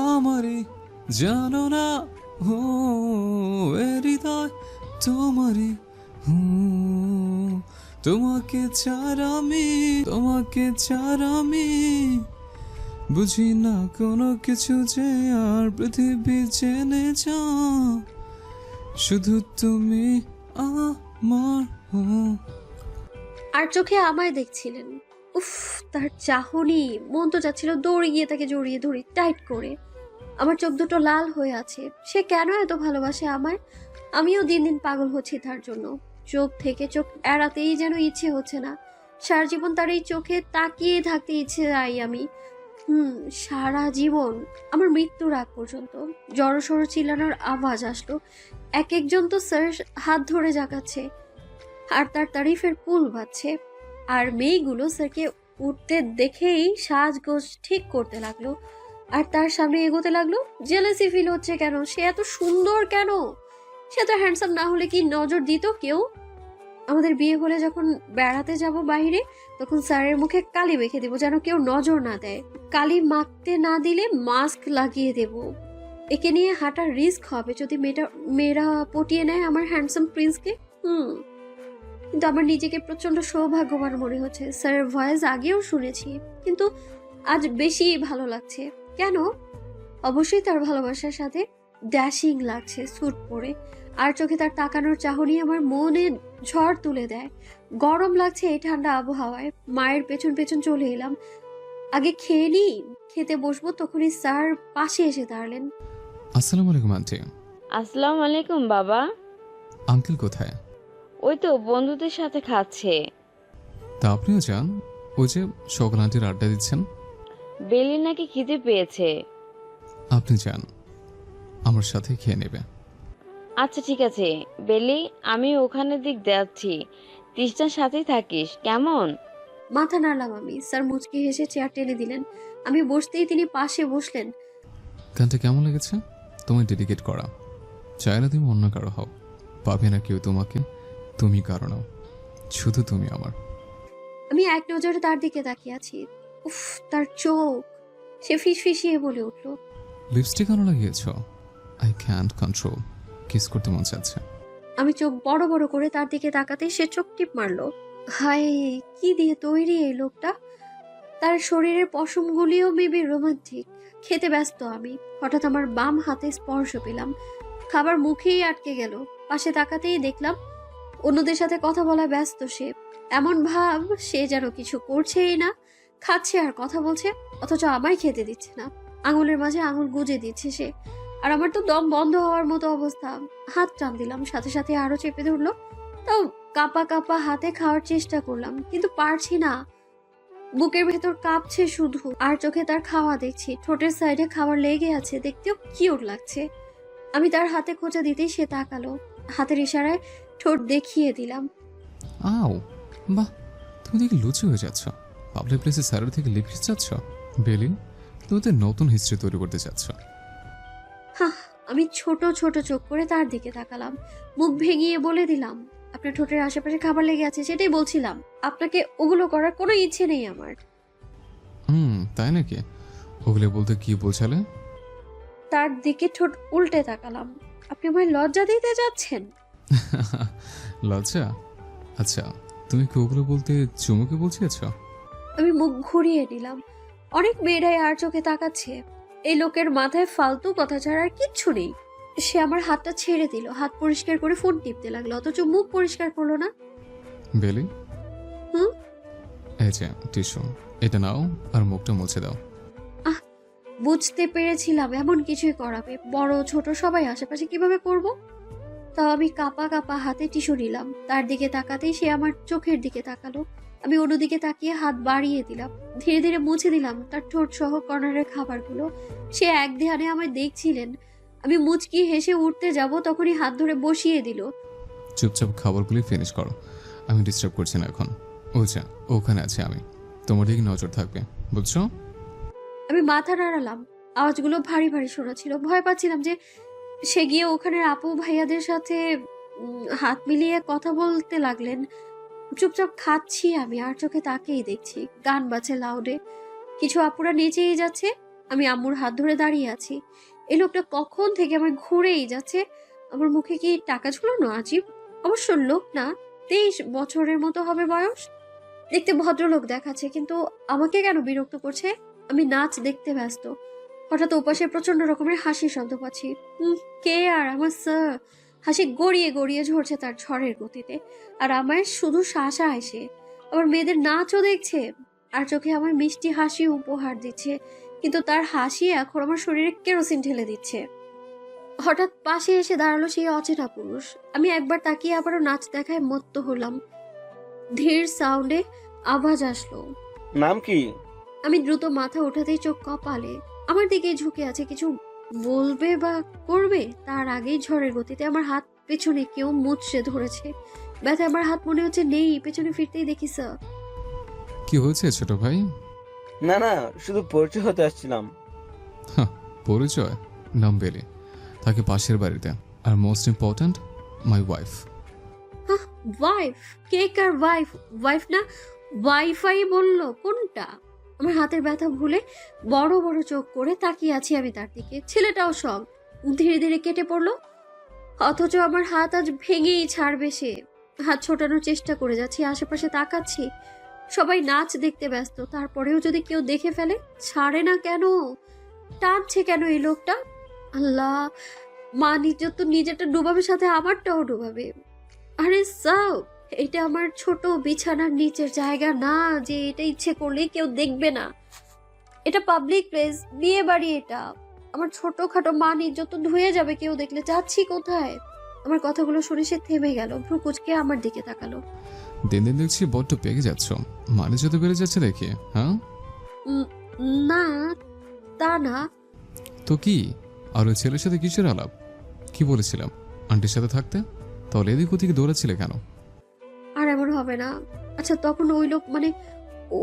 আমারই জানো না, হো এ হৃদয় তোমারই। তোমাকে ছাড়া আমি বুঝি না কোনো কিছু, যে আর পৃথিবী জেনে যা শুধু তুমি আমার। আর চোখে আমায় দেখছিলেন। উফ, তার চাহনি, মন তো যাচ্ছিল দৌড়ে গিয়ে তাকে জড়িয়ে ধরি টাইট করে। আমার চোখ দুটো লাল হয়ে আছে। সে কেন এত ভালোবাসে আমায়? আমিও দিন দিন পাগল হচ্ছি তার জন্য। চোখ থেকে চোখ এড়াতেই যেন ইচ্ছে হচ্ছে না। সারা জীবন তার এই চোখে তাকিয়ে থাকতে ইচ্ছে চাই আমি। সারা জীবন, আমার মৃত্যুর আগ পর্যন্ত। জড়সড় চিল্লানোর আওয়াজ আসলো। এক একজন তো স্যার হাত ধরে জাগাচ্ছে আর তার তারিফের পুল বাজছে। আর মেয়েগুলো স্যারকে উঠতে দেখেই সাজগোজ ঠিক করতে লাগলো আর তার সামনে এগোতে লাগলো। জেলাসি ফিল হচ্ছে কেন? সে এত সুন্দর কেন? সে তো হ্যান্ডসাম না হলে কি নজর দিত কেউ? আমাদের বিয়ে হলে যখন বেড়াতে যাব বাইরে, তখন স্যারের মুখে কালি মেখে দেবো যেন কেউ নজর না দেয়। কালি মাখতে না দিলে মাস্ক লাগিয়ে দেব। একে নিয়ে হাঁটার রিস্ক হবে যদি মেয়েরা পটিয়ে নেয় আমার হ্যান্ডসাম প্রিন্সকে। কিন্তু আমার নিজেকে প্রচন্ড সৌভাগ্যবান মনে হচ্ছে। স্যারের ভয়েস আগেও শুনেছি, কিন্তু আজ বেশি ভালো লাগছে। কেন? অবশ্যই তার ভালোবাসার সাথে ড্যাশিং লাগছে স্যুট পরে। আর চোখে তার তাকানোর চাহনি আমার মনে ঝড় তুলে দেয়। গরম লাগছে এই ঠান্ডা আবহাওয়ায়। মায়ের পেছন পেছন চলে এলাম। আগে খেয়ে নি, খেতে বসবো তখনই স্যার পাশে এসে দাঁড়ালেন। আসসালামু আলাইকুম আন্টি। আসসালামু আলাইকুম বাবা। আঙ্কেল কোথায়? ওই তো বন্ধুদের সাথে খাচ্ছে। তা আপনিও যান, ওই যে সকল আন্টির আড্ডা দিচ্ছেন। বেলি নাকি খিদে পেয়েছে। আপনি যান, আমার সাথে খেয়ে নেবে। আচ্ছা ঠিক আছে বেলি, আমি ওখানের দিক যাচ্ছি, তৃষ্ণার সাথেই থাকিস কেমন? মাথা নাড়লাম আমি। স্যার মুচকি হেসে চেয়ার টেনে দিলেন। আমি বসতেই তিনি পাশে বসলেন। গানটা কেমন লেগেছে? তোমায় ডেডিকেট করা। চাই না তুমি অন্য কারো হও, পাবে না কেউ তোমাকে তুমি কারো নও, শুধু তুমি আমার। আমি এক নজরে তার দিকে তাকিয়ে আছি। উফ, তার চোখ! সে ফিসফিসিয়ে বলে উঠল, লিপস্টিক কেন লাগিয়েছ? আই ক্যান্ট কন্ট্রোল, কিস করতে মন চাচ্ছে। আমি চোখ বড় বড় করে তার দিকে তাকাতেই সে চোখ টিপ মারলো। হায়, কি দিয়ে তৈরি এই লোকটা! তার শরীরের পশমগুলিও মেবি রোমান্টিক। খেতে ব্যস্ত আমি। হঠাৎ আমার বাম হাতে স্পর্শ পেলাম। খাবার মুখেই আটকে গেল। পাশে তাকাতেই দেখলাম অন্যদের সাথে কথা বলা ব্যস্ত সে। এমন ভাব সে যেন কিছু করছেই না, খাচ্ছে আর কথা বলছে, অথচ আমায় খেতে দিচ্ছে না। আঙুলের মাঝে আঙুল গুজে দিচ্ছে সে। আর আমার তো দম বন্ধ হওয়ার মতো অবস্থা। হাত টান দিলাম, সাথে সাথে আরো চেপে ধরলো। তাও কাঁপা কাঁপা হাতে খাওয়ার চেষ্টা করলাম, কিন্তু পারছি না। বুকের ভেতর কাঁপছে শুধু। আর চোখে তার খাওয়া দেখছি, ঠোঁটের সাইডে খাবার লেগে আছে, দেখতেও কিউট লাগছে। আমি তার হাতে খোঁচা দিতেই সে তাকালো। হাতের ইশারায় ঠোঁট দেখিয়ে দিলাম। আও বাহ, তুমি দেখি লুচি হয়ে যাচ্ছ। পাবলিক প্লেসে স্যারের থেকে লিপস চাচ্ছ? বেলি, তুমি তো নতুন হিস্ট্রি তৈরি করতে চাচ্ছ। আমি ছোট ছোট চোখ করে তার দিকে তাকালাম। মুখ ভেঙিয়ে বলে দিলাম, আপনার ঠোঁটের আশেপাশে খাবার লেগে আছে, সেটাই বলছিলাম। আপনাকে ওগুলো করার কোনো ইচ্ছে নেই আমার। তাই নাকি? ওগুলো বলতে কি বলছালে? তার দিকে ঠোঁট উল্টে তাকালাম। আপনি আমায় লজ্জা দিতে যাচ্ছেন? লজ্জা? আচ্ছা, তুমি কি ওগুলো বলতে চুমুকে বলছিয়েছ? আমি মুখ ঘুরিয়ে নিলাম। অনেক মেয়েরাই আর চোখে তাকাচ্ছে। এই লোকের মাথায় ফালতু কথা ছাড়া আর কিচ্ছু নেই। সে আমার হাতটা ছেড়ে দিল, হাত পরিষ্কার করে ফোন টিপতে লাগলো, অথচ মুখ পরিষ্কার করলো না। বেলি, হুম? এই যে টিস্যু, এটা নাও আর মুখটা মুছে দাও। বুঝতে পেরেছিলাম এমন কিছুই করাবে, বড় ছোট সবাই আশেপাশে কিভাবে করব। তাও আমি কাপা কাপা হাতে টিস্যু নিলাম, তার দিকে তাকাতেই সে আমার চোখের দিকে তাকালো। আমি অন্যদিকে তাকিয়ে হাত বাড়িয়ে দিলাম, ধীরে ধীরে মুছে দিলাম তার ঠোঁট সহ কর্নারের খাবারগুলো। সে এক ধ্যানে আমায় দেখছিলেন। আমি মুচকি হেসে উঠতে যাব, তখনই হাত ধরে বসিয়ে দিল। চুপচাপ খাবারগুলি ফিনিশ করো, আমি ডিস্টার্ব করছি না এখন। ওইটা ওখানে আছে, আমি তোমার দিকে নজর থাকবে, বুঝছো? আমি মাথা নাড়ালাম, আওয়াজগুলো ভারী ভারী শোনাচ্ছিল। ভয় পাচ্ছিলাম যে সে গিয়ে ওখানের আপু ভাইয়াদের সাথে হাত মিলিয়ে কথা বলতে লাগলেন। চুপচাপ খাচ্ছি আমি, আর চোখে তাকেই দেখছি। গান বাজছে লাউডে, কিছু আপুরা নেচেই যাচ্ছে। আমি আম্মুর হাত ধরে দাঁড়িয়ে আছি। এই লোকটা কখন থেকে আমার ঘুরেই যাচ্ছে। আমার মুখে কি টাকা ঝুলানো? আজীব। অবশ্য লোক না, 23 বছরের মতো হবে বয়স। দেখতে ভদ্রলোক দেখাচ্ছে, কিন্তু আমাকে কেন বিরক্ত করছে? আমি নাচ দেখতে ব্যস্ত। হঠাৎ ওপাশে প্রচন্ড রকমের হাসির শব্দ পাচ্ছি। কে? আর আমার স্যার। হাসি গড়িয়ে গড়িয়ে ঝরছে তার ঝড়ের গতিতে, আর আমায় শুধু শাসা এসে আবার মেয়েদের নাচও দেখছে, আর চোখে আমার মিষ্টি হাসি উপহার দিচ্ছে। কিন্তু তার হাসি এখন আমার শরীরে কেরোসিন ঢেলে দিচ্ছে। হঠাৎ পাশে এসে দাঁড়ালো সেই অচেনা পুরুষ। আমি একবার তাকিয়ে আবারও নাচ দেখায় মত্ত হলাম। ধীর সাউন্ডে আওয়াজ আসলো, নাম কি? আমি দ্রুত মাথা ওঠাতেই চোখ কপালে। আমার দিকে ঝুঁকে আছে, কিছু বলবে বা করবে তার আগেই ঝড়ের গতিতে আমার হাত পেছনে কেউ মুচড়ে ধরেছে। ব্যথা আমার হাত মনে হচ্ছে নেই, পেছনে ফিরতেই দেখি স্যার। কি হয়েছে ছোট ভাই? না না, শুধু পরিচয় হতে আসছিলাম। পরিচয়? নাম বেলি, থাকে পাশের বাড়িতে, আর most important my wife. Wife? কে কার ওয়াইফ? ওয়াইফ না ওয়াইফাই বললো, কোনটা? আমার হাতের ব্যথা ভুলে বড় বড় চোখ করে তাকিয়ে আছি আমি তার দিকে। ছেলেটাও সব ধীরে ধীরে কেটে পড়লো, অথচ আমার হাত আজ ভেঙেই ছাড়বে সে। হাত ছোটানোর চেষ্টা করে যাচ্ছি, আশেপাশে তাকাচ্ছি, সবাই নাচ দেখতে ব্যস্ত। তারপরেও যদি কেউ দেখে ফেলে, ছাড়ে না কেন? টানছে কেন এই লোকটা? আল্লাহ, মা নিজের তো নিজেরটা ডুবাবে, সাথে আমারটাও ডুবাবে। আরে সাও, এটা আমার ছোট বিছানার নিচের জায়গা না যে এটা ইচ্ছে করলেই কেউ দেখবে না। এটা পাবলিক প্লেস, বিয়ে বাড়ি। এটা আমার ছোটখাটো মান ইজ্জত তো ধুয়ে যাবে কেউ দেখলে। যাচ্ছি কোথায়? আমার কথাগুলো শুনে সে থেমে গেল, ভ্রু কুঁচকে আমার দিকে তাকালো। দিন দিন দেখছি বড্ড পেকে যাচ্ছ, মানে যত বেড়ে যাচ্ছে দেখি। হ্যাঁ না, তা না। তো কি? আর ওই ছেলের সাথে কিসের আলাপ? কি বলেছিলাম? আন্টির সাথে থাকতে? তাহলে এদিক ওদিকে দৌড়াচ্ছিলে কেন? আর এমন হবে না। আচ্ছা, তখন ওই লোক মানে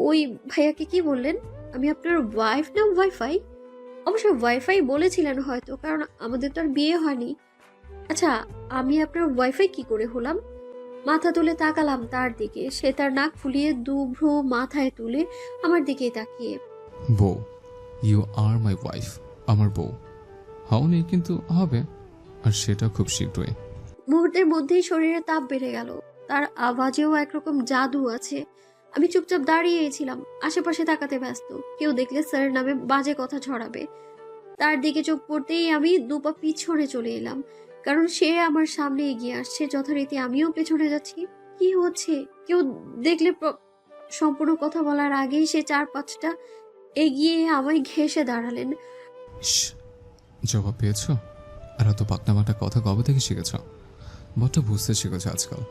ওই ভাইয়াকে কি বললেন? আমি আপনার ওয়াইফ না ওয়াইফাই? অবশ্যই ওয়াইফাই বলেছিলেন হয়তো, কারণ আমাদের তো আর বিয়ে হয়নি। আচ্ছা, আমি আপনার ওয়াইফাই কি করে হলাম? মাথা তুলে তাকালাম তার দিকে। সে তার নাক ফুলিয়ে দুভ্রু মাথায় তুলে আমার দিকেই তাকিয়ে। বউ, ইউ আর মাই ওয়াইফ। আমার বউ হওনি, কিন্তু হবে, আর সেটা খুব শীঘ্রই। মুহূর্তের মধ্যেই শরীরে তাপ বেড়ে গেল। তার আওয়াজেও একরকম জাদু আছে। আমি চুপচাপ দাঁড়িয়েছিলাম, আশেপাশে তাকাতে ব্যস্ত। কেউ দেখলে স্যারের নামে বাজে কথা ছড়াবে। তার দিকে চোখ পড়তেই আমি দুপা পিছনে চলে এলাম, কারণ সে আমার সামনে এগিয়ে আসছে। যথারীতি আমিও পেছনে যাচ্ছি। কি হচ্ছে? কেউ দেখলে সম্পূর্ণ কথা বলার আগেই সে 4-5টা এগিয়ে আমায় ঘেঁষে দাঁড়ালেন। জবাব পেয়েছ? আর এত পাকনামাটা কথা কবে থেকে শিখেছ? বড্ড বুঝতে শিখেছ আজকাল।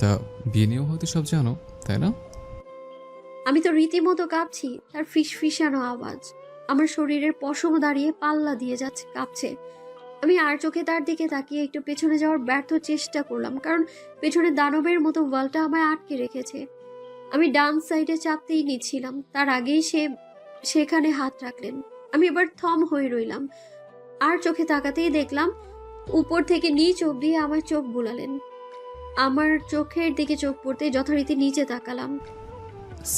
তা বিয়ে নিয়েও হয়তো সব জানো, তাই না? আমি তো রীতিমতো কাঁপছি। তার ফিসফিসানো আওয়াজ, আমার শরীরের পশম দাঁড়িয়ে পাল্লা দিয়ে যাচ্ছে, কাঁপছে। আমি আর চোখে তার দিকে তাকিয়ে একটু পেছনে যাওয়ার ব্যর্থ চেষ্টা করলাম, কারণ পেছনে দানবের মতো ওয়ালটা আমায় আটকে রেখেছে। আমি ডান সাইডে চাপতেই নিচ্ছিলাম, তার আগেই সে সেখানে হাত রাখলেন। আমি এবার থম হয়ে রইলাম, আর চোখে তাকাতেই দেখলাম উপর থেকে নিচ অব্দি আমার চোখ বুলালেন। আমার চোখের দিকে চোখ পড়তে যথারীতি নিচে তাকালাম।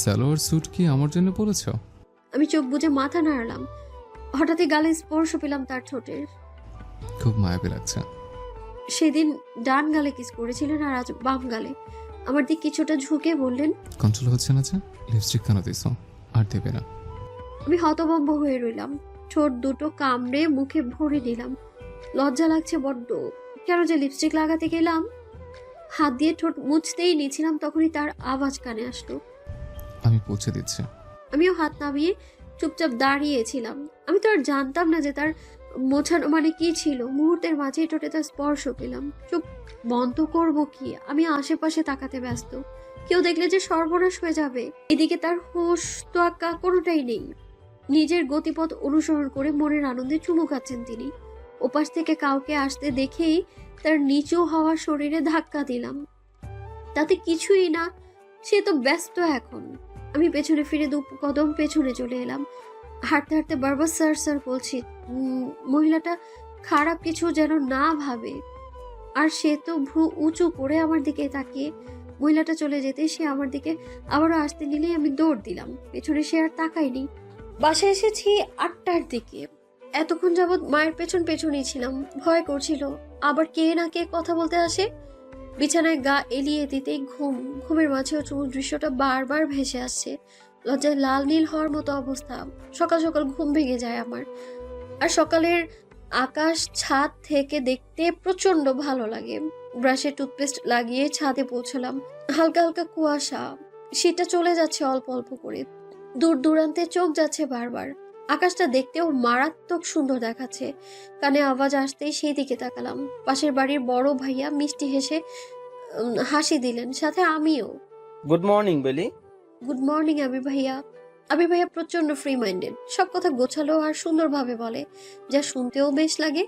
সালোয়ার স্যুট কি আমার জন্য পরেছ? আমি চোখ বুজে মাথা নাড়ালাম। হঠাৎই গালে স্পর্শ পেলাম তার ঠোঁটের। খুব মায়াবী লাগছে। সেদিন ডান গালে কিস করেছিলেন, আর আজ বাম গালে। আমার দিক কিছুটা ঝুঁকে বললেন, কন্ট্রোল হচ্ছে না যে? লিপস্টিক কেন দিছো? আর দেবে না। আমি হতভম্ব হয়ে রইলাম। ঠোঁট দুটো কামড়ে মুখে ভরে নিলাম। লজ্জা লাগছে বড্ড। কেন যে লিপস্টিক লাগাতে গেলাম। হাত দিয়ে ঠোঁট মুছতেই নিয়েছিলাম, তখনই তার আওয়াজ কানে আসলো। আমি পৌঁছে দিচ্ছি। আমিও হাত নামিয়ে চুপচাপ দাঁড়িয়েছিলাম। আমি তো আর জানতাম না যে তার মোছানো মানে কি ছিল। মুহূর্তের মাঝে ঠোঁটে তার স্পর্শ পেলাম। চোখ বন্ধ করব কি, আমি আশেপাশে তাকাতে ব্যস্ত। কেউ দেখলে যে সর্বনাশ হয়ে যাবে। এদিকে তার হুঁশ তোয়াক্কা কোনোটাই নেই। নিজের গতিপথ অনুসরণ করে মনের আনন্দে চুমু খাচ্ছেন তিনি। ওপাশ থেকে কাউকে আসতে দেখেই তার নিচু হওয়া শরীরে ধাক্কা দিলাম। তাতে কিছুই না, সে তো ব্যস্ত এখন। আমি পেছনে ফিরে 2 কদম পেছনে চলে এলাম। হাঁটতে হাঁটতে বারবার স্যার স্যার বলছি। মহিলাটা খারাপ কিছু যেন না ভাবে। আর সে তো ভ্রু উঁচু করে আমার দিকে তাকিয়ে। মহিলাটা চলে যেতে সে আমার দিকে আবারও আসতে নিলেই আমি দৌড় দিলাম। পেছনে সে আর তাকায়নি। বাসায় এসেছি 8টার দিকে। এতক্ষণ যাবৎ মায়ের পেছন পেছনেই ছিলাম। ভয় করছিল আবার কে না কে কথা বলতে আসে। বিছানায় গা এলিয়ে দিতেই ঘুমের মাঝেও চুমুক দৃশ্যটা বারবার ভেসে আসছে। লজ্জায় লাল নীল হওয়ার মতো অবস্থা। সকাল সকাল ঘুম ভেঙে যায় আমার। আর সকালের আকাশ ছাদ থেকে দেখতে প্রচন্ড ভালো লাগে। ব্রাশে টুথপেস্ট লাগিয়ে ছাদে পৌঁছলাম। হালকা হালকা কুয়াশা, শীতটা চলে যাচ্ছে অল্প অল্প করে। দূর দূরান্তে চোখ যাচ্ছে বারবার। আকাশটা দেখতেও মারাত্মক সুন্দর দেখাচ্ছে। কানে আওয়াজ আসতেই সেই দিকে তাকালাম। পাশের বাড়ির বড় ভাইয়া মিষ্টি হেসে হাসি দিলেন, সাথে আমিও। গুড মর্নিং বেলি। গুড মর্নিং আবির ভাইয়া। আবির ভাইয়া প্রচন্ড ফ্রি মাইন্ডেড। সব কথা গোছালো আর সুন্দরভাবে বলে, যা শুনতেও বেশ লাগে।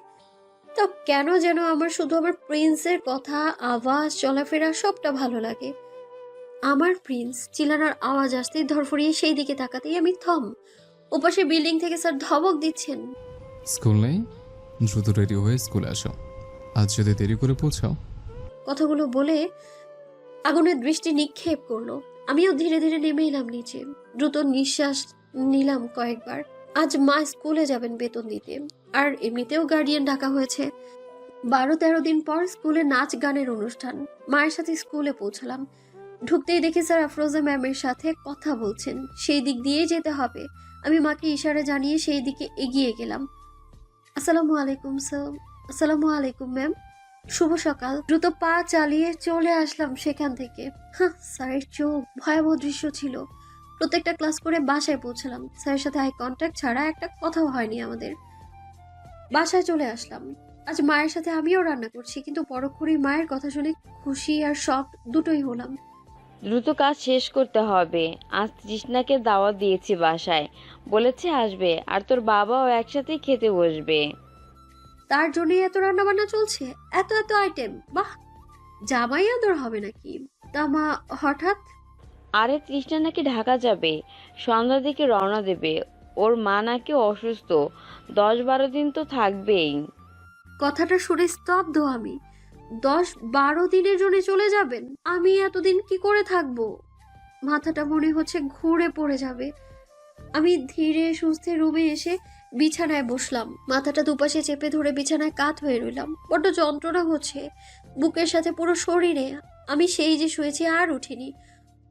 তো কেন যেন আমার শুধু আমার প্রিন্সের কথা, আওয়াজ, চলাফেরা সবটা ভালো লাগে। আমার প্রিন্স চিল্লানোর আওয়াজ আসতেই ধরফড়িয়ে সেই দিকে তাকাতেই আমি থম। ওপাশে বিল্ডিং থেকে স্যার ধমক দিচ্ছেন। স্কুল নেই, দ্রুত রেডি হয়ে স্কুলে আসো। আজ যদি দেরি করে পৌঁছাও। কথাগুলো বলে আগুনের দৃষ্টি নিক্ষেপ করলো। আমিও ধীরে ধীরে নেমে এলাম নিচে। দ্রুত নিঃশ্বাস নিলাম কয়েকবার। আজ মা স্কুলে যাবেন বেতন দিতে। আর এমনিতেও গার্ডিয়ান ডাকা হয়েছে। 12-13 দিন পর স্কুলে নাচ গানের অনুষ্ঠান। মায়ের সাথে স্কুলে পৌঁছালাম। ঢুকতেই দেখি স্যার আফরোজা ম্যামের সাথে কথা বলছেন। সেই দিক দিয়েই যেতে হবে। আমি মাকে ইশারা জানিয়ে সেই দিকে এগিয়ে গেলাম। আসসালামু আলাইকুম স্যার। আসসালামু আলাইকুম ম্যাম। শুভ সকাল। দ্রুত পা চালিয়ে চলে আসলাম সেখান থেকে। স্যারের চোখ ভয়াবহ দৃশ্য ছিল। প্রত্যেকটা ক্লাস করে বাসায় পৌঁছলাম। স্যারের সাথে আই কন্ট্যাক্ট ছাড়া একটা কথাও হয়নি আমাদের। বাসায় চলে আসলাম। আজ মায়ের সাথে আমিও রান্না করছি, কিন্তু পরক্ষণেই মায়ের কথা শুনে খুশি আর শক দুটোই হলাম। দ্রুত কাজ শেষ করতে হবে। আজ তৃষ্ণাকে দাওয়াত দিয়েছি বাসায়, বলেছে আসবে, আর তোর বাবাও একসাথেই খেতে বসবে। তার জন্যই এত রান্না বান্না চলছে, এত এত আইটেম। বাহ, জামাই আদর হবে নাকি? তা মা হঠাৎ? আরে তৃষ্ণা নাকি ঢাকা যাবে, সন্ধ্যার দিকে রওনা দেবে। ওর মা নাকি অসুস্থ, 10-12 দিন তো থাকবেই। কথাটা শুনে স্তব্ধ আমি। 10-12 দিনের জন্য চলে যাবেন? আমি এতদিন কি করে থাকবো? মাথাটা মনে হচ্ছে ঘুরে পড়ে যাবে। আমি ধীরে সুস্থে রুমে এসে বিছানায় বসলাম। মাথাটা দুপাশে চেপে ধরে বিছানায় কাত হয়ে রইলাম। বড্ড যন্ত্রণা হচ্ছে বুকের সাথে পুরো শরীরে। আমি সেই যে শুয়েছি আর উঠিনি।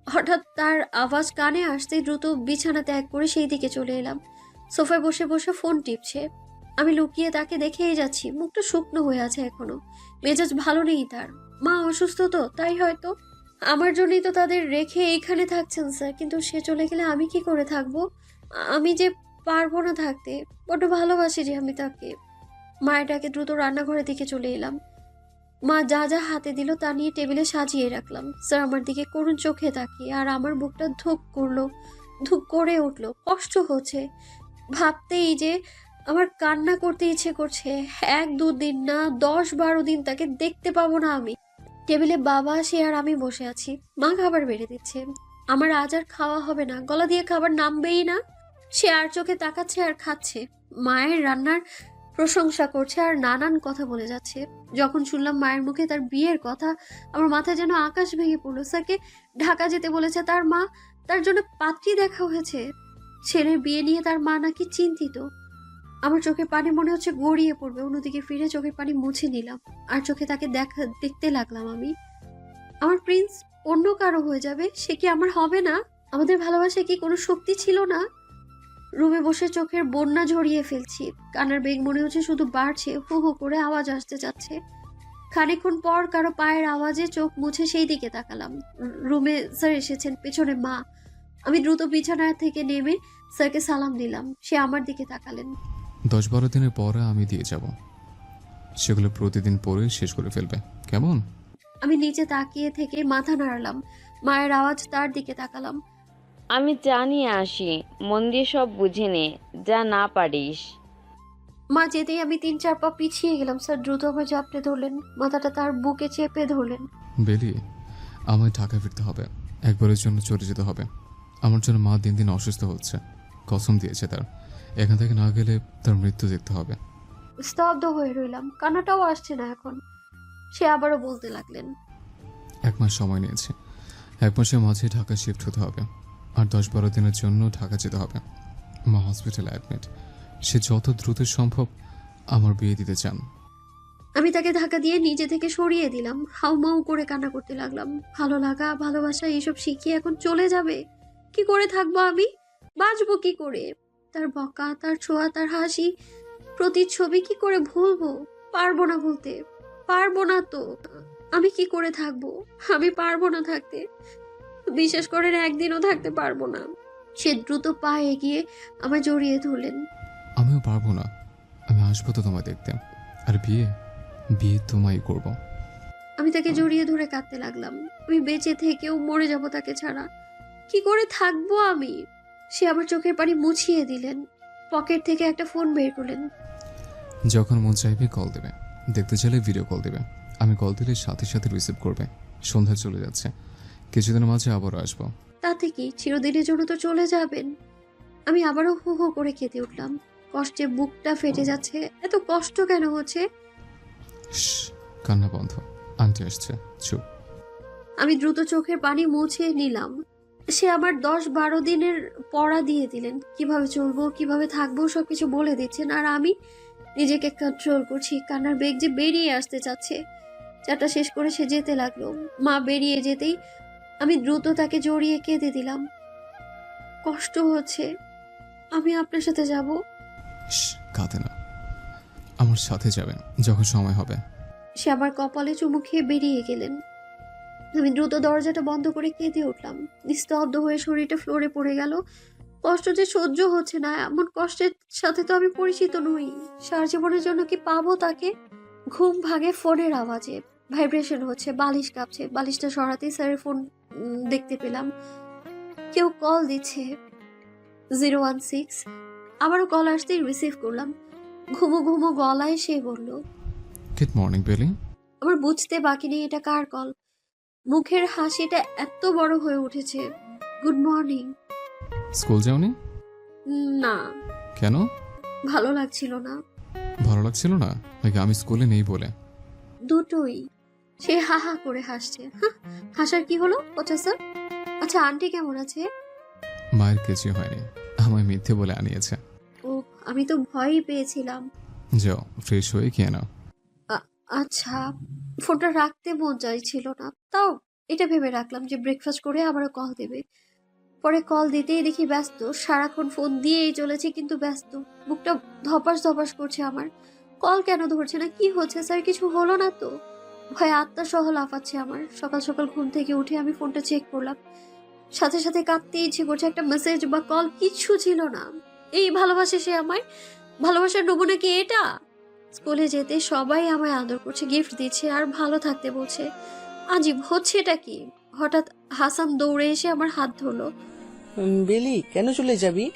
হঠাৎ তার আওয়াজ কানে আসতে দ্রুত বিছানা ত্যাগ করে সেই দিকে চলে এলাম। সোফায় বসে বসে ফোন টিপছে। আমি লুকিয়ে তাকে দেখেই যাচ্ছি। মুখটা শুকনো হয়ে আছে এখনো। মেজাজ ভালো নেই তার। মা অসুস্থ তো, তাই হয়তো। আমার জন্যই তো তাদের রেখে এইখানে থাকছেন স্যার, কিন্তু সে চলে গেলে আমি কি করে থাকবো? আমি যে পারবো না থাকতে। বড্ড ভালোবাসি যে আমি তাকে। মায়ের ডাকে দ্রুত রান্নাঘরের দিকে চলে এলাম। মা যা যা হাতে দিল তা নিয়ে টেবিলে সাজিয়ে রাখলাম। স্যার আমার দিকে করুণ চোখে তাকিয়ে, আর আমার বুকটা ধুক করে উঠলো। কষ্ট হচ্ছে ভাবতেই যে আমার কান্না করতে ইচ্ছে করছে। 1-2 দিন না, 10-12 দিন তাকে দেখতে পাবো না আমি। টেবিলে বাবা, সে আর আমি বসে আছি। মা খাবার বেড়ে দিচ্ছে। আমার আজ আর খাওয়া হবে না, গলা দিয়ে খাবার নামবেই না। সে আর চোখে তাকাচ্ছে আর খাচ্ছে। মায়ের রান্নার প্রশংসা করছে আর নানান কথা বলে যাচ্ছে। যখন শুনলাম মায়ের মুখে তার বিয়ের কথা, আমার মাথায় যেন আকাশ ভেঙে পড়লো। স্যারকে ঢাকা যেতে বলেছে তার মা, তার জন্য পাত্রী দেখা হয়েছে। ছেলের বিয়ে নিয়ে তার মা নাকি চিন্তিত। আমার চোখের পানি মনে হচ্ছে গড়িয়ে পড়বে। অন্যদিকে ফিরে চোখের পানি মুছে নিলাম আর চোখে তাকে দেখতে লাগলাম আমি। আমার প্রিন্স অন্য কারো হয়ে যাবে, সে কি আমার হবে না? আমাদের ভালোবাসায় কি কোনো শক্তি ছিল না? রুমে বসে চোখের বন্যা ঝরিয়ে ফেলছি। কান্নার বেগ মনে হচ্ছে শুধু বাড়ছে, হু হু করে আওয়াজ আসতে যাচ্ছে। খানিকক্ষণ পর কারো পায়ের আওয়াজে চোখ মুছে সেই দিকে তাকালাম। রুমে স্যার এসেছেন, পেছনে মা। আমি দ্রুত বিছানা থেকে নেমে স্যারকে সালাম দিলাম। সে আমার দিকে তাকালেন। 10-12 দিনের পরে আমি দিয়ে যাব, সেগুলো প্রতিদিন পরে শেষ করে ফেলবে, কেমন? আমি নিচে তাকিয়ে থেকে মাথা নাড়ালাম। মায়ের আওয়াজ, তার দিকে তাকালাম। আমি চা নিয়ে আসি, মন দিয়ে সব বুঝে নে, যা না পারিস। মা যেতেই আমি 3-4 পা পিছিয়ে গেলাম। স্যার দ্রুত আমায় জাপটে ধরলেন, মাথাটা তার বুকে চেপে ধরলেন। বেলি, আমায় ঢাকা ফিরতে হবে, একবারের জন্য চলে যেতে হবে। আমার জন্য মা দিন দিন অসুস্থ হচ্ছে, কসম দিয়েছে তার, এখান থেকে না গেলে তার মৃত্যু দেখতে হবে। স্তব্ধ হয়ে রইলাম, কান্নাটাও আসছে না এখন। সে আবারও বলতে লাগলেন, 1 মাস সময় নিয়েছে, 1 মাসের মাঝে ঢাকা শিফট হতে হবে, আর 10-12 দিনের জন্য ঢাকা যেতে হবে। মা হসপিটালে অ্যাডমিট, সে যত দ্রুত সম্ভব আমার বিয়ে দিতে চান। আমি তাকে ধাক্কা দিয়ে নিজে থেকে সরিয়ে দিলাম। হাউমাউ করে কান্না করতে লাগলাম। ভালো লাগা, ভালোবাসা এইসব শিখিয়ে এখন চলে যাবে? কি করে থাকবো আমি? বাঁচবো কি করে? তার বকা, তার ছোঁয়া, তার হাসি, প্রতিচ্ছবি কি করে ভুলবো? পারবো না ভুলতে, পারবো না তো। আমি কি করে থাকবো? আমি পারবো না থাকতে, বিশেষ করে একদিনও থাকতে পারবো না। সে দ্রুত পা এগিয়ে আমায় জড়িয়ে ধরলেন। আমিও পারবো না, আমি আসবো তো তোমায় দেখতে, আর বিয়ে বিয়ে তোমায় করব। আমি তাকে জড়িয়ে ধরে কাঁদতে লাগলাম। আমি বেঁচে থেকেও মরে যাব তাকে ছাড়া। কি করে থাকবো আমি? সে আমার চোখের পানি মুছিয়ে দিলেন। পকেট থেকে একটা ফোন বের করলেন। যখন মন চাইবে কল দেবে, দেখতে চাইলে ভিডিও কল দেবে, আমি কল দিলে সাথে সাথে রিসিভ করবে। সন্ধ্যা চলে যাচ্ছে, কিছুদিনের মাঝে আবারও আসবো। তাতে কি, চিরদিনের জন্য তো চলে যাবেন? আমি আবারও হু হু করে কেঁদে উঠলাম। কষ্টে বুকটা ফেটে যাচ্ছে। এত কষ্ট কেন হচ্ছে? শ্শ্, কান্না বন্ধ, আন্টি আসছে, চুপ। আমি দ্রুত চোখের পানি মুছে নিলাম। সে আমার 10-12 দিনের পড়া দিয়ে দিলেন। কিভাবে চলবো, কিভাবে থাকবো সবকিছু বলে দিচ্ছেন, আর আমি নিজেকে কন্ট্রোল করছি। কান্নার বেগ যে বেরিয়ে আসতে চাচ্ছে। চাটা শেষ করে সে যেতে লাগলো। মা বেরিয়ে যেতেই আমি দ্রুত তাকে জড়িয়ে কেঁদে দিলাম। কষ্ট হচ্ছে, আমি আপনার সাথে যাব। শ্শ্, কাঁদে না, আমার সাথে যাবেন যখন সময় হবে। সে আমার কপালে চুমু খেয়ে বেরিয়ে গেলেন। আমি দ্রুত দরজাটা বন্ধ করে কেঁদে উঠলাম। নিস্তব্ধ হয়ে শরীরটা ফ্লোরে পড়ে গেল। কষ্ট যে সহ্য হচ্ছে না, এমন কষ্টের সাথে তো আমি পরিচিত নই। সারা জীবনের জন্য কি পাবো তাকে? ঘুম ভাঙে ফোনের আওয়াজে। ভাইব্রেশন হচ্ছে, বালিশ কাঁপছে। বালিশটা সরাতেই স্যারের ফোন দেখতে পেলাম। কেউ কল দিচ্ছে। 016। আবারও কল আসতেই রিসিভ করলাম। ঘুমো ঘুমো গলায় সে বলল, গুড মর্নিং বেলি। আমার বুঝতে বাকি নেই এটা কার কল। মুখের হাসিটা এত বড় হয়ে উঠেছে। Good morning. স্কুল যাওনি? না, কেন? ভালো লাগছিল না। ভালো লাগছিল না নাকি আমি স্কুলে নেই বলে? দুটোই। সে হা হা করে হাসছে। হাসার কি হলো, পচা স্যার? আচ্ছা, আন্টি কেমন আছে? মায়ের কিছু হয়নি, আমায় মিথ্যে বলে আনিয়েছে। ও, আমি তো ভয়ই পেয়েছিলাম। যাও ফ্রেশ হয়ে খেয়ে নাও। আচ্ছা, ফোনটা রাখতে মন চাইছিল না, তাও এটা ভেবে রাখলাম যে ব্রেকফাস্ট করে আবারও কল দেবে। পরে কল দিতেই দেখি ব্যস্ত। সারাক্ষণ ফোন দিয়েই চলেছে কিন্তু ব্যস্ত। বুকটা ধপাস ধপাস করছে আমার। কল কেন ধরছে না? কি হচ্ছে স্যার? কিছু হলো না তো? ভয়ে আত্মা সহ লাফাচ্ছে আমার। সকাল সকাল ঘুম থেকে উঠে আমি ফোনটা চেক করলাম। সাথে সাথে কাঁদতে ইচ্ছে করছে। একটা মেসেজ বা কল কিচ্ছু ছিল না। এই ভালোবাসে সে আমায়? ভালোবাসার নমুনা কি এটা? স্কুলে যেতে সবাই আমায় আদর করছে, গিফট দিচ্ছে আর ভালো থাকতে বলছে। আজীব হচ্ছে এটা কি? হঠাৎ হাসান দৌড়ে এসে আমার হাত ধরলো। বেলি, কেন চলে যাবি?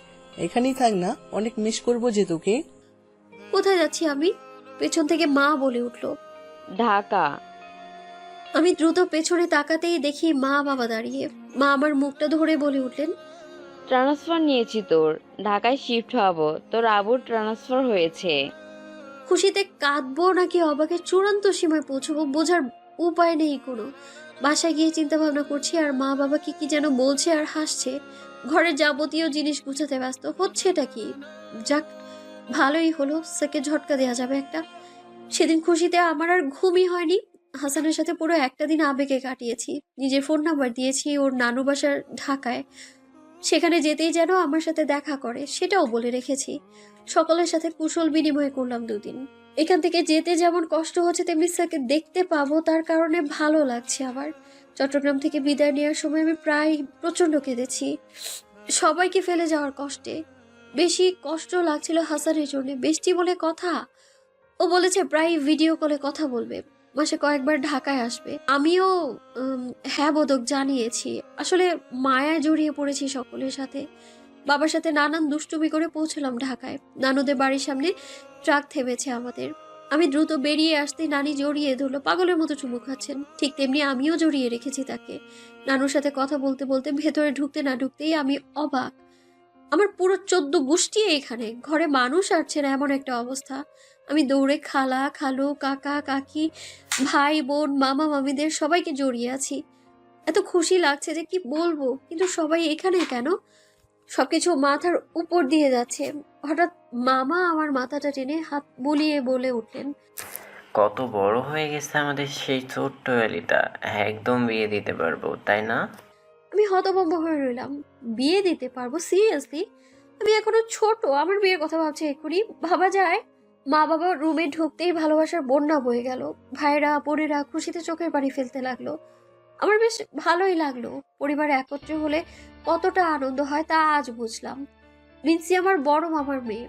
এখানেই থাক না, অনেক মিস করবো যে তোকে। কোথায় যাচ্ছি আমি? পেছন থেকে মা বলে উঠলো, ঢাকা। আমি দ্রুত পেছনে তাকাতেই দেখি মা বাবা দাঁড়িয়ে। মা আমার মুখটা ধরে বলে উঠলেন, ট্রান্সফার নিয়েছি তোর, ঢাকায় শিফট হব, তোর আবুর ট্রান্সফার হয়েছে। খুশিতে কাঁদবো নাকি অবাকের চূড়ান্ত সীমায় পৌঁছবো বোঝার উপায় নেই কোনো। বাসায় গিয়ে চিন্তা ভাবনা করছি আর মা বাবাকে কি যেন বলছে আর হাসছে। ঘরের যাবতীয় জিনিস গুছাতে ব্যস্ত। হচ্ছেটা কি? যাক, ভালোই হলো, সেকে ঝটকা দেওয়া যাবে একটা। সেদিন খুশিতে আমার আর ঘুমই হয়নি। হাসানের সাথে পুরো একটা দিন আবেগে কাটিয়েছি। নিজের ফোন নাম্বার দিয়েছি ওর নানু বাসার ঢাকায়। সেখানে যেতেই যেন আমার সাথে দেখা করে, সেটাও বলে রেখেছি। সকলের সাথে কুশল বিনিময় করলাম 2 দিন। এখান থেকে যেতে যেমন কষ্ট হচ্ছে, তেমনি স্যারকে দেখতে পাবো, তার কারণে ভালো লাগছে আমার। চট্টগ্রাম থেকে বিদায় নেওয়ার সময় আমি প্রায় প্রচন্ড কেঁদেছি, সবাইকে ফেলে যাওয়ার কষ্টে। বেশি কষ্ট লাগছিল হাসানের জন্য। বেশটি বলে কথা, ও বলেছে প্রায় ভিডিও কলে কথা বলবে, মাসে কয়েকবার ঢাকায় আসবে। আমিও হ্যাঁ বোধক জানিয়েছি। আসলে মায়ায় জড়িয়ে পড়েছি সকলের সাথে। বাবার সাথে নানান দুষ্টুমি করে পৌঁছলাম ঢাকায়। নানুদের বাড়ির সামনে ট্রাক থেমেছে আমাদের। আমি দ্রুত বেরিয়ে আসতেই নানি জড়িয়ে ধরলো, পাগলের মতো চুমু খাচ্ছেন। ঠিক তেমনি আমিও জড়িয়ে রেখেছি তাকে। নানুর সাথে কথা বলতে বলতে ভেতরে ঢুকতে না ঢুকতেই আমি অবাক। আমার পুরো 14 গোষ্ঠী এখানে, ঘরে মানুষ আসছে না এমন একটা অবস্থা। আমি দৌড়ে খালা, খালু, কাকা, কাকি, ভাই, বোন, মামা, মামিদের সবাইকে জড়িয়ে আছি। এত খুশি লাগছে যে কি বলবো, কিন্তু সবাই এখানে কেন? সবকিছু মাথার উপর দিয়ে যাচ্ছে। হঠাৎ মামা আমার মাথাটা টেনে হাত বুলিয়ে বলে উঠলেন, কত বড় হয়ে গেছে আমাদের সেই ছোট্ট এলিটা, একদম বিয়ে দিতে পারবো, তাই না? আমি হতভম্ব হয়ে রইলাম। বিয়ে দিতে পারবো? সিরিয়াসলি? আমি এখনো ছোট, আমার বিয়ের কথা ভাবছি এক্ষুনি? ভাবা যায়? মা বাবা রুমে ঢুকতেই ভালোবাসার বন্যা বয়ে গেল। ভাইরা বোনেরা খুশিতে চোখের পানি ফেলতে লাগলো। আমার বেশ ভালোই লাগলো। পরিবার একত্রে হলে কতটা আনন্দ হয় তা আজ বুঝলাম। মিনসি আমার বড় মামার মেয়ে,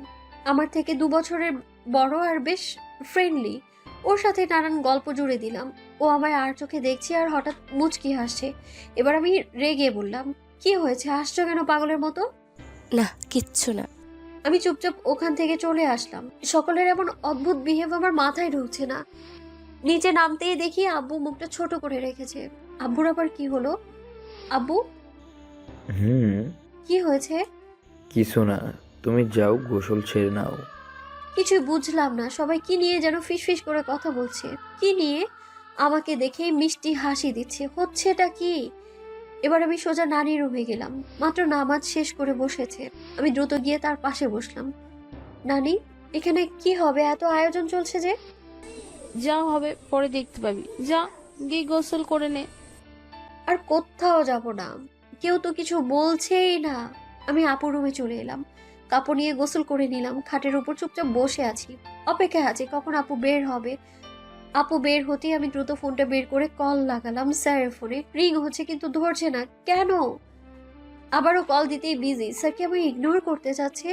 আমার থেকে 2 বছরের বড় আর বেশ ফ্রেন্ডলি। ওর সাথে নানান গল্প জুড়ে দিলাম। ও আমায় আর চোখে দেখছে আর হঠাৎ মুচকি হাসছে। এবার আমি রেগে বললাম, কি হয়েছে, হাসছো কেন পাগলের মতো? না, কিচ্ছু না। আমি চুপচাপ ওখান থেকে চলে আসলাম। সকলের এমন অদ্ভুত বিহেভ আমার মাথায় ঢুকছে না। নিচে নামতেই দেখি আব্বু মুখটা ছোট করে রেখেছে। আব্বুর আবার কি হলো? আব্বু, কি হয়েছে? কিছু না, তুমি যাও গোসল ছেড়ে নাও। কিছুই বুঝলাম না। সবাই কি নিয়ে যেন ফিসফিস করে কথা বলছে। কি নিয়ে? আমাকে দেখেই মিষ্টি হাসি দিচ্ছে। হচ্ছেটা কি? এবার আমি সোজা নানির রুমে গেলাম। মাত্র নামাজ শেষ করে বসেছে। আমি দ্রুত গিয়ে তার পাশে বসলাম। নানি, এখানে কি হবে? এত আয়োজন চলছে যে? যা হবে পরে দেখতে পাবি, যা গিয়ে গোসল করে নে। আর কোথাও যাব না, কেউ তো কিছু বলছেই না। আমি আপুর রুমে চলে এলাম। কাপড় নিয়ে গোসল করে নিলাম। খাটের উপর চুপচাপ বসে আছি, অপেক্ষায় আছি কখন আপু বের হবে। আপু বের হতেই আমি দ্রুত ফোনটা বের করে কল লাগালাম স্যারের ফোনে। রিং হচ্ছে কিন্তু ধরছে না কেন? আবারও কল দিতেই বিজি। স্যার কি আমায় ইগনোর করতে চাচ্ছে?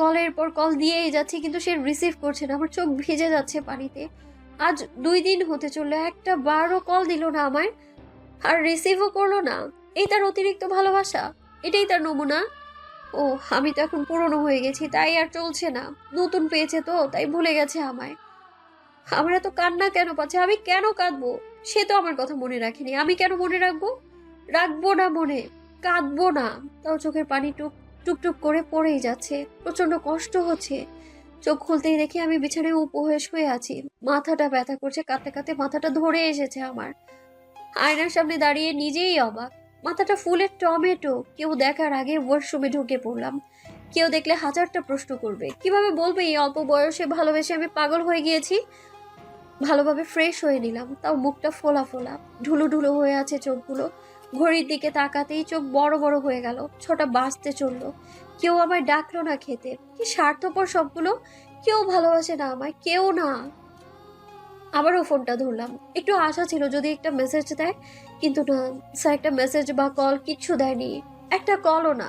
কলের পর কল দিয়েই যাচ্ছে কিন্তু সে রিসিভ করছে না। আমার চোখ ভিজে যাচ্ছে পানিতে। আজ 2 দিন হতে চললো, একটা বারও কল দিল না আমায়, আর রিসিভও করলো না। এই তার অতিরিক্ত ভালোবাসা? এটাই তার নমুনা? ও, আমি তো এখন পুরনো হয়ে গেছি, তাই আর চলছে না। নতুন পেয়েছে তো, তাই ভুলে গেছে আমায়। আমার এত কান্না কেন পাচ্ছে? আমি কেন কাঁদবো? সে তো আমার কথা মনে রাখেনি, আমি কেন মনে রাখবো? রাখবো না মনে, কাঁদবো না। তাও চোখের পানি টুপ করে পড়েই যাচ্ছে। প্রচন্ড কষ্ট হচ্ছে। চোখ খুলতেই দেখি আমি বিছানায় উপ হয়ে শুয়ে আছি। মাথাটা ব্যথা করছে, কাঁদতে কাঁদতে মাথাটা ধরে এসেছে আমার। আয়নার সামনে দাঁড়িয়ে নিজেই অবাক। মাথাটা ফুলে টমেটো। কেউ দেখার আগে ওয়াশরুমে ঢুকে পড়লাম। কেউ দেখলে হাজারটা প্রশ্ন করবে। কিভাবে বলবে এই অল্প বয়সে ভালোবেসে আমি পাগল হয়ে গিয়েছি? ভালোভাবে ফ্রেশ হয়ে নিলাম, তাও মুখটা ফোলা ফোলা, ঢুলো ঢুলো হয়ে আছে চোখগুলো। ঘড়ির দিকে তাকাতেই চোখ বড় বড় হয়ে গেল। 6টা বাজতে চললো। কেউ আমায় ডাকলো না খেতে। কি স্বার্থপর সবগুলো। কেউ ভালোবাসে না আমায়, কেউ না। আবারও ফোনটা ধরলাম। একটু আশা ছিল যদি একটা মেসেজ দেয়, কিন্তু না, স্যার একটা মেসেজ বা কল কিচ্ছু দেয়নি। একটা কলও না।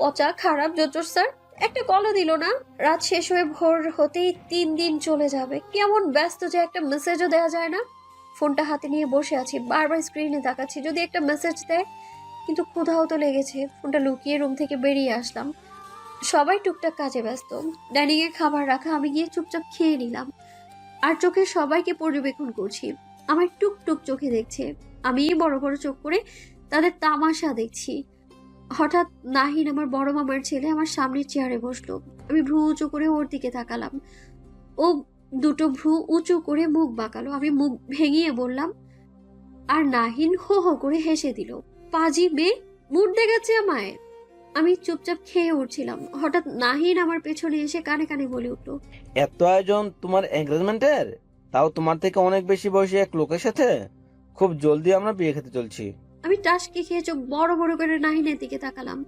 পচা খারাপ জোচর স্যার, একটা কলও দিল না। রাত শেষ হয়ে ভোর হতেই 3 দিন চলে যাবে। কেমন ব্যস্ত যে একটা মেসেজও দেওয়া যায় না। ফোনটা হাতে নিয়ে বসে আছি, বারবার স্ক্রিনে তাকাচ্ছি যদি একটা মেসেজ দেয়, কিন্তু ক্ষুধাও তো লেগেছে। ফোনটা লুকিয়ে রুম থেকে বেরিয়ে আসলাম। সবাই টুকটাক কাজে ব্যস্ত। ডাইনিং এ খাবার রাখা, আমি গিয়ে চুপচাপ খেয়ে নিলাম। আর চোখে সবাইকে পর্যবেক্ষণ করছি। আমার টুকটুক চোখে দেখছে। আমি বড় বড় চোখ করে তাদের তামাশা দেখছি। হঠাৎ নাহিন, আমার বড় মামার ছেলে, আমার সামনের চেয়ারে বসলো। আমি ভ্রু উঁচু করে ওর দিকে তাকালাম। ও 2টো ভ্রু উঁচু করে মুখ বাঁকালো। আমি মুখ ভেঙিয়ে বললাম, আর নাহিন হো হো করে হেসে দিল। পাজি মেয়ে, মুড দেখাচ্ছে আমায়। আমি চুপচাপ খেয়ে উঠছিলাম। হঠাৎ নাহিন আমার পেছনে এসে কানে কানে বলে উঠলো, এত আয়োজন তোমার এনগেজমেন্টের, তাও তোমার থেকে অনেক বেশি বয়সী এক লোকের সাথে? খুব জলদি আমরা বিয়ে খেতে চলছি। আমি টাসকে খেয়ে চোখ বড় বড় করে নাহিনের দিকে তাকালাম।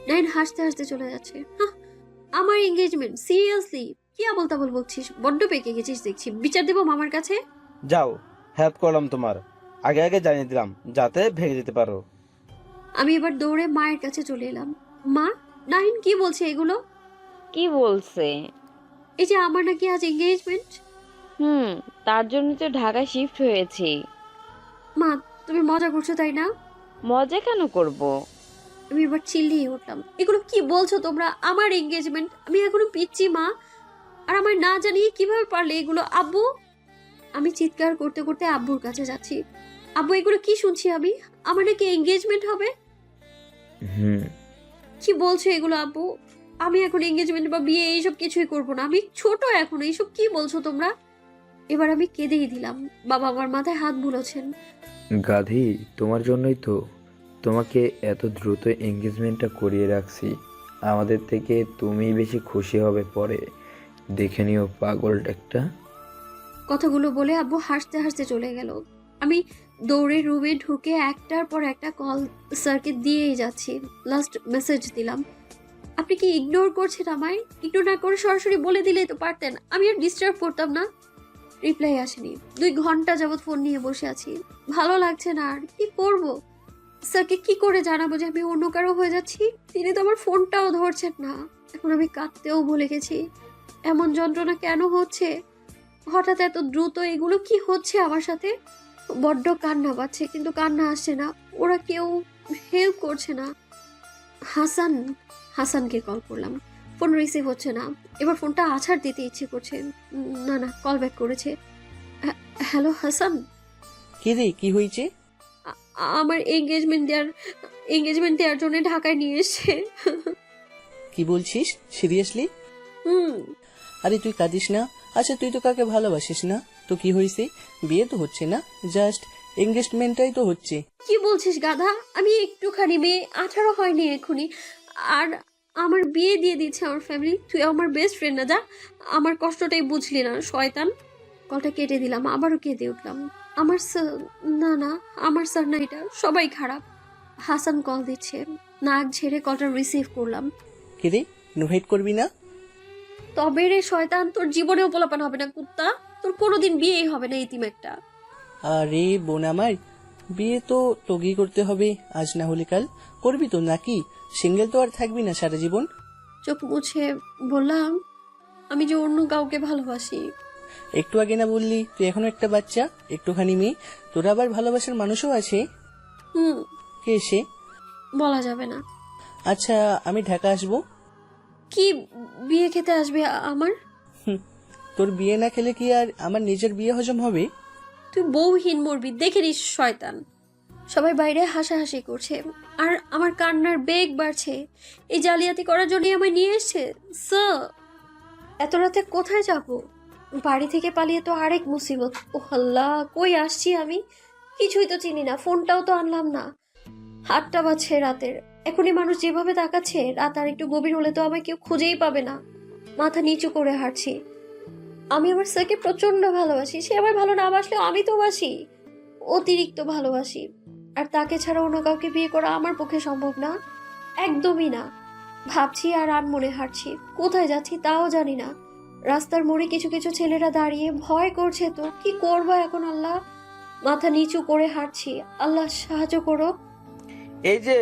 নাহিন হাসতে হাসতে চলে যাচ্ছে। আমার এঙ্গেজমেন্ট? সিরিয়াসলি? কি আবল তাবল বলছিস? বড্ড পেকে গেছিস দেখছি। বিচার দেবো মামার কাছে? যাও, হেল্প করলাম তোমার, আগে আগে জানিয়ে দিলাম যাতে ভেঙে দিতে পারো। আমি এবার দৌড়ে মায়ের কাছে চলে এলাম। মা, নাহিন কি বলছে এগুলো? কি বলছে? এই যে আমার নাকি আজ এঙ্গেজমেন্ট। তার জন্য তো ঢাকায় শিফট হয়েছি। মা, তুমি মজা করছো তাই না? মজা কেন করব? আমি এবার চিল্লিয়ে উঠলাম, এগুলো কি বলছো তোমরা? আমার এঙ্গেজমেন্ট? আমি এখনো পিচ্ছি মা, আর আমার না জানিয়ে কিভাবে পারলে এগুলো? আব্বু! আমি চিৎকার করতে করতে আব্বুর কাছে যাচ্ছি। আব্বু, এগুলো কি শুনছি আমি? আমার নাকি এঙ্গেজমেন্ট হবে? কি বলছো এগুলো আব্বু? আমি এখন এঙ্গেজমেন্ট বা বিয়ে এইসব কিছুই করবো না। আমি ছোট এখন, এইসব কি বলছো তোমরা? এবার আমি কেঁদেই দিলাম। বাবা আমার মাথায় হাত বুলোছেন। গাধি, তোমার জন্যই তো তোমাকে এত দ্রুত এঙ্গেজমেন্টটা করিয়ে রাখছি। আমাদের থেকে তুমি বেশি খুশি হবে পরে, দেখে নিও পাগল একটা। কথাগুলো বলে আব্বু হাসতে হাসতে চলে গেল। আমি দৌড়ে রুমে ঢুকে একটার পর একটা কল স্যারকে দিয়েই যাচ্ছি। লাস্ট মেসেজ দিলাম। আপনি কি ইগনোর করছেন আমায়? ইগনোর না করে সরাসরি বলে দিলেই তো পারতেন, আমি আর ডিস্টার্ব করতাম না। রিপ্লাই আসেনি। 2 ঘন্টা যাবত ফোন নিয়ে বসে আছি। ভালো লাগছে না, আর কি করব? স্যারকে কি করে জানাবো যে আমি অন্য কারো হয়ে যাচ্ছি? তিনি তো আমার ফোনটাও ধরছেন না। এখন আমি কাঁদতেও ভুলে গেছি। এমন যন্ত্রণা কেন হচ্ছে হঠাৎ এত দ্রুত? এগুলো কি হচ্ছে আমার সাথে? বড্ড কান্না পাচ্ছে, কিন্তু কান্না আসছে না। ওরা কেউ হেল্প করছে না। হাসানকে কল করলাম, ফোন রিসিভ হচ্ছে না। এবার ফোনটা আছাড় দিতে ইচ্ছে করছে। না, কল ব্যাক করেছে। হ্যালো হাসান। কি রে, কি হয়েছে? আমার এঙ্গেজমেন্ট দেওয়ার জন্য ঢাকায় নিয়ে এসছে। কি বলছিস? সিরিয়াসলি? আরে তুই কাঁদিস না। আচ্ছা, তুই তো কাকে ভালোবাসিস না? তো কি হয়েছে? বিয়ে তো হচ্ছে না, জাস্ট এঙ্গেজমেন্টটাই তো হচ্ছে। কি বলছিস গাধা? আমি একটুখানি মেয়ে, 18 হয়নি এখনই, আর আমার বিয়ে দিয়ে দিচ্ছে আমার ফ্যামিলি। তুই আমার বেস্ট ফ্রেন্ড না, যা। আমার কষ্টটাই বুঝলি না, শয়তান। কলটা কেটে দিলাম, আবারও কেঁদে উঠলাম। আমার স্যার না, আমার স্যার না, এটা সবাই খারাপ। হাসান কল দিচ্ছে। নাক ঝেড়ে কলটা রিসিভ করলাম। কি রে, ইনভাইট করবি না? তবে রে শয়তান, তোর জীবনেও পোলাপান হবে না কুত্তা। তোর কোনোদিন বিয়েই হবে না, ইতিম একটা। আরে বোন আমার, বিয়ে তো তোকেই করতে হবে, আজ না হলে কাল। করবি তো নাকি? সিঙ্গেল তো আর থাকবি না সারা জীবন। চোখ মুছে বললাম, আমি যে অন্য কাউকে ভালোবাসি। একটু আগে না বললি তুই এখনো একটা বাচ্চা, একটুখানি মেয়ে? তোর আবার ভালোবাসার মানুষও আছে? কে সে? বলা যাবে না। আচ্ছা, আমি ঢাকা আসবো। কি বিয়ে খেতে আসবে আমার? তোর বিয়ে না খেলে কি আর আমার নিজের বিয়ে হজম হবে? তুই বউহীন মরবি, দেখে নিস শয়তান। সবাই বাইরে হাসাহাসি করছে, আর আমার কান্নার বেগ বাড়ছে। এই জালিয়াতি করার জন্যই আমায় নিয়ে এসছে স্যার। এত রাতে কোথায় যাব? বাড়ি থেকে পালিয়ে তো আরেক মুসিবত। ও আল্লাহ, কই আসছি আমি? কিছুই তো চিনি না, ফোনটাও তো আনলাম না। 8টা বাজছে রাতের। এখনই মানুষ যেভাবে তাকাচ্ছে, রাত আর একটু গভীর হলে তো আমায় কেউ খুঁজেই পাবে না। মাথা নিচু করে হাঁটছি। আমি আমার স্যারকে প্রচন্ড ভালোবাসি। সে আমার ভালো না বাসলেও আমি তো বাসি, অতিরিক্ত ভালোবাসি। আর তাকে ছাড়া অন্য কাউকে বিয়ে করা আমার পক্ষে সম্ভব না, একদমই না। ভাবছি আর আনমনে হাঁটছি। কোথায় যাচ্ছি তাও জানি না। রাস্তার মোড়ে কিছু কিছু ছেলেরা দাঁড়িয়ে, ভয় করছে তো। কি করবো এখন আল্লাহ? মাথা নিচু করে হাঁটছি। আল্লাহ সাহায্য করো। এই যে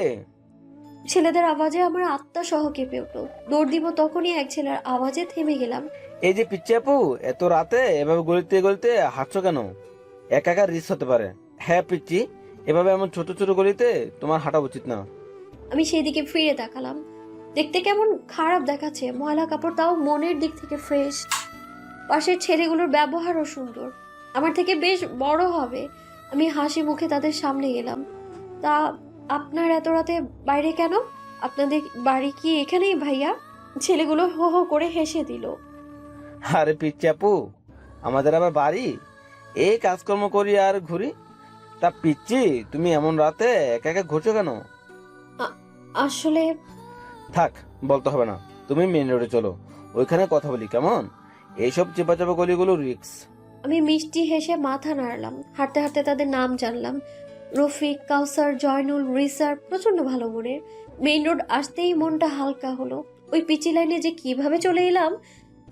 ছেলেদের আওয়াজে আমার আত্মা সহ কেঁপে উঠলো। দৌড় দিব তখনই এক ছেলের আওয়াজে থেমে গেলাম। এই যে পিচ্চি আপু, এত রাতে এভাবে গলিতে গলিতে হাঁটছো কেন? একা একা রিস্ক হতে পারে। হ্যাঁ পিচ্চি, এভাবে এমন ছোট ছোট গলিতে তোমার হাঁটা উচিত না। আমি সেই দিকে ফিরে তাকালাম। দেখতে কেমন খারাপ দেখাচ্ছে, ময়লা কাপড়, তাও মনের দিক থেকে ফ্রেশ। পাশের ছেলেগুলোর ব্যবহারও সুন্দর, আমার থেকে বেশ বড় হবে। আমি হাসি মুখে তাদের সামনে গেলাম। তা আপনার এত রাতে বাইরে কেন? আপনাদের বাড়ি কি এখানেই ভাইয়া? ছেলেগুলো হো হো করে হেসে দিল। আরে পিচ্চি আপু, আমাদের আবার বাড়ি? এই কাজকর্ম করি আর ঘুরি। তা পিচ্চি, তুমি এমন রাতে একা একা ঘুরছো কেন? আসলে থাক, বলতে হবে না। তুমি মেন রোডে চলো, ওইখানে কথা বলি কেমন? এইসব চেপা চাপা গলিগুলো রিক্স। আমি মিষ্টি হেসে মাথা নাড়লাম। হাঁটতে হাঁটতে তাদের নাম জানলাম। রফিক, কাউসার, জয়নুল, রিসার প্রচন্ড ভালো মনের। মেইন রোড আসতেই মনটা হালকা হলো। ওই পিচি লাইনে যে কিভাবে চলে এলাম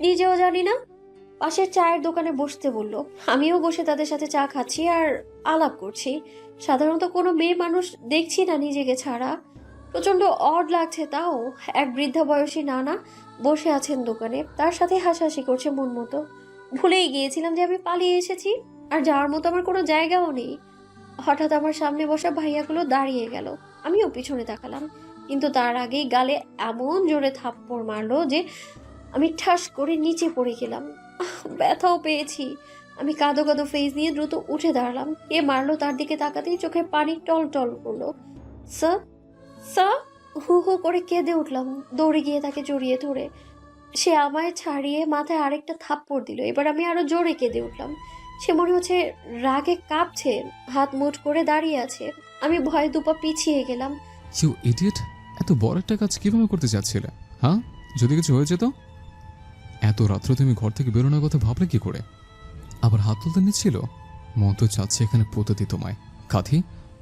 নিজেও জানি না। পাশের চায়ের দোকানে বসতে বলল, আমিও বসে তাদের সাথে চা খাচ্ছি আর আলাপ করছি। সাধারণত কোনো মেয়ে মানুষ দেখছি না নিজেকে ছাড়া। প্রচন্ড অড লাগছে। তাও এক বৃদ্ধা বয়সী নানা বসে আছেন দোকানে, তার সাথে হাসাহাসি করছে মন মতো। ভুলেই গিয়েছিলাম যে আমি পালিয়ে এসেছি আর যাওয়ার মতো আমার কোনো জায়গাও নেই। হঠাৎ আমার সামনে বসা ভাইয়াগুলো দাঁড়িয়ে গেল। আমিও পিছনে তাকালাম, কিন্তু তার আগেই গালে এমন জোরে থাপ্পড় মারলো যে আমি ঠাস করে নিচে পড়ে গেলাম। ব্যথাও পেয়েছি। আমি কাঁদো কাঁদো ফেস নিয়ে দ্রুত উঠে দাঁড়ালাম। কে মারলো তার দিকে তাকাতেই চোখে পানি টল টল করলো। স্যার, স্যার, হু হু করে কেঁদে উঠলাম। দৌড়ে গিয়ে তাকে জড়িয়ে ধরে সে আমায় ছাড়িয়ে মাথায় আরেকটা থাপ্পড় দিল। এবার আমি আরো জোরে কেঁদে উঠলাম। সে মনে হচ্ছে রাগে কাঁপছে, হাত মুঠ করে দাঁড়িয়ে আছে। আমি ভয়ে দুপা পিছিয়ে গেলাম। ইউ ইডিয়েট, এত বড় একটা কাজ কিভাবে করতে চাচ্ছিলে? হ্যাঁ, যদি কিছু হয়ে যেত? এত রাত্রে তুমি ঘর থেকে বেরোনোর কথা ভাবলে কি করে? আবার হাত তুলতে নিচ্ছিল? মন তো চাচ্ছে এখানে পুঁতে দিই তোমায়। কাঁথি,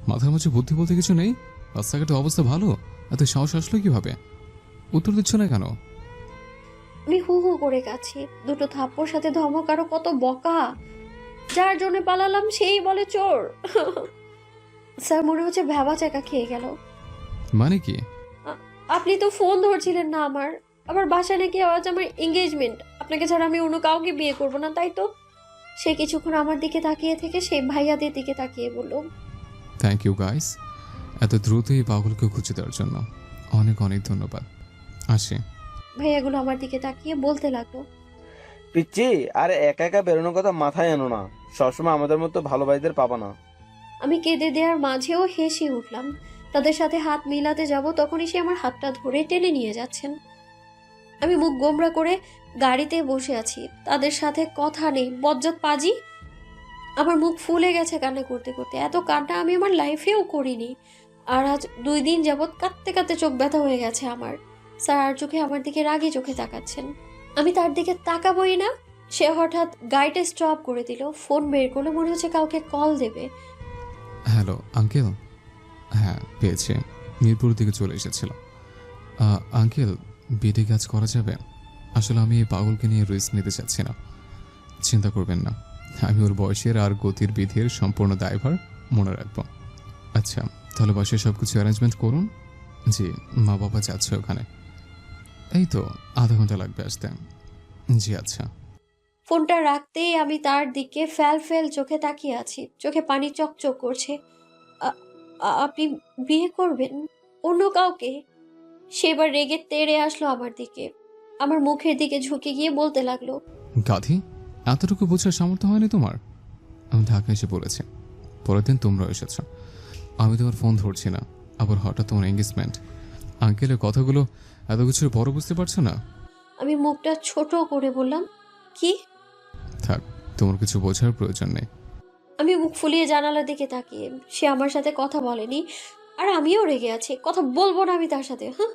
মাথার মাঝে বুদ্ধি বলতে কিছু নেই? রাস্তাঘাটের অবস্থা ভালো, এত সাহস আসলো কিভাবে? উত্তর দিচ্ছ না কেন? আমি হু হু করে কাছি। দুটো থাপ্পড় সাথে ধমক, আরো কত বকা। যার জন্য পালালাম সেই বলে চোর। স্যার, মনে হচ্ছে ভেবা চাকা খেয়ে গেল। মানে কি? আপনি তো ফোন ধরছিলেন না আমার। আবার বাসায় নাকি আজ আমার এঙ্গেজমেন্ট। আপনাকে ছাড়া আমি অন্য কাউকে বিয়ে করব না, তাই তো? সে কিছুক্ষণ আমার দিকে তাকিয়ে থেকে সেই ভাইয়াদের দিকে তাকিয়ে বলল, থ্যাংক ইউ গাইস, এত দ্রুত এই পাগলকে খুঁজে দেওয়ার জন্য অনেক অনেক ধন্যবাদ। আসি। ভাইয়াগুলো আমার দিকে তাকিয়ে বলতে লাগলো, পিচ্ছি, আরে একা একা বেরোনোর কথা মাথায় আনো না। সবসময় আমাদের মতো ভালো ভাইদের পাবা না। আমি কেঁদে দেওয়ার মাঝেও হেসে উঠলাম। তাদের সাথে হাত মিলাতে যাব, তখনই সে আমার হাতটা ধরে টেনে নিয়ে যাচ্ছেন। আমি মুখ গোমড়া করে গাড়িতে বসে আছি। তাদের সাথে কথা নেই। বজ্জাত পাজি। আমার মুখ ফুলে গেছে কান্না করতে করতে। এত কান্না আমি আমার লাইফেও করিনি। আর আজ 2 দিন যাবৎ কাঁদতে কাঁদতে চোখ ব্যথা হয়ে গেছে আমার। স্যার আর চোখে আমার দিকে রাগি চোখে তাকাচ্ছেন। আমি তার দিকে তাকাবই না। সে হঠাৎ গাড়িটা স্টপ করে দিল। ফোন বের করলো, মনে হচ্ছে কাউকে কল দেবে। Hello uncle. হ্যাঁ, পেয়েছি। মিরপুর দিকে চলে এসেছিল। আঙ্কেল, বিডি কাজ করা যাবে? আসলে আমি এই পাগলকে নিয়ে রিস্ক নিতে চাচ্ছি না। চিন্তা করবেন না, আমি ওর বয়সের আর গতির বিধির সম্পূর্ণ দায়ভার মনে রাখবো। আচ্ছা, তাহলে বাসায় সব কিছু অ্যারেঞ্জমেন্ট করুন। জি, মা বাবা যাচ্ছে ওখানে। এই তো আধা ঘন্টা লাগবে আসতে। জি আচ্ছা। ফোনটা রাখতেই আমি তার দিকে ফ্যাল ফেল চোখে তাকিয়ে আছি। চোখে পানি চকচক করছে। আপনি বিয়ে করবেন অন্য কাউকে? সেবার রেগে তেড়ে আসলো আমার দিকে। আমার মুখের দিকে ঝুঁকে গিয়ে বলতে লাগলো, গাধি, এতটুকু বোঝার সামর্থ্য হয়নি তোমার? আমি ঢাকা এসে পড়েছি, পরের দিন তোমরাও এসেছ। আমি তোমার ফোন ধরছি না, আবার হঠাৎ তোমার এঙ্গেজমেন্ট। আঙ্কেলের কথাগুলো এত কিছুর বড় বুঝতে পারছো না? আমি মুখটা ছোট করে বললাম, কি? থাক, তোমার কিছু বোঝার প্রয়োজন নেই। আমি মুখ ফুলিয়ে জানালার দিকে তাকিয়ে। সে আমার সাথে কথা বলেনি, আর আমিও রেগে আছি। কথা বলবো না আমি তার সাথে। হ্যাঁ,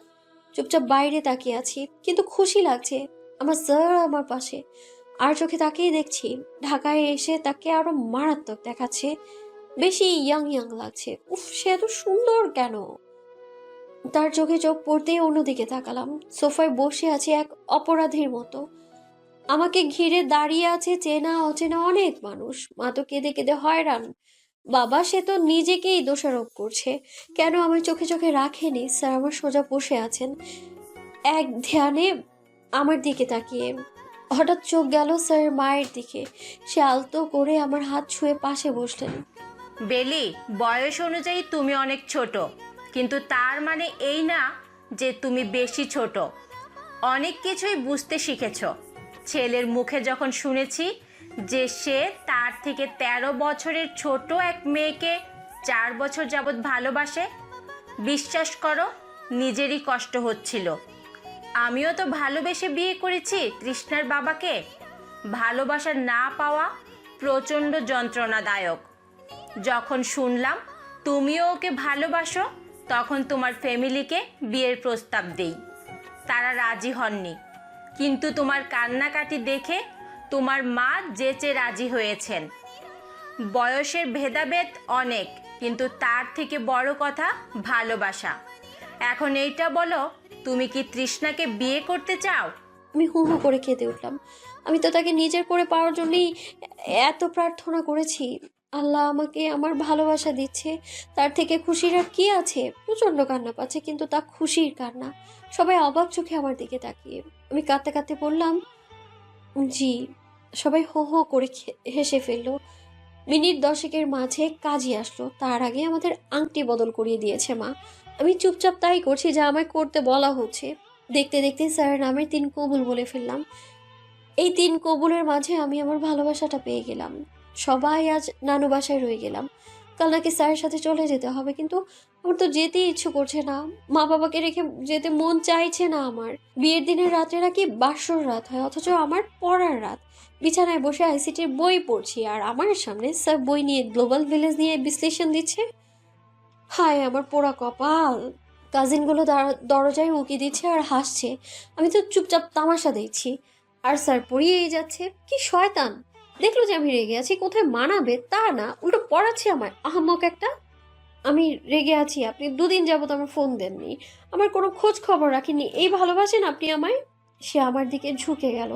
চুপচাপ বাইরে তাকিয়ে আছি, কিন্তু খুশি লাগছে আমার স্যার আমার পাশে। আর চোখে তাকিয়ে দেখছি ঢাকায় এসে তাকে আরো মারাত্মক দেখাচ্ছে। বেশি ইয়াং ইয়াং লাগছে। উফ, সে এত সুন্দর কেন? তার চোখে চোখ পড়তেই অন্যদিকে তাকালাম। সোফায় বসে আছে এক অপরাধীর মতো। আমাকে ঘিরে দাঁড়িয়ে আছে চেনা অচেনা অনেক মানুষ। মা তো কেঁদে কেঁদে হয়রান। বাবা, সে তো নিজেকেই দোষারোপ করছে। কেন আমার চোখে চোখে রাখেনি? স্যার আমার সোজা বসে আছেন, এক ধ্যানে আমার দিকে তাকিয়ে। হঠাৎ চোখ গেল স্যার মায়ের দিকে। সে আলতো করে আমার হাত ছুঁয়ে পাশে বসলেন। বেলি, বয়স অনুযায়ী তুমি অনেক ছোট, কিন্তু তার মানে এই না যে তুমি বেশি ছোট। অনেক কিছুই বুঝতে শিখেছো। ছেলের মুখে যখন শুনেছি যে সে তার থেকে 13 বছরের ছোট এক মেয়েকে 4 বছর যাবৎ ভালোবাসে, বিশ্বাস করো নিজেরই কষ্ট হচ্ছিল। আমিও তো ভালোবেসে বিয়ে করেছি তৃষ্ণার বাবাকে। ভালোবাসা না পাওয়া প্রচণ্ড যন্ত্রণাদায়ক। যখন শুনলাম তুমিও ওকে ভালোবাসো, তখন তোমার ফ্যামিলিকে বিয়ের প্রস্তাব দেই। তারা রাজি হননি, কিন্তু তোমার কান্নাকাটি দেখে তোমার মা যেচে রাজি হয়েছেন। বয়সের ভেদাভেদ অনেক, কিন্তু তার থেকে বড় কথা ভালোবাসা। এখন এইটা বলো, তুমি কি তৃষ্ণাকে বিয়ে করতে চাও? আমি হু হু করে কেঁদে উঠলাম। আমি তো তাকে নিজের করে পাওয়ার জন্যই এত প্রার্থনা করেছি। আল্লাহ আমাকে আমার ভালোবাসা দিচ্ছে, তার থেকে খুশির আর কি আছে? প্রচণ্ড কান্না পাচ্ছে, কিন্তু তা খুশির কান্না। সবাই অবাক চোখে আমার দিকে তাকিয়ে। আমি কাঁদতে কাঁদতে বললাম, জি। সবাই হো হো করে হেসে ফেললো। মিনিট 10 মাঝে কাজী আসলো। তার আগে আমাদের আংটি বদল করিয়ে দিয়েছে মা। আমি চুপচাপ তাই করছি যা আমায় করতে বলা হচ্ছে। দেখতে দেখতে স্যারের নামের 3 কবুল বলে ফেললাম। এই 3 কবুলের মাঝে আমি আমার ভালোবাসাটা পেয়ে গেলাম। সবাই আজ নানু বাসায় রয়ে গেলাম। কাল নাকি স্যারের সাথে চলে যেতে হবে, কিন্তু আমার তো যেতেই ইচ্ছে করছে না। মা বাবাকে রেখে যেতে মন চাইছে না আমার। বিয়ের দিনের রাত্রে নাকি বাসর রাত হয়, অথচ আমার পড়ার রাত। বিছানায় বসে আইসিটির বই পড়ছি, আর আমার সামনে স্যার বই নিয়ে গ্লোবাল ভিলেজ নিয়ে বিশ্লেষণ দিচ্ছে। হায় আমার পোড়া কপাল! কাজিনগুলো দরজায় উকি দিচ্ছে আর হাসছে। আমি তো চুপচাপ তামাশা দেখছি, আর স্যার পড়িয়েই যাচ্ছে। কি শয়তান! দেখলো যে আমি রেগে আছি, কোথায় মানাবে তা না, উল্টো পড়াচ্ছে আমার, আহাম্মক একটা। আমি রেগে আছি, আপনি 2 দিন যাবত আমার ফোন দেননি, আমার কোনো খোঁজ খবর রাখেননি, এই ভালোবাসেন আপনি আমায়? সে আমার দিকে ঝুঁকে গেল।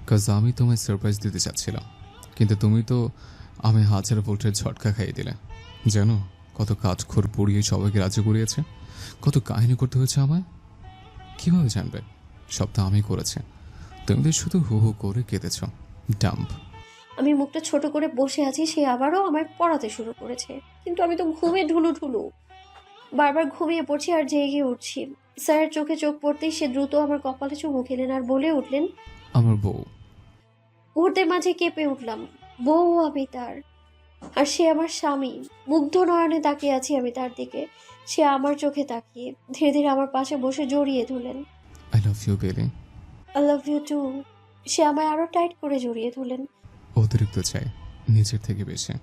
কাজ আমি তোমায় সারপ্রাইজ দিতে চাচ্ছিলাম, কিন্তু তুমি তো আমি 1000 ভোল্টের ঝটকা খাইয়ে দিলে। জানো কত কাজখোর পড়িয়ে সবাইকে রাজি করিয়েছে, কত কাহিনী করতে হয়েছে আমায়। কীভাবে জানবে? সব তো আমি করেছি, তুমি তো শুধু হু হু করে কেঁদেছ। ডাম্প। আমি মুখটা ছোট করে বসে আছি, সে আবারও আমায় পড়াতে শুরু করেছে। কিন্তু আমি তো ঘুমে ঢুলু। বারবার ঘুমিয়ে পড়ছি আর জেগে উঠছি। স্যারের চোখে চোখ পড়তেই সে দ্রুত আমার কপালে চুমু খেলেন আর বলে উঠলেন, আমার বউ। মুহূর্তের মাঝে কেঁপে উঠলাম। বউ আমি তার, আর সে আমার স্বামী। মুগ্ধ নয়নে তাকিয়ে আছি আমি তার দিকে। সে আমার চোখে তাকিয়ে ধীরে ধীরে আমার পাশে বসে জড়িয়ে ধরলেন। I love you Beli. I love you too. সে আমায় আরো টাইট করে জড়িয়ে ধরলেন। অতিরিক্ত চাই, নিজের থেকে বেশি।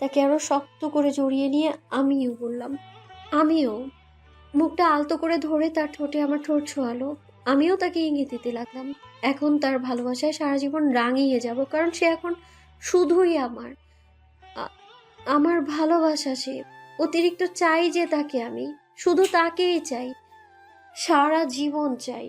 তাকে আরো শক্ত করে জড়িয়ে নিয়ে আমিও বললাম, আমিও। মুখটা আলতো করে ধরে তার ঠোঁটে আমার ঠোঁট ছোঁয়ালো। আমিও তাকে ইঙ্গিত দিতে লাগলাম। এখন তার ভালোবাসায় সারা জীবন রাঙিয়ে যাব, কারণ সে এখন শুধুই আমার। আমার ভালোবাসা সে। অতিরিক্ত চাই যে তাকে, আমি শুধু তাকেই চাই, সারা জীবন চাই।